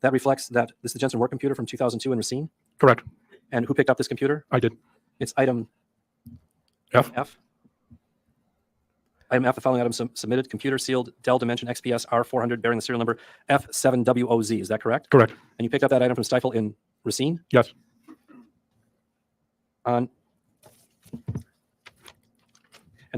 S8: That reflects that this is the Jensen work computer from 2002 in Racine.
S10: Correct.
S8: And who picked up this computer?
S10: I did.
S8: It's item
S10: F.
S8: Item F, the following item submitted, computer sealed Dell Dimension XPS R400 bearing the serial number F7WOZ. Is that correct?
S10: Correct.
S8: And you picked up that item from Stifel in Racine?
S10: Yes.
S8: And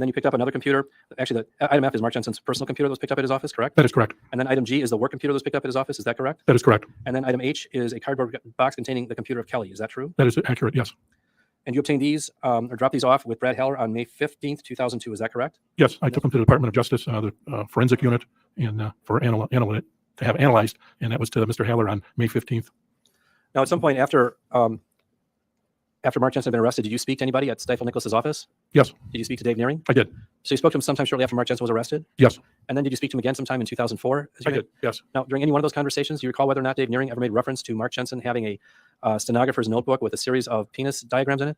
S8: then you picked up another computer. Actually, the item F is Mark Jensen's personal computer that was picked up at his office, correct?
S10: That is correct.
S8: And then item G is the work computer that was picked up at his office. Is that correct?
S10: That is correct.
S8: And then item H is a cardboard box containing the computer of Kelly. Is that true?
S10: That is accurate, yes.
S8: And you obtained these or dropped these off with Brad Heller on May 15th, 2002. Is that correct?
S10: Yes, I took them to the Department of Justice, the forensic unit, and to have analyzed, and that was to Mr. Haller on May 15th.
S8: Now, at some point after Mark Jensen had been arrested, did you speak to anybody at Stifel Nicholas's office?
S10: Yes.
S8: Did you speak to Dave Nearing?
S10: I did.
S8: So you spoke to him sometime shortly after Mark Jensen was arrested?
S10: Yes.
S8: And then did you speak to him again sometime in 2004?
S10: I did, yes.
S8: Now, during any one of those conversations, do you recall whether or not Dave Nearing ever made reference to Mark Jensen having a stenographer's notebook with a series of penis diagrams in it?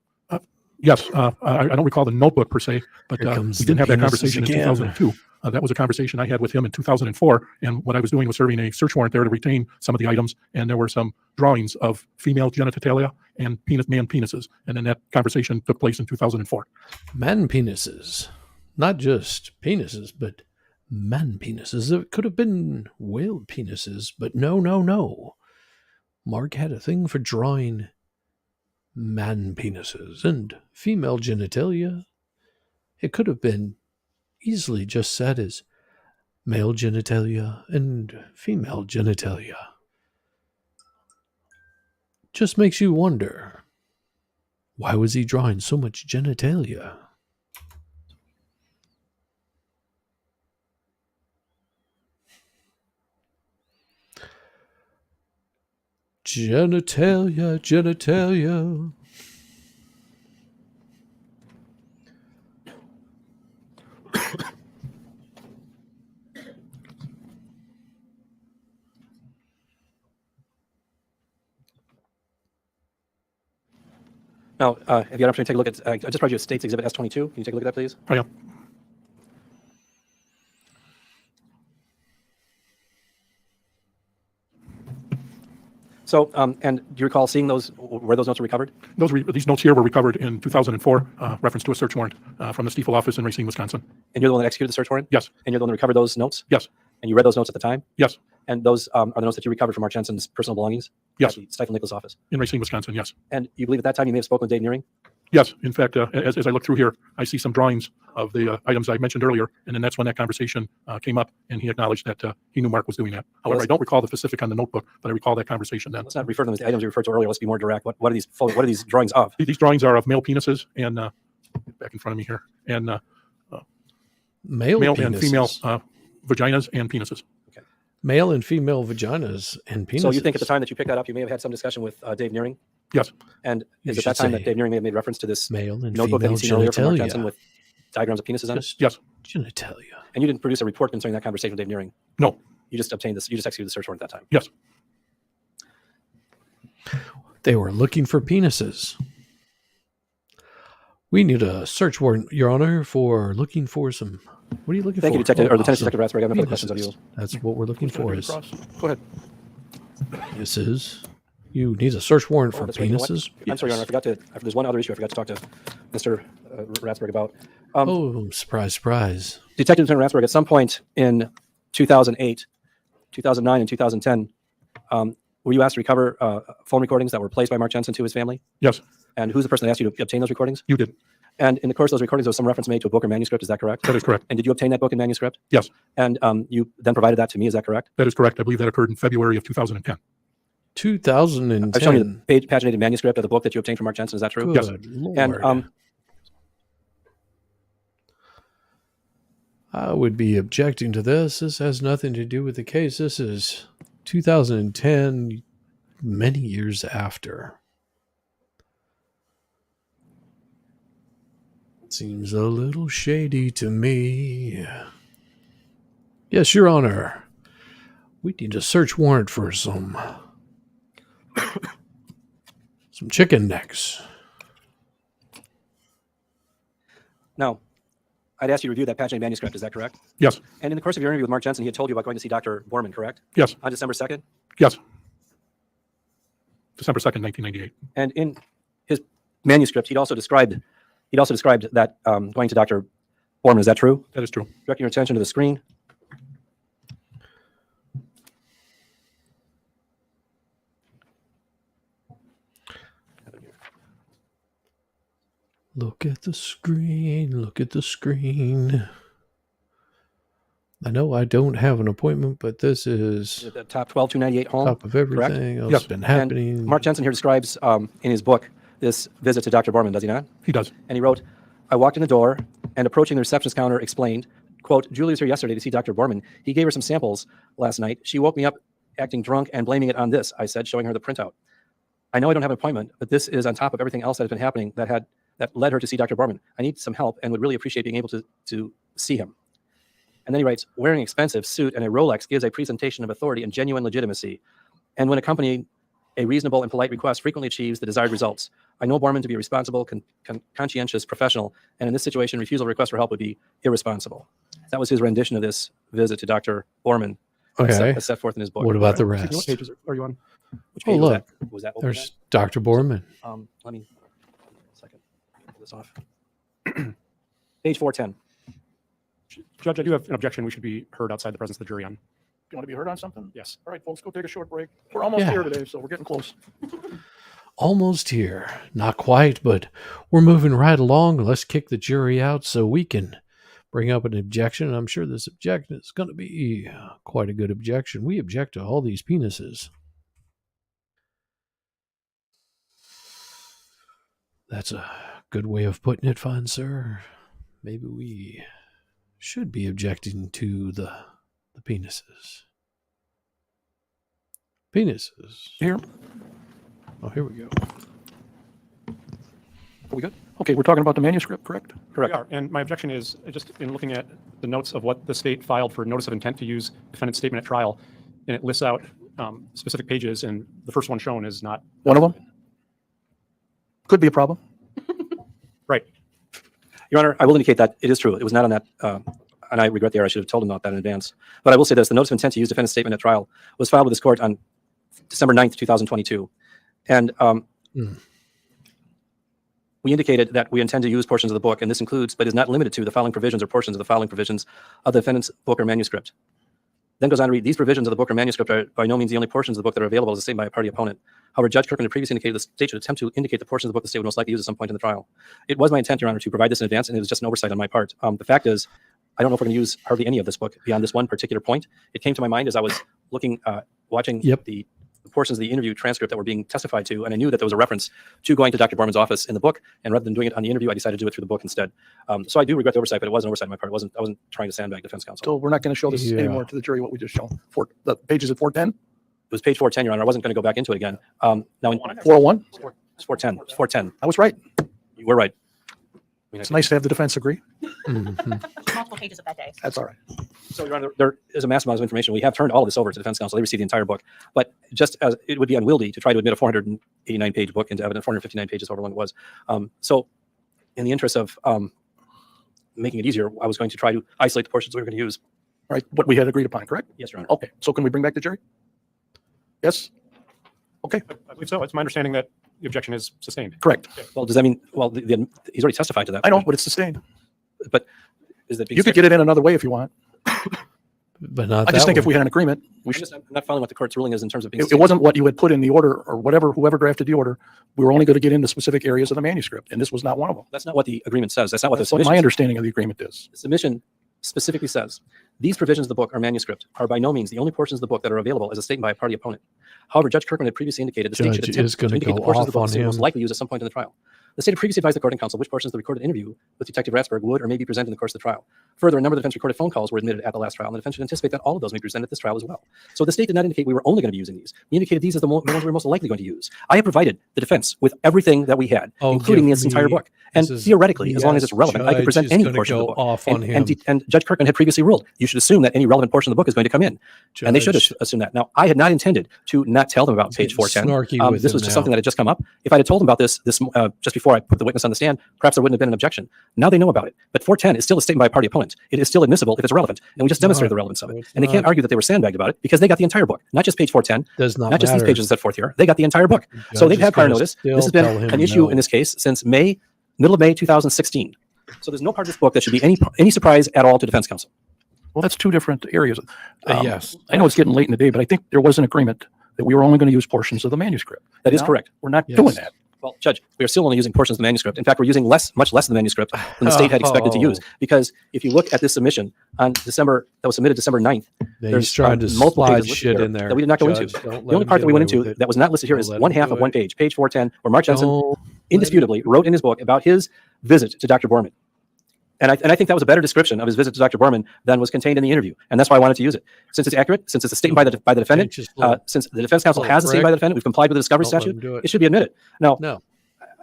S10: Yes, I don't recall the notebook per se, but we didn't have that conversation in 2002. That was a conversation I had with him in 2004, and what I was doing was serving a search warrant there to retain some of the items, and there were some drawings of female genitalia and man penises, and then that conversation took place in 2004.
S1: Man penises. Not just penises, but man penises. It could have been whale penises, but no. Mark had a thing for drawing man penises and female genitalia. It could have been easily just said as male genitalia and female genitalia. Just makes you wonder, why was he drawing so much genitalia? Genitalia.
S8: Now, have you had an opportunity to take a look at, I just brought you a States Exhibit S22. Can you take a look at that, please?
S10: Oh, yeah.
S8: So, and do you recall seeing those, where those notes were recovered?
S10: These notes here were recovered in 2004, reference to a search warrant from the Stifel office in Racine, Wisconsin.
S8: And you're the one that executed the search warrant?
S10: Yes.
S8: And you're the one that recovered those notes?
S10: Yes.
S8: And you read those notes at the time?
S10: Yes.
S8: And those are the notes that you recovered from Mark Jensen's personal belongings?
S10: Yes.
S8: At the Stifel Nicholas office?
S10: In Racine, Wisconsin, yes.
S8: And you believe at that time you may have spoken with Dave Nearing?
S10: Yes. In fact, as I look through here, I see some drawings of the items I mentioned earlier, and then that's when that conversation came up, and he acknowledged that he knew Mark was doing that. However, I don't recall the specific on the notebook, but I recall that conversation then.
S8: Let's not refer to them as the items you referred to earlier. Let's be more direct. What are these drawings of?
S10: These drawings are of male penises, and back in front of me here, and
S1: male
S10: and female vaginas and penises.
S8: Okay.
S1: Male and female vaginas and penises.
S8: So you think at the time that you picked that up, you may have had some discussion with Dave Nearing?
S10: Yes.
S8: And is it that time that Dave Nearing may have made reference to this
S1: male and
S8: notebook that
S1: female
S8: you've seen earlier from Mark
S1: genitalia.
S8: Jensen with diagrams of penises on it?
S10: Yes.
S1: Genitalia.
S8: And you didn't produce a report concerning that conversation with Dave Nearing?
S10: No.
S8: You just obtained this. You just executed the search warrant at that time?
S10: Yes.
S1: They were looking for penises. We need a search warrant, Your Honor, for looking for some. What are you looking
S8: Thank
S1: for?
S8: you, Detective, or Lieutenant
S1: some
S8: Detective Ratsberg. I have no further questions of you.
S1: penises. That's what we're looking for. Is
S10: Go ahead.
S1: penises. You need a search warrant for
S8: That's right. You know what?
S1: penises.
S8: I'm sorry, Your Honor. I forgot to. There's one other issue I forgot to talk to Mr. Ratsberg about.
S1: Oh, surprise, surprise.
S8: Detective Lieutenant Ratsberg, at some point in 2008, 2009, and 2010, were you asked to recover phone recordings that were placed by Mark Jensen to his family?
S10: Yes.
S8: And who's the person that asked you to obtain those recordings?
S10: You did.
S8: And in the course of those recordings, there was some reference made to a book or manuscript. Is that correct?
S10: That is correct.
S8: And did you obtain that book and manuscript?
S10: Yes.
S8: And you then provided that to me. Is that correct?
S10: That is correct. I believe that occurred in February of 2010.
S1: 2010.
S8: I've shown you the paginated manuscript of the book that you obtained from Mark Jensen. Is that true?
S10: Yes.
S1: Lord.
S8: And
S1: I would be objecting to this. This has nothing to do with the case. This is 2010, many years after. Seems a little shady to me. Yes, Your Honor. We need a search warrant for some chicken necks.
S8: now, I'd asked you to review that paginated manuscript. Is that correct?
S10: Yes.
S8: And in the course of your interview with Mark Jensen, he had told you about going to see Dr. Borman, correct?
S10: Yes.
S8: On December 2nd?
S10: Yes. December 2nd, 1998.
S8: And in his manuscript, he'd also described that going to Dr. Borman. Is that true?
S10: That is true.
S8: Direct your attention to the screen.
S1: Look at the screen. Look at the screen. I know I don't have an appointment, but this is
S8: The top 12298 home.
S1: top of everything else
S10: Yes.
S1: been
S8: And
S1: happening.
S8: Mark Jensen here describes in his book this visit to Dr. Borman, does he not?
S10: He does.
S8: And he wrote, I walked in the door and approaching the receptionist counter explained, quote, Julie was here yesterday to see Dr. Borman. He gave her some samples last night. She woke me up acting drunk and blaming it on this, I said, showing her the printout. I know I don't have an appointment, but this is on top of everything else that has been happening that led her to see Dr. Borman. I need some help and would really appreciate being able to see him. And then he writes, wearing an expensive suit and a Rolex gives a presentation of authority and genuine legitimacy. And when accompanying a reasonable and polite request frequently achieves the desired results. I know Borman to be a responsible, conscientious professional, and in this situation, refusal of request for help would be irresponsible. That was his rendition of this visit to Dr. Borman, as set forth in his book.
S1: What about the
S11: What
S1: rest?
S11: pages are you on?
S8: Which
S1: Oh,
S8: page
S1: look.
S8: was that open
S1: There's Dr. Borman.
S8: at? Let me, second, pull this off. Page 410.
S11: Judge, I do have an objection. We should be heard outside the presence of the jury on.
S2: You want to be heard on something?
S11: Yes.
S2: All right, folks, go take a short break. We're almost
S1: Yeah.
S2: here today, so we're getting close.
S1: Almost here. Not quite, but we're moving right along. Let's kick the jury out so we can bring up an objection. I'm sure this objection is going to be quite a good objection. We object to all these penises. That's a good way of putting it, fine sir. Maybe we should be objecting to the penises. Penises.
S2: Here.
S1: Oh, here we go.
S2: Are we good? Okay, we're talking about the manuscript, correct?
S8: Correct.
S11: We are. And my objection is just in looking at the notes of what the state filed for notice of intent to use defendant's statement at trial, and it lists out specific pages, and the first one shown is not
S2: One of them? Could be a problem.
S11: right.
S8: Your Honor, I will indicate that it is true. It was not on that, and I regret the error. I should have told him about that in advance. But I will say this, the notice of intent to use defendant's statement at trial was filed with this court on December 9th, 2022. And we indicated that we intend to use portions of the book, and this includes, but is not limited to, the following provisions or portions of the following provisions of the defendant's book or manuscript. Then goes on to read, these provisions of the book or manuscript are by no means the only portions of the book that are available as a statement by a party opponent. However, Judge Kirkman had previously indicated the state should attempt to indicate the portions of the book the state would most likely use at some point in the trial. It was my intent, Your Honor, to provide this in advance, and it was just an oversight on my part. The fact is, I don't know if we're going to use hardly any of this book beyond this one particular point. It came to my mind as I was looking, watching the portions of the interview transcript that were being testified to, and I knew that there was a reference to going to Dr. Borman's office in the book, and rather than doing it on the interview, I decided to do it through the book instead. So I do regret the oversight, but it was an oversight on my part. I wasn't trying to sandbag defense counsel.
S2: So we're not going to show this anymore to the jury, what we just shown. The pages at 410?
S8: It was page 410, Your Honor. I wasn't going to go back into it again. Now,
S2: 401?
S8: It's 410. It's 410.
S2: I was right.
S8: You were right.
S2: It's nice to have the defense agree.
S7: Multiple pages of that day.
S2: That's all right.
S8: So, Your Honor, there is a massive amount of information. We have turned all of this over to defense counsel. They received the entire book. But just as it would be unwieldy to try to admit a 489-page book into evidence, 459 pages, however long it was. So in the interest of making it easier, I was going to try to isolate the portions we were going to use.
S2: All right, what we had agreed upon, correct?
S8: Yes, Your Honor.
S2: Okay, so can we bring back the jury? Yes? Okay.
S11: I believe so. It's my understanding that the objection is sustained.
S2: Correct.
S8: Well, does that mean, well, he's already testified to that.
S2: I know, but it's sustained.
S8: But is that
S2: You could get it in another way if you want.
S1: But not
S2: I just
S1: that
S2: think if
S1: one.
S2: we had an agreement, we should.
S8: I'm not following what the court's ruling is in terms of being
S2: It wasn't what you had put in the order or whatever, whoever drafted the order. We were only going to get into specific areas of the manuscript, and this was not one of them.
S8: That's not what the agreement says. That's not what the
S2: That's what
S8: submission
S2: my
S8: says.
S2: understanding of the agreement is.
S8: The submission specifically says, these provisions of the book or manuscript are by no means the only portions of the book that are available as a statement by a party opponent. However, Judge Kirkman had previously indicated the state should
S1: Judge
S8: attempt
S1: is gonna
S8: to indicate the
S1: go
S8: portions of the book
S1: off
S8: the state
S1: on
S8: most
S1: him.
S8: likely use at some point in the trial. The state had previously advised the court and counsel which portions of the recorded interview with Detective Ratsberg would or may be presented in the course of the trial. Further, a number of the defense recorded phone calls were admitted at the last trial, and the defense should anticipate that all of those may be presented at this trial as well. So the state did not indicate we were only going to be using these. We indicated these as the ones we were most likely going to use. I have provided the defense with everything that we had, including this entire book. And theoretically, as long as it's relevant, I could present any portion of the book. And Judge Kirkman had previously ruled, you should assume that any relevant portion of the book is going to come in. And they should
S1: Judge.
S8: assume that. Now, I had not intended to not tell them about page 410.
S1: Snarky with
S8: This
S1: him
S8: was just
S1: now.
S8: something that had just come up. If I had told them about this just before I put the witness on the stand, perhaps there wouldn't have been an objection. Now they know about it. But 410 is still a statement by a party opponent. It is still admissible if it's relevant. And we just demonstrated the relevance of it. And they can't argue that they were sandbagged about it because they got the entire book, not just page 410,
S1: Does not
S8: just these
S1: matter.
S8: pages set forth here. They got the entire book. So they've had prior notice. This has been an issue in this case since middle of May 2016. So there's no part of this book that should be any surprise at all to defense counsel.
S2: Well, that's two different areas.
S1: Yes.
S2: I know it's getting late in the day, but I think there was an agreement that we were only going to use portions of the manuscript.
S8: That is
S2: Now,
S8: correct.
S2: We're not doing that.
S8: Well, Judge, we are still only using portions of the manuscript. In fact, we're using much less of the manuscript than the state had expected to use. Because if you look at this submission that was submitted December 9th,
S1: He's trying to
S8: multiple
S1: slide
S8: pages
S1: shit
S8: listed
S1: in there.
S8: that we did not go
S1: Judge,
S8: into.
S1: don't let
S8: The only
S1: him
S8: part
S1: get
S8: that we went
S1: away
S8: into
S1: with it.
S8: that was not listed here
S1: Don't
S8: is
S1: let
S8: one
S1: him
S8: half
S1: do
S8: of one
S1: it.
S8: page 410, where Mark Jensen
S1: Don't
S8: indisputably wrote in his book about his visit to Dr. Borman. And I think that was a better description of his visit to Dr. Borman than was contained in the interview. And that's why I wanted to use it. Since it's accurate, since it's a statement by the defendant, since the defense counsel has a statement by the defendant, we've complied with the discovery
S1: Don't let
S8: statute,
S1: him do it.
S8: it should be admitted. Now,
S1: No.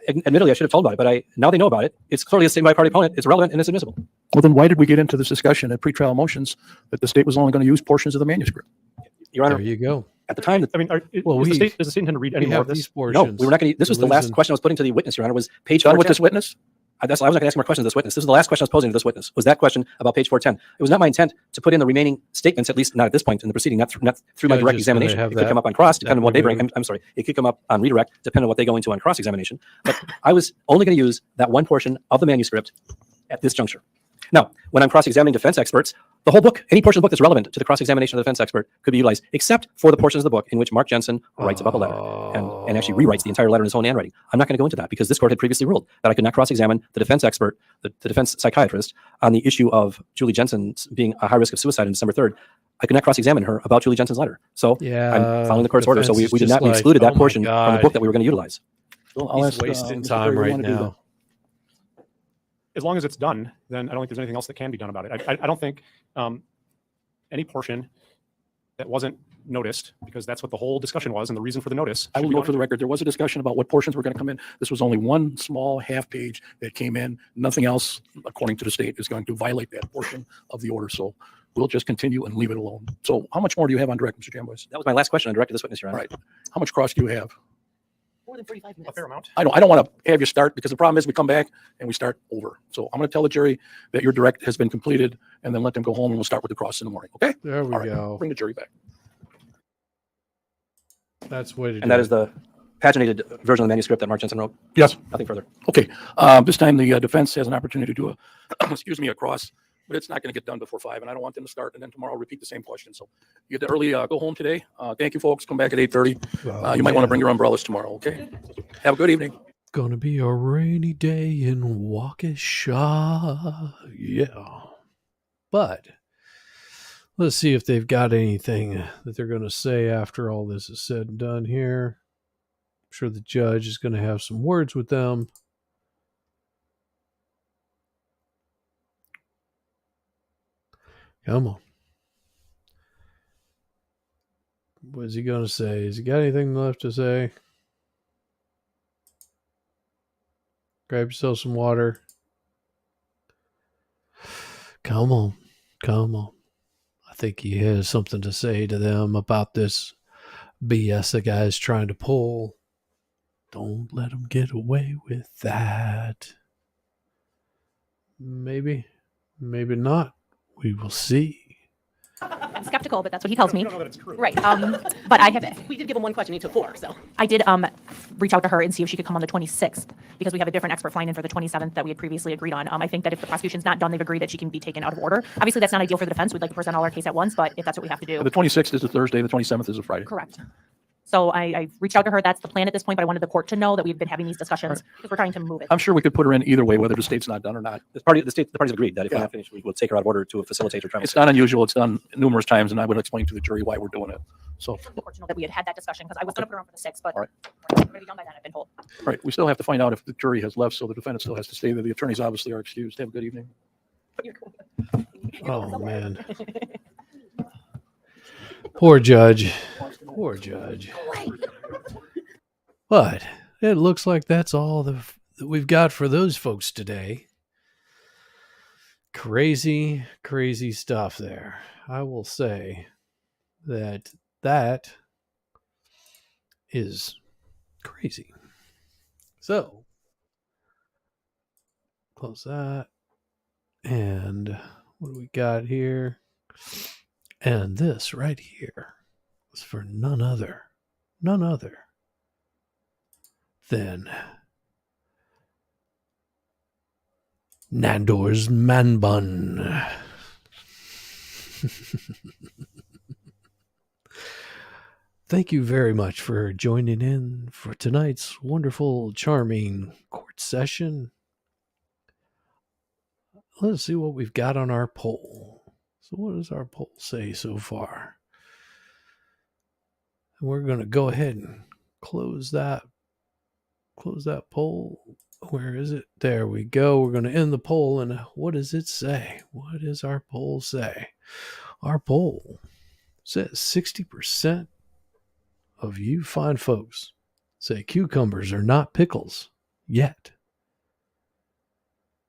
S8: admittedly, I should have told about it, but now they know about it. It's clearly a statement by a party opponent. It's relevant and it's admissible.
S2: Well, then why did we get into this discussion at pretrial motions that the state was only going to use portions of the manuscript?
S8: Your Honor,
S1: There you go.
S8: at the time,
S11: I mean,
S1: Well,
S11: does
S1: we
S11: the state intend to read
S1: we
S11: any more
S1: have
S11: of
S1: these
S11: this?
S1: portions.
S8: no, we were not going to. This was the last
S1: losing-
S8: question I was putting to the witness, Your Honor, was page
S2: Done
S8: 410.
S2: with this witness?
S8: I was not going to ask more questions to this witness. This was the last question I was posing to this witness. Was that question about page 410? It was not my intent to put in the remaining statements, at least not at this point in the proceeding, not through my
S1: Judge
S8: direct
S1: is gonna
S8: examination.
S1: have
S8: It could
S1: that-
S8: come up on cross, depending on what they bring.
S1: removed.
S8: I'm sorry. It could come up on redirect, depending on what they go into on cross examination. But I was only going to use that one portion of the manuscript at this juncture. Now, when I'm cross-examining defense experts, the whole book, any portion of the book that's relevant to the cross-examination of the defense expert could be utilized, except for the portions of the book in which Mark Jensen writes about the letter and actually rewrites the entire letter in his own handwriting. I'm not going to go into that because this court had previously ruled that I could not cross-examine the defense expert, the defense psychiatrist, on the issue of Julie Jensen being a high risk of suicide on December 3rd. I could not cross-examine her about Julie Jensen's letter. So I'm following the court's order. So we did not, we excluded that portion from the book that we were going to utilize.
S2: Well, I'll
S1: He's
S2: ask,
S1: wasting
S2: Mr.
S1: time
S2: Perry, you
S1: right
S2: wanna do
S1: now.
S11: As long as it's done, then I don't think there's anything else that can be done about it. I don't think any portion that wasn't noticed, because that's what the whole discussion was and the reason for the notice.
S2: I will note for the record, there was a discussion about what portions were going to come in. This was only one small half page that came in. Nothing else, according to the state, is going to violate that portion of the order. So we'll just continue and leave it alone. So how much more do you have on direct, Mr. Jamboys?
S8: That was my last question. I directed this witness, Your Honor.
S2: All right. How much cross do you have?
S7: More than 45
S11: A
S7: minutes.
S11: fair amount.
S2: I don't want to have you start because the problem is we come back and we start over. So I'm going to tell the jury that your direct has been completed and then let them go home and we'll start with the cross in the morning. Okay?
S1: There we
S2: All right.
S1: go.
S2: Bring the jury back.
S1: That's the way to do
S8: And that
S1: it.
S8: is the paginated version of the manuscript that Mark Jensen wrote.
S2: Yes.
S8: Nothing further.
S2: Okay. This time the defense has an opportunity to do a cross, but it's not going to get done before 5, and I don't want them to start and then tomorrow repeat the same question. So you get to early go home today. Thank you, folks. Come back at 8:30. You might want to bring your umbrellas tomorrow. Okay. Have a good evening.
S1: Gonna be a rainy day in Waukesha. Yeah. But let's see if they've got anything that they're going to say after all this is said and done here. I'm sure the judge is going to have some words with them. Come on. What is he going to say? Has he got anything left to say? Grab yourself some water. Come on. Come on. I think he has something to say to them about this BS the guy's trying to pull. Don't let him get away with that. Maybe. Maybe not. We will see.
S7: I'm skeptical, but that's what he tells
S11: We
S7: me.
S11: don't know that it's true.
S7: Right. But we did give him one question. He took 4. So I did reach out to her and see if she could come on the 26th because we have a different expert flying in for the 27th that we had previously agreed on. I think that if the prosecution's not done, they've agreed that she can be taken out of order. Obviously, that's not ideal for the defense. We'd like to present all our case at once, but if that's what we have to do.
S2: The 26th is a Thursday. The 27th is a Friday.
S7: Correct. So I reached out to her. That's the plan at this point, but I wanted the court to know that we've been having these discussions because we're trying to move it.
S2: I'm sure we could put her in either way, whether the state's not done or not.
S8: The parties agreed that if
S2: Yeah.
S8: we're not finished, we will take her out of order to facilitate her trial.
S2: It's not unusual. It's done numerous times, and I would explain to the jury why we're doing it. So,
S7: The court to know that we had that discussion because I was going to put her on for the 6th, but
S2: All right.
S7: we're going to be done by then, I've been told.
S2: all right, we still have to find out if the jury has left, so the defendant still has to stay there. The attorneys obviously are excused. Have a good evening.
S1: Oh, man. Poor judge. Poor judge. But it looks like that's all that we've got for those folks today. crazy, crazy stuff there. I will say that that is crazy. So, close that. And what do we got here? And this right here is for none other than Nandor's Man Bun. Thank you very much for joining in for tonight's wonderful, charming court session. Let's see what we've got on our poll. So what does our poll say so far? And we're going to go ahead and close that poll. Where is it? There we go. We're going to end the poll. And what does it say? What does our poll say? Our poll says 60% of you fine folks say cucumbers are not pickles yet.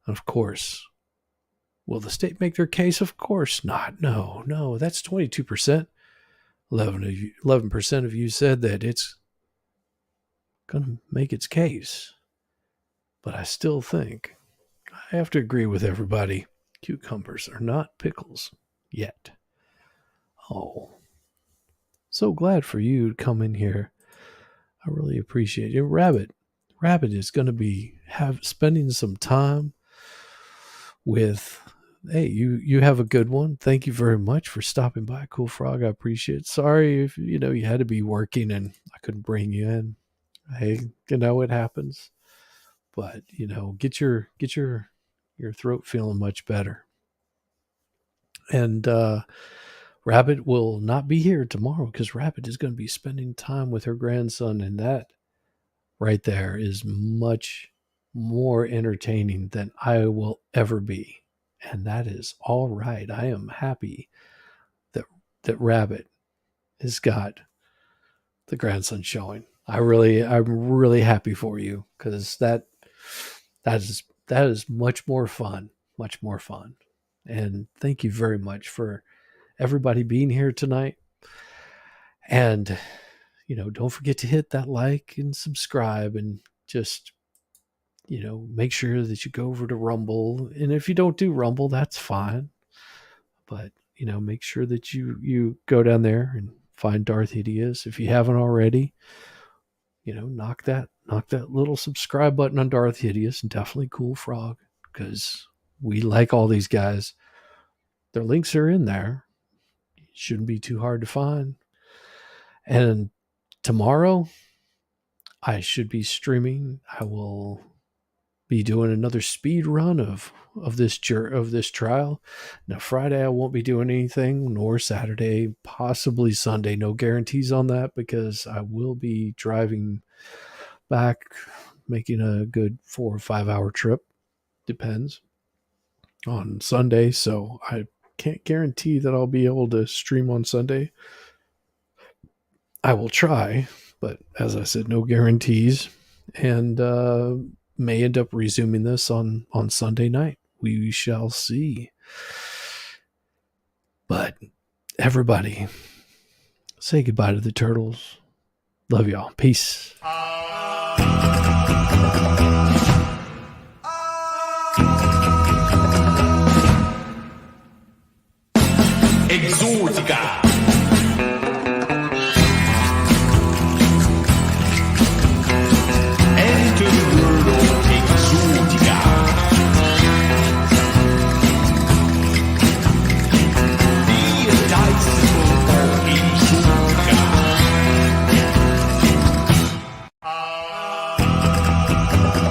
S1: Of course, will the state make their case? Of course not. No, that's 22%. 11% of you said that it's going to make its case. But I still think I have to agree with everybody. Cucumbers are not pickles yet. Oh, so glad for you to come in here. I really appreciate it. Rabbit is going to be spending some time with. Hey, you have a good one. Thank you very much for stopping by, Cool Frog. I appreciate it. Sorry if you had to be working and I couldn't bring you in. Hey, it happens. But get your throat feeling much better. And Rabbit will not be here tomorrow because Rabbit is going to be spending time with her grandson, and that right there is much more entertaining than I will ever be. And that is all right. I am happy that Rabbit has got the grandson showing. I'm really happy for you because that is much more fun. And thank you very much for everybody being here tonight. And don't forget to hit that like and subscribe, and just make sure that you go over to Rumble. And if you don't do Rumble, that's fine. But make sure that you go down there and find Darth Hideous if you haven't already. Knock that little subscribe button on Darth Hideous and definitely Cool Frog, because we like all these guys. Their links are in there. It shouldn't be too hard to find. And tomorrow, I should be streaming. I will be doing another speed run of this trial. Now Friday I won't be doing anything, nor Saturday, possibly Sunday. No guarantees on that because I will be driving back, making a good 4 or 5 hour trip. Depends on Sunday, so I can't guarantee that I'll be able to stream on Sunday. I will try, but as I said, no guarantees. And may end up resuming this on Sunday night. We shall see. But everybody, say goodbye to the turtles. Love y'all. Peace.
S15: Exótica.